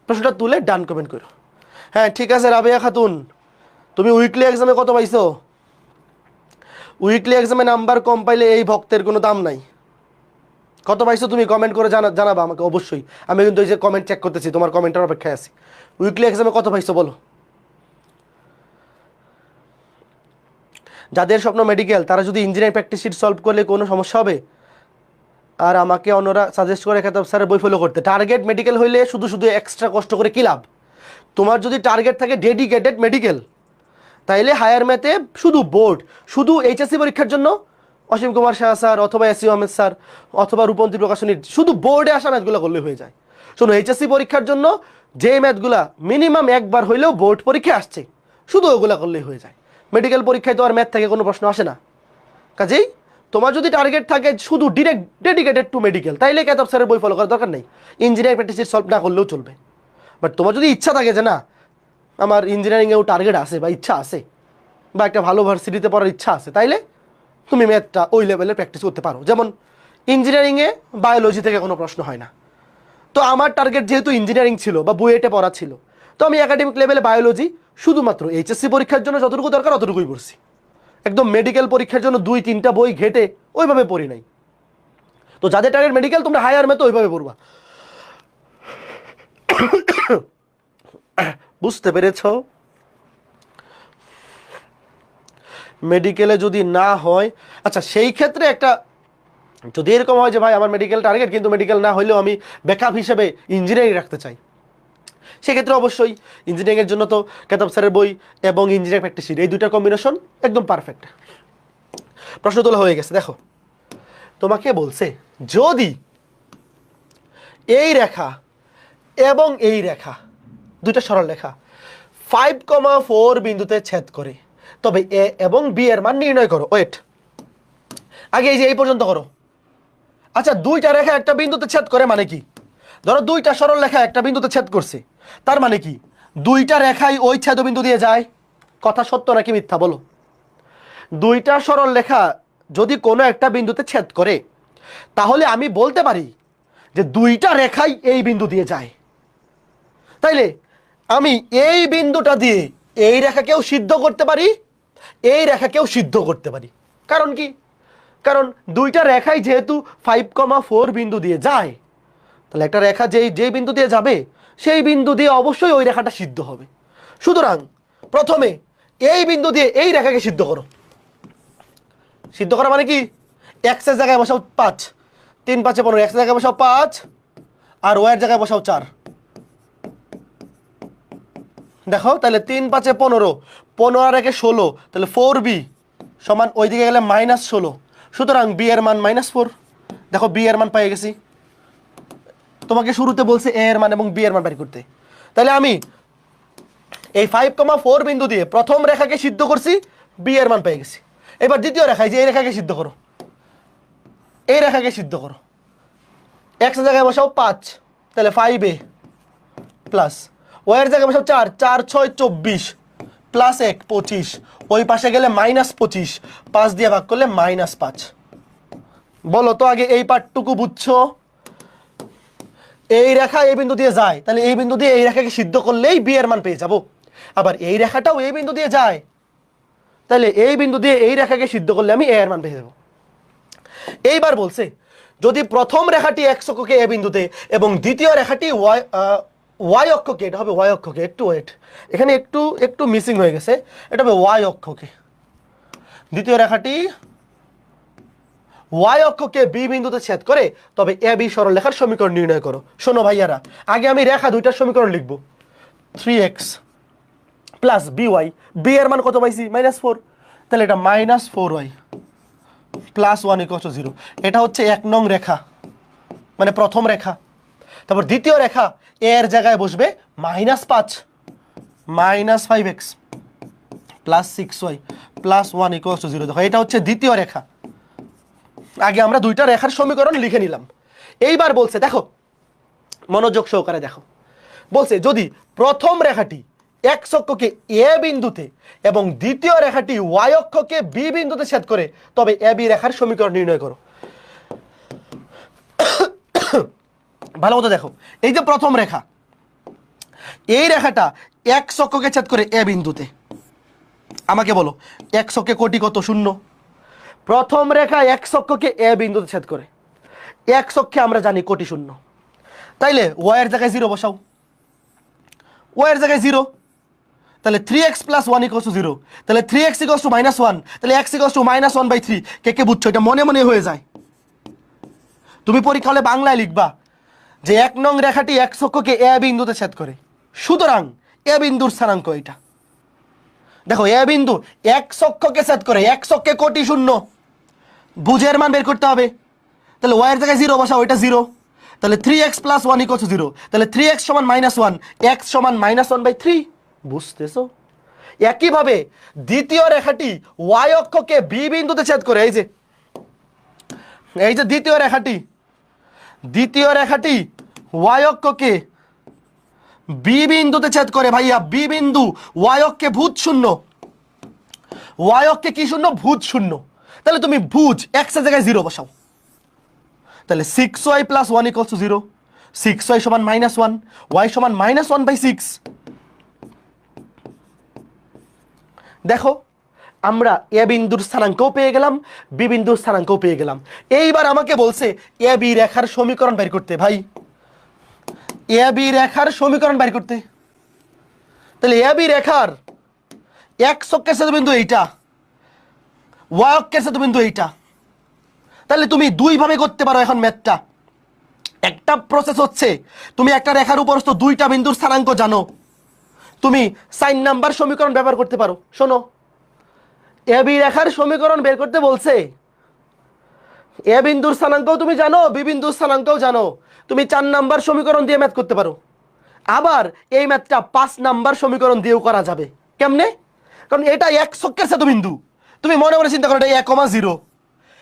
Speaker 1: প্রশ্নটা তুলে ডান কমেন্ট করো। হ্যাঁ ঠিক আছে রাবেয়া খাতুন, তুমি উইকলি এক্সামে কত পাইছো? উইকলি এক্সামে নাম্বার কম পাইলে এই ভক্তের কোনো দাম নাই। কত পাইছো তুমি কমেন্ট করে জানাবা আমাকে অবশ্যই। আমি কিন্তু এই যে কমেন্ট চেক করতেছি, তোমার কমেন্টের অপেক্ষায় আছি। উইকলি এক্সামে কত পাইছো বলো। যাদের স্বপ্ন মেডিকেল, তারা যদি ইঞ্জিনিয়ারিং প্র্যাকটিস শিট সলভ করলে কোনো সমস্যা হবে? আর আমাকে অন্যরা সাজেস্ট করে খেতাব স্যারের বই ফলো করতে। টার্গেট মেডিকেল হইলে শুধু শুধু এক্সট্রা কষ্ট করে কী লাভ? তোমার যদি টার্গেট থাকে ডেডিকেটেড মেডিকেল, তাইলে হায়ার ম্যাথে শুধু বোর্ড, শুধু এইচএসসি পরীক্ষার জন্য অসীম কুমার শাহ স্যার অথবা এসইউ আহমেদ স্যার অথবা রূপন্তী প্রকাশনীর শুধু বোর্ডে আসা ম্যাথগুলো করলে হয়ে যায়। শোনো, এইচএসসি পরীক্ষার জন্য যে ম্যাথগুলা মিনিমাম একবার হইলেও বোর্ড পরীক্ষায় আসছে, শুধু ওগুলা করলেই হয়ে যায়। মেডিকেল পরীক্ষায় তো আর ম্যাথ থেকে কোনো প্রশ্ন আসে না। কাজেই তোমার যদি টার্গেট থাকে শুধু ডিরেক্ট ডেডিকেটেড টু মেডিকেল, তাইলে খেতাব স্যারের বই ফলো করার দরকার নেই, ইঞ্জিনিয়ারিং প্র্যাকটিস শিট সলভ না করলেও চলবে। বাট তোমার যদি ইচ্ছা থাকে যে না আমার ইঞ্জিনিয়ারিংয়েও টার্গেট আছে বা ইচ্ছা আছে বা একটা ভালো ভার্সিটিতে পড়ার ইচ্ছা আছে, তাইলে তুমি ম্যাথটা ওই লেভেলে প্র্যাকটিস করতে পারো। যেমন ইঞ্জিনিয়ারিংয়ে বায়োলজি থেকে কোনো প্রশ্ন হয় না। তো আমার টার্গেট যেহেতু ইঞ্জিনিয়ারিং ছিল বা বুয়েটে পড়া ছিল, তো আমি একাডেমিক লেভেলে বায়োলজি শুধুমাত্র এইচএসসি পরীক্ষার জন্য যতটুকু দরকার অতটুকুই পড়ছি। একদম মেডিকেল পরীক্ষার জন্য 2-3টা বই ঘেটে ওইভাবে পড়ি নাই। তো যাদের টার্গেট মেডিকেল, তোমরা হায়ার মে তো ওইভাবে পড়বা। বুঝতে পেরেছ? মেডিকেলে যদি না হয়, আচ্ছা সেই ক্ষেত্রে একটা, যদি এরকম হয় যে ভাই আমার মেডিকেল টার্গেট কিন্তু মেডিকেল না হলেও আমি ব্যাকআপ হিসেবে ইঞ্জিনিয়ারিং রাখতে চাই, সেক্ষেত্রে অবশ্যই ইঞ্জিনিয়ারিংয়ের জন্য তো কেতাব স্যারের বই এবং ইঞ্জিনিয়ারিং প্র্যাকটিস শিট, এই দুইটার কম্বিনেশন একদম পারফেক্ট। প্রশ্ন তোলা হয়ে গেছে। দেখো তোমাকে বলছে যদি এই রেখা এবং এই রেখা দুইটা সরল রেখা 5,4 বিন্দুতে ছেদ করে, তবে এ এবং বি এর মান নির্ণয় করো। ওয়েট, আগে এই যে এই পর্যন্ত করো। আচ্ছা দুইটা রেখা একটা বিন্দুতে ছেদ করে মানে কি? ধরো দুইটা সরল রেখা একটা বিন্দুতে ছেদ করছে, তার মানে কি দুইটা রেখাই ওই ছেদবিন্দু দিয়ে যায়। কথা সত্য নাকি মিথ্যা বলো? দুইটা সরল রেখা যদি কোনো একটা বিন্দুতে ছেদ করে, তাহলে আমি বলতে পারি যে দুইটা রেখাই এই বিন্দু দিয়ে যায়। তাইলে আমি এই বিন্দুটা দিয়ে এই রেখাকেও সিদ্ধ করতে পারি, এই রেখাকেও সিদ্ধ করতে পারি। কারণ কি? কারণ দুইটা রেখাই যেহেতু 5,4 বিন্দু দিয়ে যায়, তাহলে একটা রেখা যেই বিন্দু দিয়ে যাবে সেই বিন্দু দিয়ে অবশ্যই ওই রেখাটা সিদ্ধ হবে। সুতরাং প্রথমে এই বিন্দু দিয়ে এই রেখাকে সিদ্ধ করো। সিদ্ধ করা মানে কি? এক্স এর জায়গায় বসাও 5, 3 5 15, এক্স এর জায়গায় বসাও 5 আর ওয়াই এর জায়গায় বসাও 4। দেখো তাহলে 3 5 15, 15 আর 1 16, তাহলে 4b সমান ওইদিকে গেলে -16। সুতরাং বি এর মান -4। দেখো বি এর মান পেয়ে গেছি। তোমাকে শুরুতে বলছে এ এর মান এবং বি এর মান বের করতে। তাহলে আমি এই 5,4 বিন্দু দিয়ে প্রথম রেখাকে সিদ্ধ করছি, বি এর মান পেয়ে গেছি। এবার দ্বিতীয় রেখায় যে এই রেখাকে সিদ্ধ করো, এই রেখাকে সিদ্ধ করো। এক্স এর জায়গায় বসাও 5, তাহলে 5a প্লাস ওয়াই এর জায়গায় বসাও 4, 4 6 24 প্লাস 1 25, ওই পাশে গেলে -25, 5 দিয়ে ভাগ করলে -5। বলো তো আগে এই পার্টটুকু বুঝছো? এই রেখা এই বিন্দু দিয়ে যায়, তাহলে এই বিন্দু দিয়ে এই রেখাকে সিদ্ধ করলেই বি এর মান পেয়ে যাব। আবার এই রেখাটাও এই বিন্দু দিয়ে যায়, তাহলে এই বিন্দু দিয়ে এই রেখাকে সিদ্ধ করলে আমি এ এর মান পেয়ে যাব। এইবার বলছে যদি প্রথম রেখাটি এক্স অক্ষকে এ বিন্দুতে এবং দ্বিতীয় রেখাটি ওয়াই অক্ষকে, এটা হবে ওয়াই অক্ষকে, একটু ওয়েট, এখানে একটু মিসিং হয়ে গেছে, এটা হবে ওয়াই অক্ষকে, দ্বিতীয় রেখাটি ওয়াই অক্ষকে বি বিন্দুতে ছেদ করে, তবে এ বি সরলরেখার সমীকরণ নির্ণয় করো। শোনো ভাইয়ারা, আগে আমি রেখা দুইটার সমীকরণ লিখব। 3x প্লাস by, বি এর মান কত পাইছি? -4, তাহলে এটা -4y প্লাস 1 = 0। এটা হচ্ছে 1 নং রেখা, মানে প্রথম রেখা। তারপর দ্বিতীয় রেখা এ এর জায়গায় বসবে -5, -5x প্লাস 6y প্লাস 1 = 0। দেখো এটা হচ্ছে দ্বিতীয় রেখা। আগে আমরা দুইটা রেখার সমীকরণ লিখে নিলাম। এইবার বলছে, দেখো মনোযোগ সহকারে দেখো, বলছে যদি প্রথম রেখাটি এক্স অক্ষকে এ বিন্দুতে এবং দ্বিতীয় রেখাটি ওয়াই অক্ষকে বি বিন্দুতে ছেদ করে, তবে এ বি রেখার সমীকরণ নির্ণয় করো। ভালো মতো দেখো, এই যে প্রথম রেখা, এই রেখাটা এক্স অক্ষকে ছেদ করে এ বিন্দুতে। আমাকে বলো এক্স অক্ষে কোটি কত? 0। প্রথম রেখা এক্স অক্ষকে এ বিন্দুতে ছেদ করে, এক্স অক্ষে আমরা জানি কোটি 0। তাইলে ওয়াই এর জায়গায় 0 বসাও, ওয়াই এর জায়গায় 0, তাহলে 3x + 1 = 0, তাহলে 3x = -1, তাহলে x = -1/3। কে বুঝছো? এটা মনে মনে হয়ে যায়। তুমি পরীক্ষা হলে বাংলায় লিখবা যে 1 নং রেখাটি এক্স অক্ষকে এ বিন্দুতে ছেদ করে, সুতরাং এ বিন্দুর স্থানাঙ্ক এটা। দেখো এ বিন্দু এক্স অক্ষকে ছেদ করে, এক্স অক্ষে কোটি 0, বুঝের মান বের করতে হবে। তাহলে ওয়াই এর জায়গায় 0 বসাও, এটা 0, তাহলে 3x + 1 = 0, তাহলে 3x = -1, x = -1/3। বুঝতেছো? একইভাবে দ্বিতীয় রেখাটি ওয়াই অক্ষকে বি বিন্দুতে ছেদ করে, এই যে দ্বিতীয় রেখাটি ওয়াই অক্ষকে বি বিন্দুতে ছেদ করে। ভাইয়া বি বিন্দু ওয়াই অক্ষে ভূত 0, ওয়াই অক্ষে কি 0? ভূত 0। তাহলে তুমি ভুজ x এর জায়গায় 0 বসাও, তাহলে 6y + 1 = 0, 6y = -1, y = -1/6। দেখো আমরা এ বিন্দুর স্থানাঙ্কও পেয়ে গেলাম, বি বিন্দুর স্থানাঙ্কও পেয়ে গেলাম। এইবার আমাকে বলছে এ বি রেখার সমীকরণ বের করতে। ভাই এ বি রেখার সমীকরণ বের করতে, তাহলে এ বি রেখার x অক্ষের ছেদবিন্দু এইটা, y অক্ষের ছেদবিন্দু এইটা। তাহলে তুমি দুই ভাবে করতে পারো এখন ম্যাথটা। একটা প্রসেস হচ্ছে তুমি একটা রেখার উপরস্থ দুইটা বিন্দুর স্থানাঙ্ক জানো, তুমি 4 নাম্বার সমীকরণ ব্যবহার করতে পারো। শোনো, এ বি রেখার সমীকরণ বের করতে বলছে, এ বিন্দুর স্থানাঙ্কও তুমি জানো, বি বিন্দুর স্থানাঙ্কও জানো, তুমি 4 নাম্বার সমীকরণ দিয়ে ম্যাথ করতে পারো। আবার এই ম্যাথটা 5 নাম্বার সমীকরণ দিয়েও করা যাবে। কেমনে? কারণ এটা x অক্ষের ছেদবিন্দু, তুমি মনে মনে চিন্তা করো এটা a,0,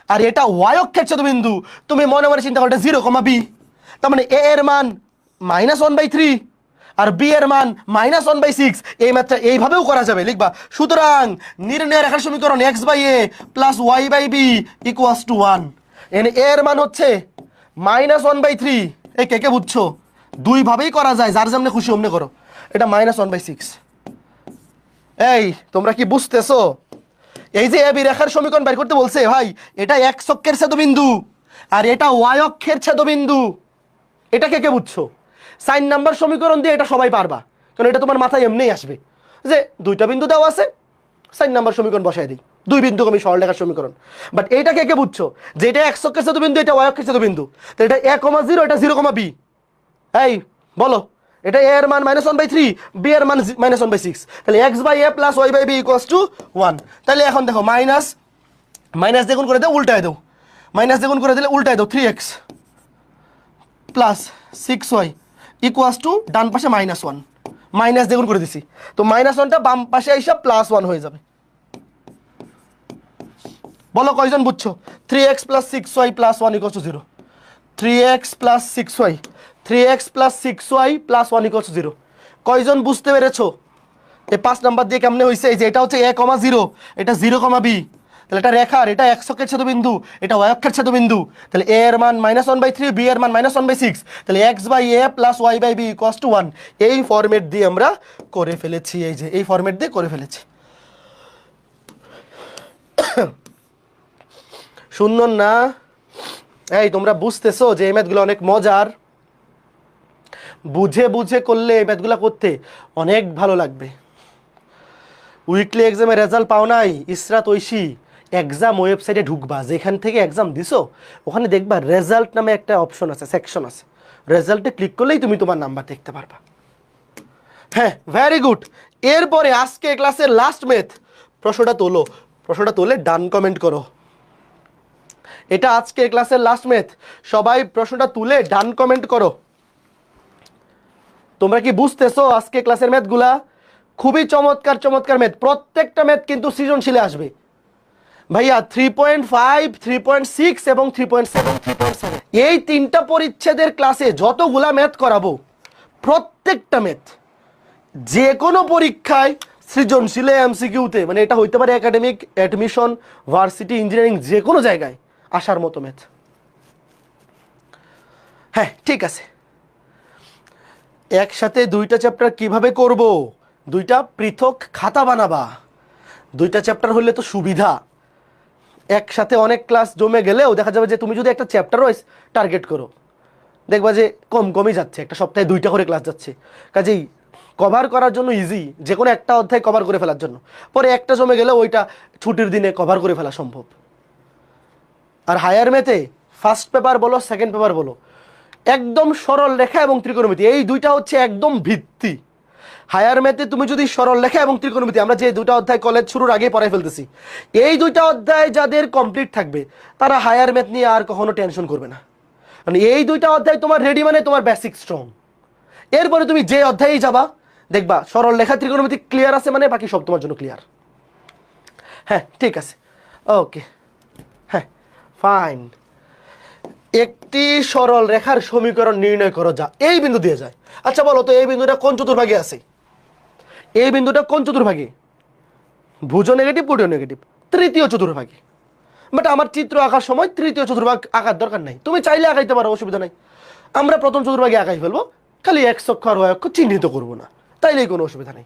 Speaker 1: আর এটা y অক্ষের ছেদবিন্দু, তুমি মনে মনে চিন্তা করো এটা 0,b। তার মানে a এর মান -1/3 আর b এর মান -1/6। এই ম্যাথটা এইভাবেও করা যাবে, লিখবা সুতরাং নির্ণয় রেখার সমীকরণ x/a + y/b = 1। এখানে a এর মান হচ্ছে -1/3। এই কে কে বুঝছো? দুই ভাবেই করা যায়, যার যেমনে খুশি অমনে করো। এটা -1/6। এই তোমরা কি বুঝতেছো? এই যে এ বি রেখার সমীকরণ বের করতে বলছে, ভাই এটা x অক্ষের ছেদবিন্দু আর এটা y অক্ষের ছেদবিন্দু। এটা কে কে বুঝছো? 4 নাম্বার সমীকরণ দিয়ে এটা সবাই পারবা, কারণ এটা তোমার মাথায় এমনিই আসবে যে দুইটা বিন্দু দেওয়া আছে, 4 নাম্বার সমীকরণ বসাই দিই, দুই বিন্দু আমি সরলরেখার সমীকরণ। বাট এইটা কে কে বুঝছো যে এটা x অক্ষের ছেদবিন্দু, এটা y অক্ষের ছেদবিন্দু, তো এটা a,0, এটা 0,b। এই বলো, এটা a এর মান -1/3, b এর মান -1/6, তাহলে x/a + y/b = 1। তাহলে এখন দেখো মাইনাস মাইনাস দ্বিগুণ করে দাও, উল্টায় দাও, মাইনাস দ্বিগুণ করে দিলে উল্টায় দাও, 3x + 6y = ডান পাশে -1, মাইনাস দ্বিগুণ করে দিছি, তো -1টা বাম পাশে এসে +1 হয়ে যাবে। বলো কয়জন বুঝছো? 3x + 6y + 1 = 0, 3x + 6y, 3x + 6y + 1 = 0। কয়জন বুঝতে পেরেছো? এই 5 নাম্বার দিয়ে কেমনে হইছে? এই যে এটা হচ্ছে a,0, এটা 0,b, তাহলে এটা রেখার, এটা x অক্ষের ছেদবিন্দু, এটা y অক্ষের ছেদবিন্দু, তাহলে a এর মান -1/3, b এর মান -1/6, তাহলে x/a + y/b = 1। এই ফরম্যাট দিয়ে আমরা করে ফেলেছি, এই যে এই ফরম্যাট দিয়ে করে ফেলেছি। শুনুন না, এই তোমরা বুঝতেছো যে এই ম্যাথগুলো অনেক মজার, বুঝে বুঝে করলে এই ম্যাথগুলো করতে অনেক ভালো লাগবে। উইকলি এক্সামের রেজাল্ট পাও নাই? ইসরাত ঐশী এক্সাম ওয়েবসাইটে ঢুকবা, যেখান থেকে এক্সাম দিছো ওখানে দেখবা রেজাল্ট নামে একটা অপশন আছে, সেকশন আছে, রেজাল্টে ক্লিক করলেই তুমি তোমার নাম্বার দেখতে পারবা। হ্যাঁ, ভেরি গুড। এরপরে আজকে ক্লাসের লাস্ট ম্যাথ, প্রশ্নটা তোলো, প্রশ্নটা তোলে ডান কমেন্ট করো। এটা আজকে ক্লাসের লাস্ট ম্যাথ, সবাই প্রশ্নটা তুলে ডান কমেন্ট করো। তোমরা কি বুঝতেছো আজকে ক্লাসের ম্যাথগুলা? খুবই চমৎকার চমৎকার ম্যাথ, প্রত্যেকটা ম্যাথ কিন্তু সৃজনশীলে আসবে ভাইয়া। 3.5, 3.6 এবং 3.7, 3.7 এই তিনটা পরিচ্ছেদের ক্লাসে যতগুলা ম্যাথ করাবো, প্রত্যেকটা ম্যাথ যে কোনো পরীক্ষায় সৃজনশীলে এমসিকিউতে, মানে এটা হইতে পারে একাডেমিক, অ্যাডমিশন, ভার্সিটি, ইঞ্জিনিয়ারিং, যে কোনো জায়গায় আসার মতো ম্যাথ। হ্যাঁ ঠিক আছে, একসাথে দুইটা চ্যাপ্টার কিভাবে করব? দুইটা পৃথক খাতা বানাবা, দুইটা চ্যাপ্টার হলে তো সুবিধা। একসাথে অনেক ক্লাস জমে গেলেও দেখা যাবে যে তুমি যদি একটা চ্যাপ্টারও টার্গেট করো, দেখবা যে কমই যাচ্ছে, একটা সপ্তাহে 2টা করে ক্লাস যাচ্ছে, কাজেই কভার করার জন্য ইজি, যে কোনো একটা অধ্যায় কভার করে ফেলার জন্য। পরে একটা জমে গেলে ওইটা ছুটির দিনে কভার করে ফেলা সম্ভব। আর হায়ার ম্যাথে ফার্স্ট পেপার বলো, সেকেন্ড পেপার বলো, একদম সরল রেখা এবং ত্রিকোণমিতি, এই দুইটা হচ্ছে একদম ভিত্তি। হায়ার ম্যাথে তুমি যদি সরল রেখা এবং ত্রিকোণমিতি, আমরা যে দুইটা অধ্যায় কলেজ শুরুর আগে পড়াই ফেলতেছি, এই দুইটা অধ্যায় যাদের কমপ্লিট থাকবে তারা হায়ার ম্যাথ নিয়ে আর কখনো টেনশন করবে না, মানে এই দুইটা অধ্যায় তোমার রেডি, মানে তোমার বেসিক স্ট্রং। এরপরে তুমি যে অধ্যায়েই যাবা দেখবা সরল রেখা ত্রিকোণমিতি ক্লিয়ার আছে, মানে বাকি সব তোমার জন্য ক্লিয়ার। হ্যাঁ ঠিক আছে, ওকে, হ্যাঁ ফাইন। একটি সরল রেখার সমীকরণ নির্ণয় করো যা এই বিন্দু দিয়ে যায়। আচ্ছা বলো তো এই বিন্দুটা কোন চতুর্ভাগে আছে? এই বিন্দুটা কোন চতুর্ভাগে? ভুজ নেগেটিভ, পুটিও নেগেটিভ, তৃতীয় চতুর্ভাগে। বাট আমার চিত্র আঁকার সময় তৃতীয় চতুর্ভাগ আঁকার দরকার নাই, তুমি চাইলে আঁকাইতে পারো, অসুবিধা নাই। আমরা প্রথম চতুর্ভাগে আঁকাই ফেলবো, খালি এক্স অক্ষ আর ওয়াই অক্ষ চিহ্নিত করবো না, তাইলেই কোনো অসুবিধা নেই।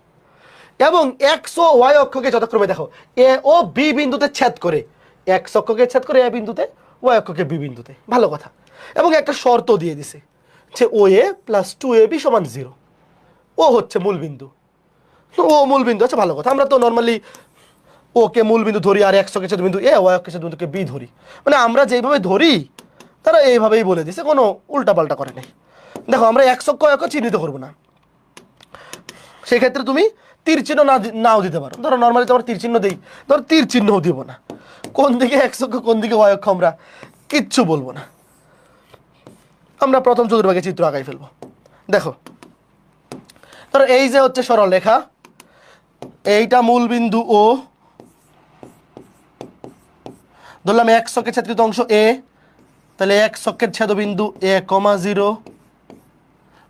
Speaker 1: এবং এক্স ও ওয়াই অক্ষকে যথাক্রমে দেখো এ ও বি বিন্দুতে ছেদ করে, এক্স অক্ষকে ছেদ করে এ বিন্দুতে, ওয়াই অক্ষকে বি বিন্দুতে, ভালো কথা। এবং একটা শর্ত দিয়ে দিছে যে ও এ প্লাস 2ab সমান 0, ও হচ্ছে মূল বিন্দু, ও মূল বিন্দু, আচ্ছা ভালো কথা। আমরা তো নর্মালি ওকে মূল বিন্দু ধরি আর এক্স অক্ষের ছেদ বিন্দু এ, ওয়াই অক্ষের ছেদ বিন্দুকে বি ধরি, মানে আমরা যেভাবে ধরি তারা এইভাবেই বলে দিছে, কোনো উল্টাপাল্টা করে নাই। দেখো আমরা এক্স অক্ষ ওয়াই অক্ষ চিহ্নিত করবো না, সেক্ষেত্রে তুমি তীর চিহ্ন নাও দিতে পারো। ধরো নর্মালি তোমার তীর চিহ্ন দিই, ধরো তীর চিহ্নও দিব না, কোন দিকে এক্স অক্ষ কোন দিকে ওয়াই অক্ষ আমরা কিচ্ছু বলবো না, আমরা প্রথম চতুর্ভাগে চিত্র আঁকাই ফেলবো। দেখো ধরো এই যে হচ্ছে সরল রেখা, এইটা মূল বিন্দু ও, ধরলাম এক্স অক্ষের ছেদকৃত অংশ এ, তাহলে এক্স অক্ষের ছেদবিন্দু এ কমা 0,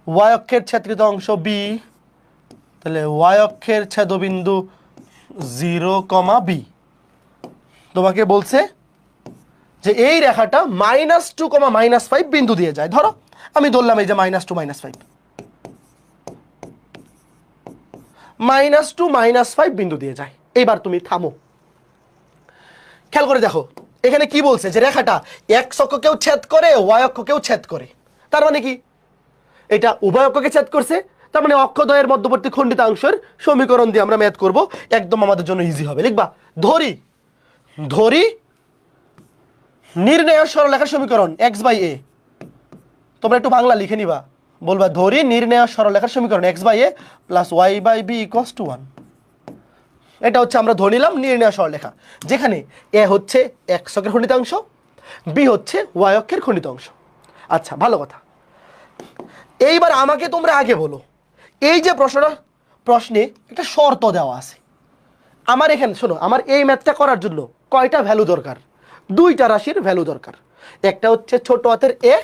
Speaker 1: ওয়াই অক্ষের ছেদকৃত অংশ বি, তাহলে ওয়াই অক্ষের ছেদবিন্দু 0 কমা বি। তোমাকে বলছে যে এই রেখাটা -2, -5 বিন্দু দিয়ে যায়। ধরো আমি ধরলাম এই যে -2, -5, -2, -5 বিন্দু দিয়ে যায়। এইবার তুমি থামো, খেয়াল করে দেখো এখানে কি বলছে যে রেখাটা এক্স অক্ষকেও ছেদ করে ওয়াই অক্ষকেও ছেদ করে। তার মানে কি এটা উভয় অক্ষকে ছেদ করছে, তার মানে অক্ষদ্বয়ের মধ্যবর্তী খণ্ডিতাংশের সমীকরণ দিয়ে আমরা ম্যাথ করব, একদম আমাদের জন্য ইজি হবে। লিখবা ধরি ধরি নির্ণেয় সরলরেখার সমীকরণ এক্স বাই এ, তোমরা একটু বাংলা লিখে নিবা, বলবা ধরি নির্ণেয় সরলরেখার সমীকরণ x by a plus Y by b equals to 1। এটা হচ্ছে আমরা ধরে নিলাম নির্ণেয় সরলরেখা, যেখানে এ হচ্ছে এক্স অক্ষের খণ্ডিতাংশ, বি হচ্ছে ওয়াই অক্ষের খণ্ডিতাংশ। আচ্ছা ভালো কথা। এইবার আমাকে তোমরা আগে বলো, এই যে প্রশ্নে একটা শর্ত দেওয়া আছে, আমার এখানে শোনো, আমার এই ম্যাথটা করার জন্য কয়টা ভ্যালু দরকার? দুইটা রাশির ভ্যালু দরকার। একটা হচ্ছে ছোট হাতের এ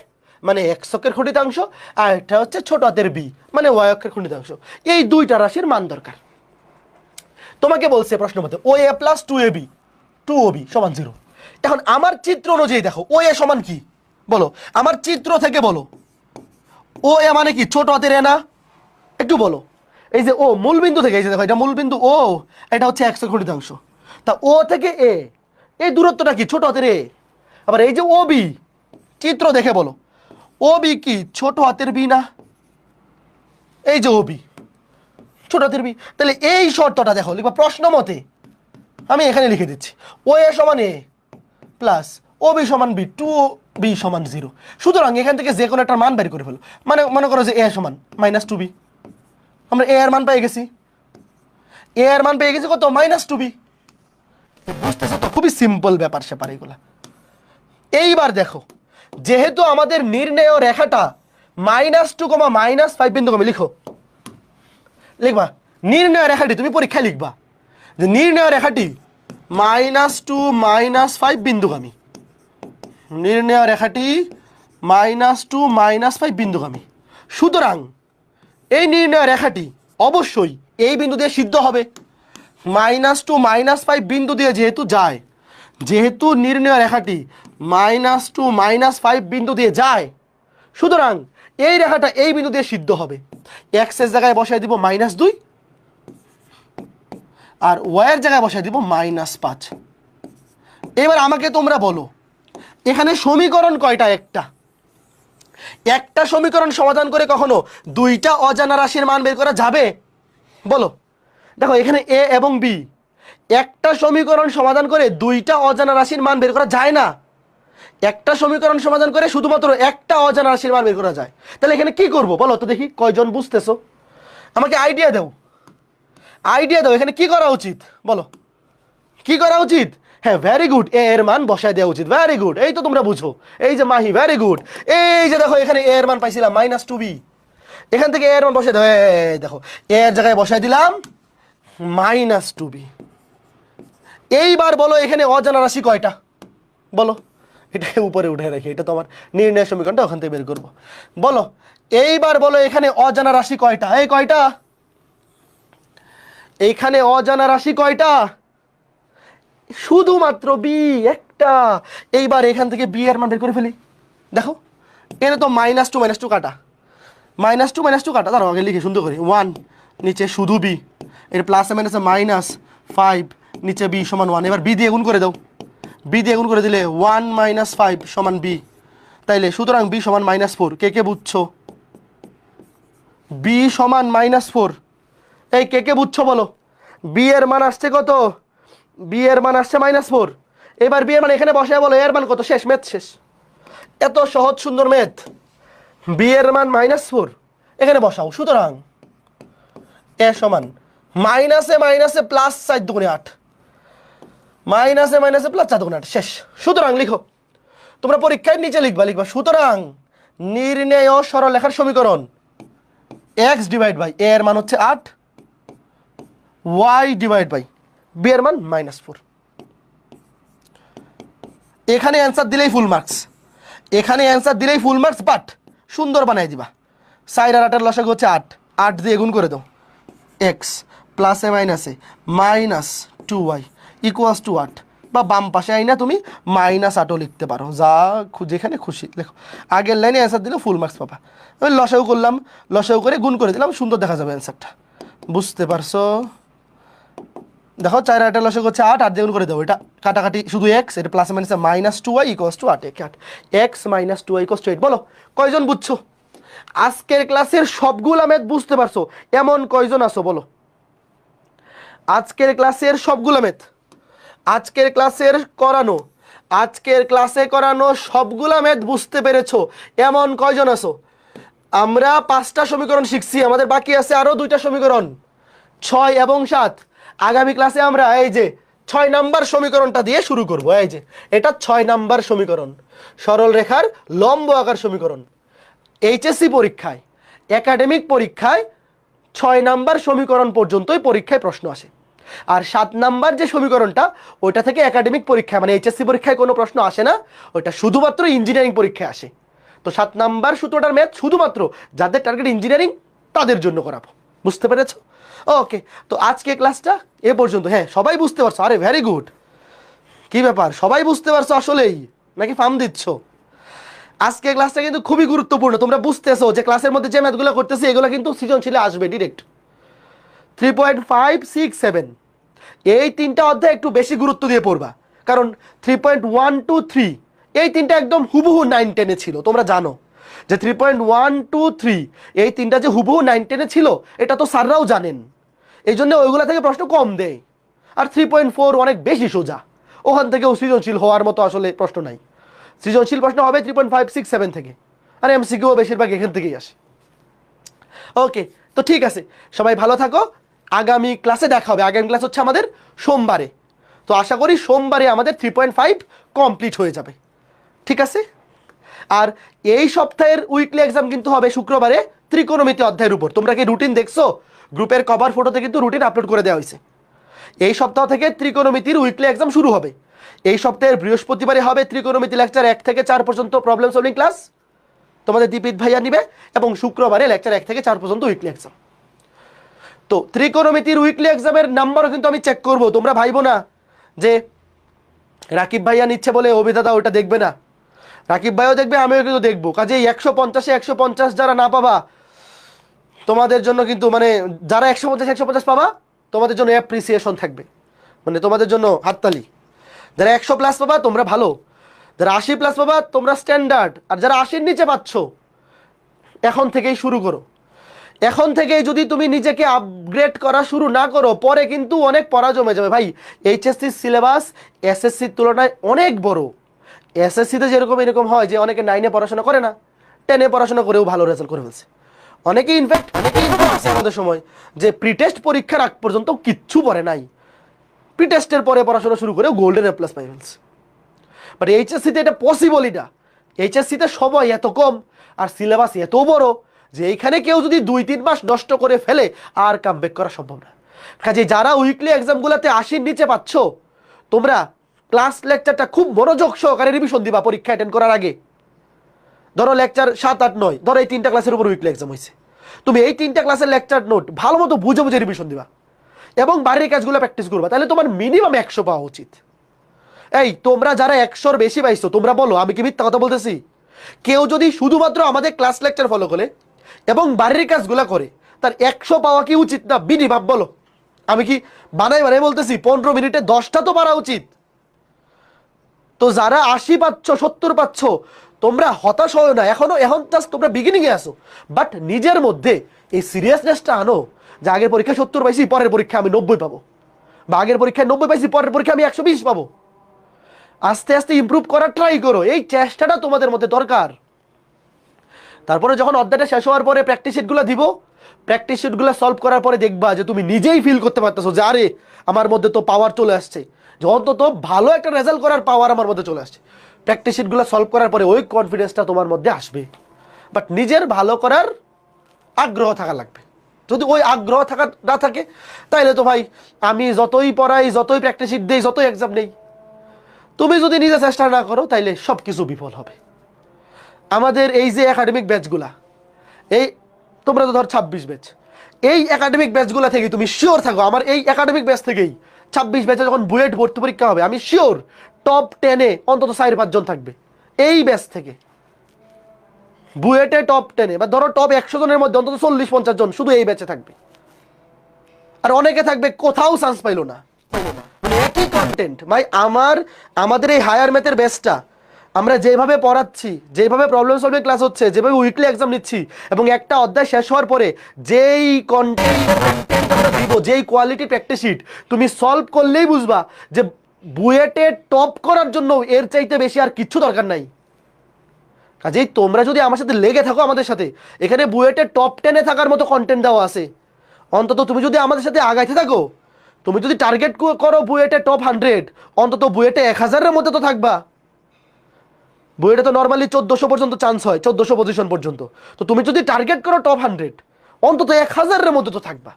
Speaker 1: মানে এক্স অক্ষের খণ্ডিতাংশ, আর একটা হচ্ছে ছোট হাতের বি মানে ওয়াই অক্ষের খণ্ডিতাংশ। এই দুইটা রাশির মান দরকার। তোমাকে বলছে প্রশ্ন মতে ও এ প্লাস 2ab সমান 0। এখন আমার চিত্র অনুযায়ী দেখো ও এ সমান কি বলো, আমার চিত্র থেকে বলো ও এ মানে কি ছোট হাতের এ না? একটু বলো। এই যে ও মূল বিন্দু থেকে, এই যে দেখো এটা মূল বিন্দু ও, এটা হচ্ছে এক্স এর খণ্ডিতাংশ, তা ও থেকে এ এই দূরত্বটা কি ছোট হাতের এ। আবার এই যে ও বি, চিত্র দেখে বলো ও বি কি ছোট হাতের বি না? এই যে ও বি ছোট হাতের বি, তাহলে এই শর্তটা দেখো, লিখবা প্রশ্ন মতে, আমি এখানে লিখে দিচ্ছি ও এ সমান এ প্লাস ও বি সমান বি, 2b সমান 0। সুতরাং এখান থেকে যে কোনো একটা মান বের করে ফেলো, মানে মনে করো যে এ সমান -2b, আমরা এ এর মান পেয়ে গেছি, এ এর মান পেয়ে গেছি কত -2b। বুঝতেছো তো? খুবই সিম্পল ব্যাপার স্যাপার এগুলা। এইবার দেখো যেহেতু আমাদের নির্ণেয় রেখাটা -2, -5 বিন্দুগামী, লিখবা নির্ণয় রেখাটি, তুমি পরীক্ষায় লিখবা যে নির্ণয় রেখাটি -2, -5 বিন্দুগামী, নির্ণয় রেখাটি -2, -5 বিন্দুগামী। সুতরাং এই নির্ণয় রেখাটি অবশ্যই এই বিন্দু দিয়ে সিদ্ধ হবে। -2, -5 বিন্দু দিয়ে যেহেতু যায়, যেহেতু নির্ণয় রেখাটি -2, -5 বিন্দু দিয়ে যায়, সুতরাং এই রেখাটা এই বিন্দু দিয়ে সিদ্ধ হবে। এক্স এর জায়গায় বসাই দিব -2 আর ওয়াই এর জায়গায় বসাই দিব -5। এবার আমাকে তোমরা বলো এখানে সমীকরণ কয়টা? একটা সমীকরণ সমাধান করে কখনো দুইটা অজানা রাশির মান বের করা যাবে? বলো। দেখো এখানে এ এবং বি, একটা সমীকরণ সমাধান করে দুইটা অজানা রাশির মান বের করা যায় না। একটা সমীকরণ সমাধান করে শুধুমাত্র একটা অজানা রাশির মান বের করা যায়। তাহলে এখানে কি করব বলো তো দেখি, কয়জন বুঝতেছো? আমাকে আইডিয়া দাও, আইডিয়া দাও, এখানে কি করা উচিত বলো, কি করা উচিত? হ্যাঁ ভেরি গুড, এ এর মান বসায় দেওয়া উচিত। ভেরি গুড, এই তো তোমরা বুঝো। এই যে মাহি, ভেরি গুড। এই যে দেখো এখানে এ এর মান পাইছিলাম -2b, এখান থেকে এ এর মান বসায় দাও। এই দেখো এ এর জায়গায় বসায় দিলাম -2b। এইবার বলো এখানে অজানা রাশি কয়টা বলো, এটাকে উপরে উঠে রাখি, এটা তো আমার নির্ণয় সমীকরণটা ওখান থেকে বের করবো। বলো এইবার বলো এখানে অজানা রাশি কয়টা? এই কয়টা? এইখানে অজানা রাশি কয়টা? শুধুমাত্র বি একটা। এইবার এখান থেকে বি এর মান বের করে ফেলি। দেখো এখানে তো -2 কাটা, -2 কাটা, তার আগে লিখে সুন্দর করে 1 নিচে শুধু বি, এর প্লাসে মাইনাসে -5 নিচে বি সমান 1। এবার বি দিয়ে গুণ করে দাও, বি দিয়ে গুণ করে দিলে 1 - 5 সমান বি। তাইলে সুতরাং বি সমান -4। কে কে বুঝছো? বি সমান -4। এই কে কে বুঝছো বলো? বি এর মান আসছে কত? বি এর মান আসছে -4। এবার বি এর মান এখানে বসায় বলো এর মান কত। শেষ, ম্যাথ শেষ। এত সহজ সুন্দর ম্যাথ। বি এর মান -4 এখানে বসাও। সুতরাং এ সমান মাইনাসে মাইনাসে প্লাস 4 দুগুণে 8, মাইনাসে মাইনাসে প্লাস 4 দুগুণে 8। শেষ। সুতরাং লিখো, তোমরা পরীক্ষায় নিচে লিখবা সুতরাং নির্ণেয় সরলরেখার সমীকরণ x ডিভাইড বাই a এর মান হচ্ছে 8, y ডিভাইড বাই b এর মান -4। এখানে অ্যান্সার দিলেই ফুল মার্কস, এখানে অ্যান্সার দিলেই ফুল মার্কস। বাট সুন্দর বানাই দিবা। 4 আর 8 এর লসাগু হচ্ছে 8, 8 দিয়ে গুণ করে দাও। x প্লাসে মাইনাসে -2y ইকুয়ালস টু 8, বা বাম পাশে আইনা তুমি -8ও লিখতে পারো, যা যেখানে খুশি লেখো। আগের লাইনে অ্যান্সার দিলে ফুল মার্কস পাবা। ওই লসাগু করলাম, লসাগু করে গুণ করে দিলাম, সুন্দর দেখা যাবে অ্যান্সারটা। বুঝতে পারছো? দেখো 4 আর 8 এর লসাগু হচ্ছে 8, 8 দিয়ে গুণ করে দাও। এটা কাটাকাটি শুধু x, এটা প্লাসে মাইনাসে -2y equals to 8, x - 2y equals to 8। বলো কয়জন বুঝছো? আজকের ক্লাসের সবগুলা ম্যাথ বুঝতে পারছো এমন কয়জন আছো বলো? আজকের ক্লাসের সবগুলা ম্যাথ, আজকের ক্লাসের করানো, আজকের ক্লাসে করানো সবগুলা ম্যাথ বুঝতে পেরেছো এমন কয়জন আছো? আমরা 5টা সমীকরণ শিখছি, আমাদের বাকি আছে আরো 2টা সমীকরণ, 6 এবং 7। আগামী ক্লাসে আমরা এই যে 6 নাম্বার সমীকরণটা দিয়ে শুরু করব। এই যে এটা 6 নাম্বার সমীকরণ, সরল রেখার লম্ব আকার সমীকরণ। এইচএসসি পরীক্ষায়, একাডেমিক পরীক্ষায় 6 নাম্বার সমীকরণ পর্যন্তই পরীক্ষায় প্রশ্ন আসে। আর 7 নাম্বার যে সমীকরণটা, ওইটা থেকে একাডেমিক পরীক্ষায় মানে এইচএসসি পরীক্ষায় কোনো প্রশ্ন আসে না, ওইটা শুধুমাত্র ইঞ্জিনিয়ারিং পরীক্ষায় আসে। তো 7 নাম্বার সূত্রটার ম্যাথ শুধুমাত্র যাদের টার্গেট ইঞ্জিনিয়ারিং তাদের জন্য করাবো। বুঝতে পেরেছো? ওকে, তো আজকে ক্লাসটা এ পর্যন্ত। হ্যাঁ, সবাই বুঝতে পারছো? আরে ভেরি গুড। কি ব্যাপার, সবাই বুঝতে পারছো আসলেই নাকি ফার্ম দিচ্ছ? আজকে ক্লাসটা কিন্তু খুবই গুরুত্বপূর্ণ। তোমরা বুঝতেছো যে ক্লাসের মধ্যে যে ম্যাথগুলো করতেছি এগুলো কিন্তু সৃজনশীলে আসবে ডিরেক্ট। 3.5, 6, 7 এই 3টা অধ্যায় একটু বেশি গুরুত্ব দিয়ে পড়বা, কারণ 3.1 to 3 এই 3টা একদম হুবহু 9, 10-এ ছিল। তোমরা জানো যে 3.1 to 3 এই 3টা যে হুবহু 9, 10-এ ছিল, এটা তো স্যাররাও জানেন। এই জন্য ওইগুলা থেকে প্রশ্ন কম দেয়। আর 3.4 অনেক বেশি সোজা, ওখান থেকেও সৃজনশীল হওয়ার মতো আসলে প্রশ্ন নাই। সৃজনশীল প্রশ্ন হবে 3.5, 6, 7 থেকে, আর এমসিকিউ বেশিরভাগ এখান থেকেই আসে। ওকে, তো ঠিক আছে, সবাই ভালো থাকো। আগামী ক্লাসে দেখা হবে। আগামী ক্লাস হচ্ছে আমাদের সোমবারে। তো আশা করি সোমবারে আমাদের 3.5 কমপ্লিট হয়ে যাবে। ঠিক আছে? আর এই সপ্তাহের উইকলি এক্সাম কিন্তু হবে শুক্রবারে ত্রিকোণমিতি অধ্যায়ের উপর। তোমরা কি রুটিন দেখছো? গ্রুপের কভার ফটোতে কিন্তু রুটিন আপলোড করে দেওয়া হয়েছে। এই সপ্তাহ থেকে ত্রিকোণমিতির উইকলি এক্সাম শুরু হবে। এই সপ্তাহের বৃহস্পতিবারে হবে ত্রিকোণমিতি লেকচার 1 থেকে 4 পর্যন্ত প্রবলেম সলভিং ক্লাস, তোমাদের দীপিত ভাইয়া নিবে। এবং শুক্রবারে লেকচার 1 থেকে 4 পর্যন্ত উইকলি এক্সাম। তো ত্রিকোণমিতির উইকলি এক্সামের নাম্বারও কিন্তু আমি চেক করব। তোমরা ভাইবো না যে রাকিব ভাইয়া নিচ্ছে বলে অভিদাদা ওটা দেখবে না। রাকিব ভাইও দেখবে, আমিও কিন্তু দেখবো। কাজে 150-এ 150 যারা না পাবা, তোমাদের জন্য কিন্তু মানে যারা 150 পাবা তোমাদের জন্য অ্যাপ্রিসিয়েশন থাকবে, মানে তোমাদের জন্য হাততালি। যারা 100+ পাবা তোমরা ভালো, যারা 80+ পাবা তোমরা স্ট্যান্ডার্ড, আর যারা 80-র নিচে পাচ্ছ এখন থেকেই শুরু করো। এখন থেকেই যদি তুমি নিজেকে আপগ্রেড করা শুরু না করো, পরে কিন্তু অনেক পড়া জমে যাবে ভাই। এইচএসসির সিলেবাস এসএসসির তুলনায় অনেক বড়। এসএসসিতে যেরকম এরকম হয় যে অনেকে 9-এ পড়াশোনা করে না, 10-এ পড়াশোনা করেও ভালো রেজাল্ট করে ফেলছে। অনেকেই ইনফ্যাক্ট আছে আমাদের সময় যে প্রিটেস্ট পরীক্ষার আগ পর্যন্ত কিচ্ছু পড়ে নাই, প্রিটেস্টের পরে পড়াশোনা শুরু করে গোল্ডেন এ প্লাস পাই ফেলছে। বাট এইচএসসিতে এটা পসিবলই না। এইচএসসিতে সময় এত কম আর সিলেবাস এত বড় যে এইখানে কেউ যদি 2-3 মাস নষ্ট করে ফেলে আর কামব্যাক করা সম্ভব না। কাজে যারা উইকলি এক্সামগুলোতে 80-র নিচে পাচ্ছ, তোমরা ক্লাস লেকচারটা খুব মনোযোগ সহকারে রিভিশন দিবা পরীক্ষা অ্যাটেন্ড করার আগে। ধরো লেকচার 7, 8, 9, ধরো এই 3টা ক্লাসের উপর উইকলি এক্সাম হয়েছে, তুমি এই 3টা ক্লাসের লেকচার নোট ভালো মতো বুঝে বুঝে রিভিশন দিবা এবং বাড়ির কাজগুলো প্র্যাকটিস করবা, তাহলে তোমার মিনিমাম 100 পাওয়া উচিত। এই তোমরা যারা 100-র বেশি পাইছো তোমরা বলো, আমি কি মিথ্যা কথা বলতেছি? কেউ যদি শুধুমাত্র আমাদের ক্লাস লেকচার ফলো করে এবং বাড়ির কাজগুলা করে, তার 100 পাওয়া কি উচিত না? বিনি ভাব বলো। আমি কি বানাই বানাই বলতেছি? 15 মিনিটে 10টা তো পারা উচিত। তো যারা 80 পাচ্ছ, 70 পাচ্ছ, তোমরা হতাশ হয় না, এখন জাস্ট তোমরা বিগিনিং এ আসো। বাট নিজের মধ্যে এই সিরিয়াসনেসটা আনো যে আগের পরীক্ষায় 70 পাইছি, পরের পরীক্ষা আমি 90 পাবো, বা আগের পরীক্ষায় 90 পাইছি, পরের পরীক্ষা আমি 120 পাবো। আস্তে আস্তে ইমপ্রুভ করার ট্রাই করো, এই চেষ্টাটা তোমাদের মধ্যে দরকার। তারপরে যখন অধ্যায়টা শেষ হওয়ার পরে প্র্যাকটিস শিটগুলো দিব, প্র্যাকটিস শিটগুলো সলভ করার পরে দেখবা যে তুমি নিজেই ফিল করতে পারতেছো যে আরে আমার মধ্যে তো পাওয়ার চলে আসছে, যে অন্তত ভালো একটা রেজাল্ট করার পাওয়ার আমার মধ্যে চলে আসছে। প্র্যাকটিস শিটগুলো সলভ করার পরে ওই কনফিডেন্সটা তোমার মধ্যে আসবে। বাট নিজের ভালো করার আগ্রহ থাকা লাগবে। যদি ওই আগ্রহ থাকা না থাকে, তাইলে তো ভাই আমি যতই পড়াই, যতই প্র্যাকটিস শিট দেই, যতই এক্সাম নেই, তুমি যদি নিজে চেষ্টা না করো তাইলে সব কিছু বিফল হবে। আমাদের এই যে একাডেমিক ব্যাচগুলা, এই তোমরা তো ধর 26 ব্যাচ, এই একাডেমিক ব্যাচগুলা থেকে তুমি শিওর থাকো, আমার এই একাডেমিক ব্যাচ থেকেই 26 ব্যাচে যখন বুয়েট ভর্তি পরীক্ষা হবে, আমি শিওর টপ 10-এ অন্তত 4-5 জন থাকবে এই ব্যাচ থেকে। বুয়েটে টপ 10-এ বা ধরো টপ 100 জনের মধ্যে অন্তত 40-50 জন শুধু এই ব্যাচে থাকবে। আর অনেকে থাকবে কোথাও চান্স পাইলো না, মানে একই কন্টেন্ট। ভাই আমাদের এই হায়ার ম্যাথের ব্যাচটা আমরা যেভাবে পড়াচ্ছি, যেভাবে প্রবলেম সলভিং ক্লাস হচ্ছে, যেভাবে উইকলি এক্সাম নিচ্ছি, এবং একটা অধ্যায় শেষ হওয়ার পরে যেই কন্টেন্ট আমরা দিব, যেই কোয়ালিটি প্র্যাকটিস শিট, তুমি সলভ করলেই বুঝবা যে বুয়েটে টপ করার জন্য এর চাইতে বেশি আর কিচ্ছু দরকার নাই। কাজেই তোমরা যদি আমার সাথে লেগে থাকো, আমাদের সাথে এখানে বুয়েটে টপ 10-এ থাকার মতো কন্টেন্ট দেওয়া আছে। অন্তত তুমি যদি আমাদের সাথে আগাইতে থাকো, তুমি যদি টার্গেট করো বুয়েটে টপ 100, অন্তত বুয়েটে 1000-এর মধ্যে তো থাকবা। বুয়েটে তো নর্মালি 1400 পর্যন্ত চান্স হয়, 1400 পজিশন পর্যন্ত। তো তুমি যদি টার্গেট করো টপ 100, অন্তত 1000-এর মধ্যে তো থাকবা।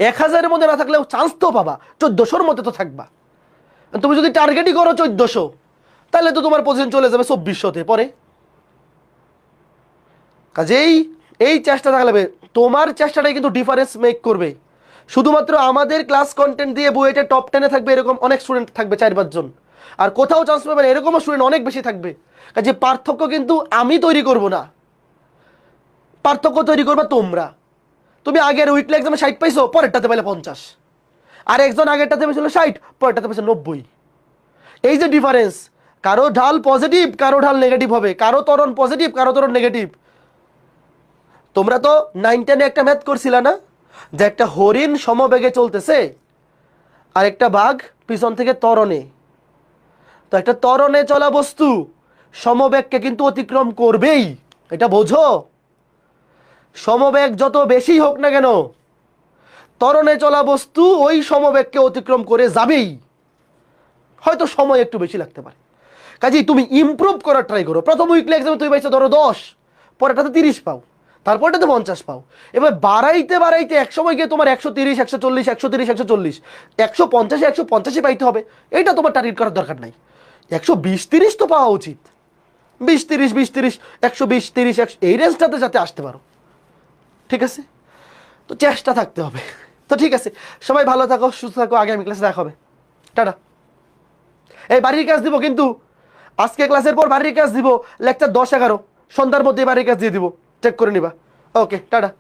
Speaker 1: 1000-এর মধ্যে না থাকলেও চান্স তো পাবা, 1400-র মধ্যে তো থাকবা। তুমি যদি টার্গেটই করো 1400, তাহলে তো তোমার পজিশন চলে যাবে 2400-তে পরে। কাজেই এই চেষ্টা থাকলে, তোমার চেষ্টাটাই কিন্তু ডিফারেন্স মেক করবে। শুধুমাত্র আমাদের ক্লাস কন্টেন্ট দিয়ে বুয়েটে টপ 10-এ থাকবে এরকম অনেক স্টুডেন্ট থাকবে, 4-5 জন, আর কোথাও চান্স পাবে না এরকমও স্টুডেন্ট অনেক বেশি থাকবে। কাজে পার্থক্য কিন্তু আমি তৈরি করব না, পার্থক্য তৈরি করবে তোমরা। তুমি আগের উইকলি এক্সামে 60 পাইছো, পরেরটাতে পেলে 50, আর একজন আগেরটাতে পেয়েছিল 60, পরেরটাতে পেয়েছে 90। এই যে ডিফারেন্স, কারো ঢাল পজিটিভ, কারো ঢাল নেগেটিভ হবে, কারো ত্বরণ পজিটিভ, কারো ত্বরণ নেগেটিভ। তোমরা তো 9-10-এ একটা ম্যাথ করছিলা না, যে একটা হরিণ সমবেগে চলতেছে আর একটা বাঘ পিছন থেকে ত্বরণে। তো একটা ত্বরণে চলা বস্তু সমবেগকে কিন্তু অতিক্রম করবেই, এটা বোঝো। সমবেগ যত বেশি হোক না কেন, ত্বরণে চলা বস্তু ওই সমবেগকে অতিক্রম করে যাবেই, হয়তো সময় একটু বেশি লাগতে পারে। কাজেই তুমি ইমপ্রুভ করার ট্রাই করো। প্রথম উইকলি এক্সামে তুমি পাইছো ধরো 10, পরেরটাতে 30 পাও, তারপরটাতে 50 পাও। এবার বাড়াইতে বাড়াইতে এক সময় গিয়ে তোমার 130, 140, 130, 140, 150-এ 150 পাইতে হবে। এইটা তোমার টার্গেট করার দরকার নাই, 120-30 তো পাওয়া উচিত। 20-30, 20-30, 120-30, 100 এই রেঞ্জটাতে যাতে আসতে পারো, ঠিক আছে? তো চেষ্টা থাকতে হবে। তো ঠিক আছে, সবাই ভালো থাকো, সুস্থ থাকো, আগামী ক্লাসে দেখা হবে, টাটা। এই বাড়ির কাজ দিব কিন্তু, আজকে ক্লাসের পর বাড়ির কাজ দিব, লেকচার 10-11 সন্ধ্যার মধ্যে বাড়ির কাজ দিয়ে দিব, চেক করে নিবা। ওকে, টাটা।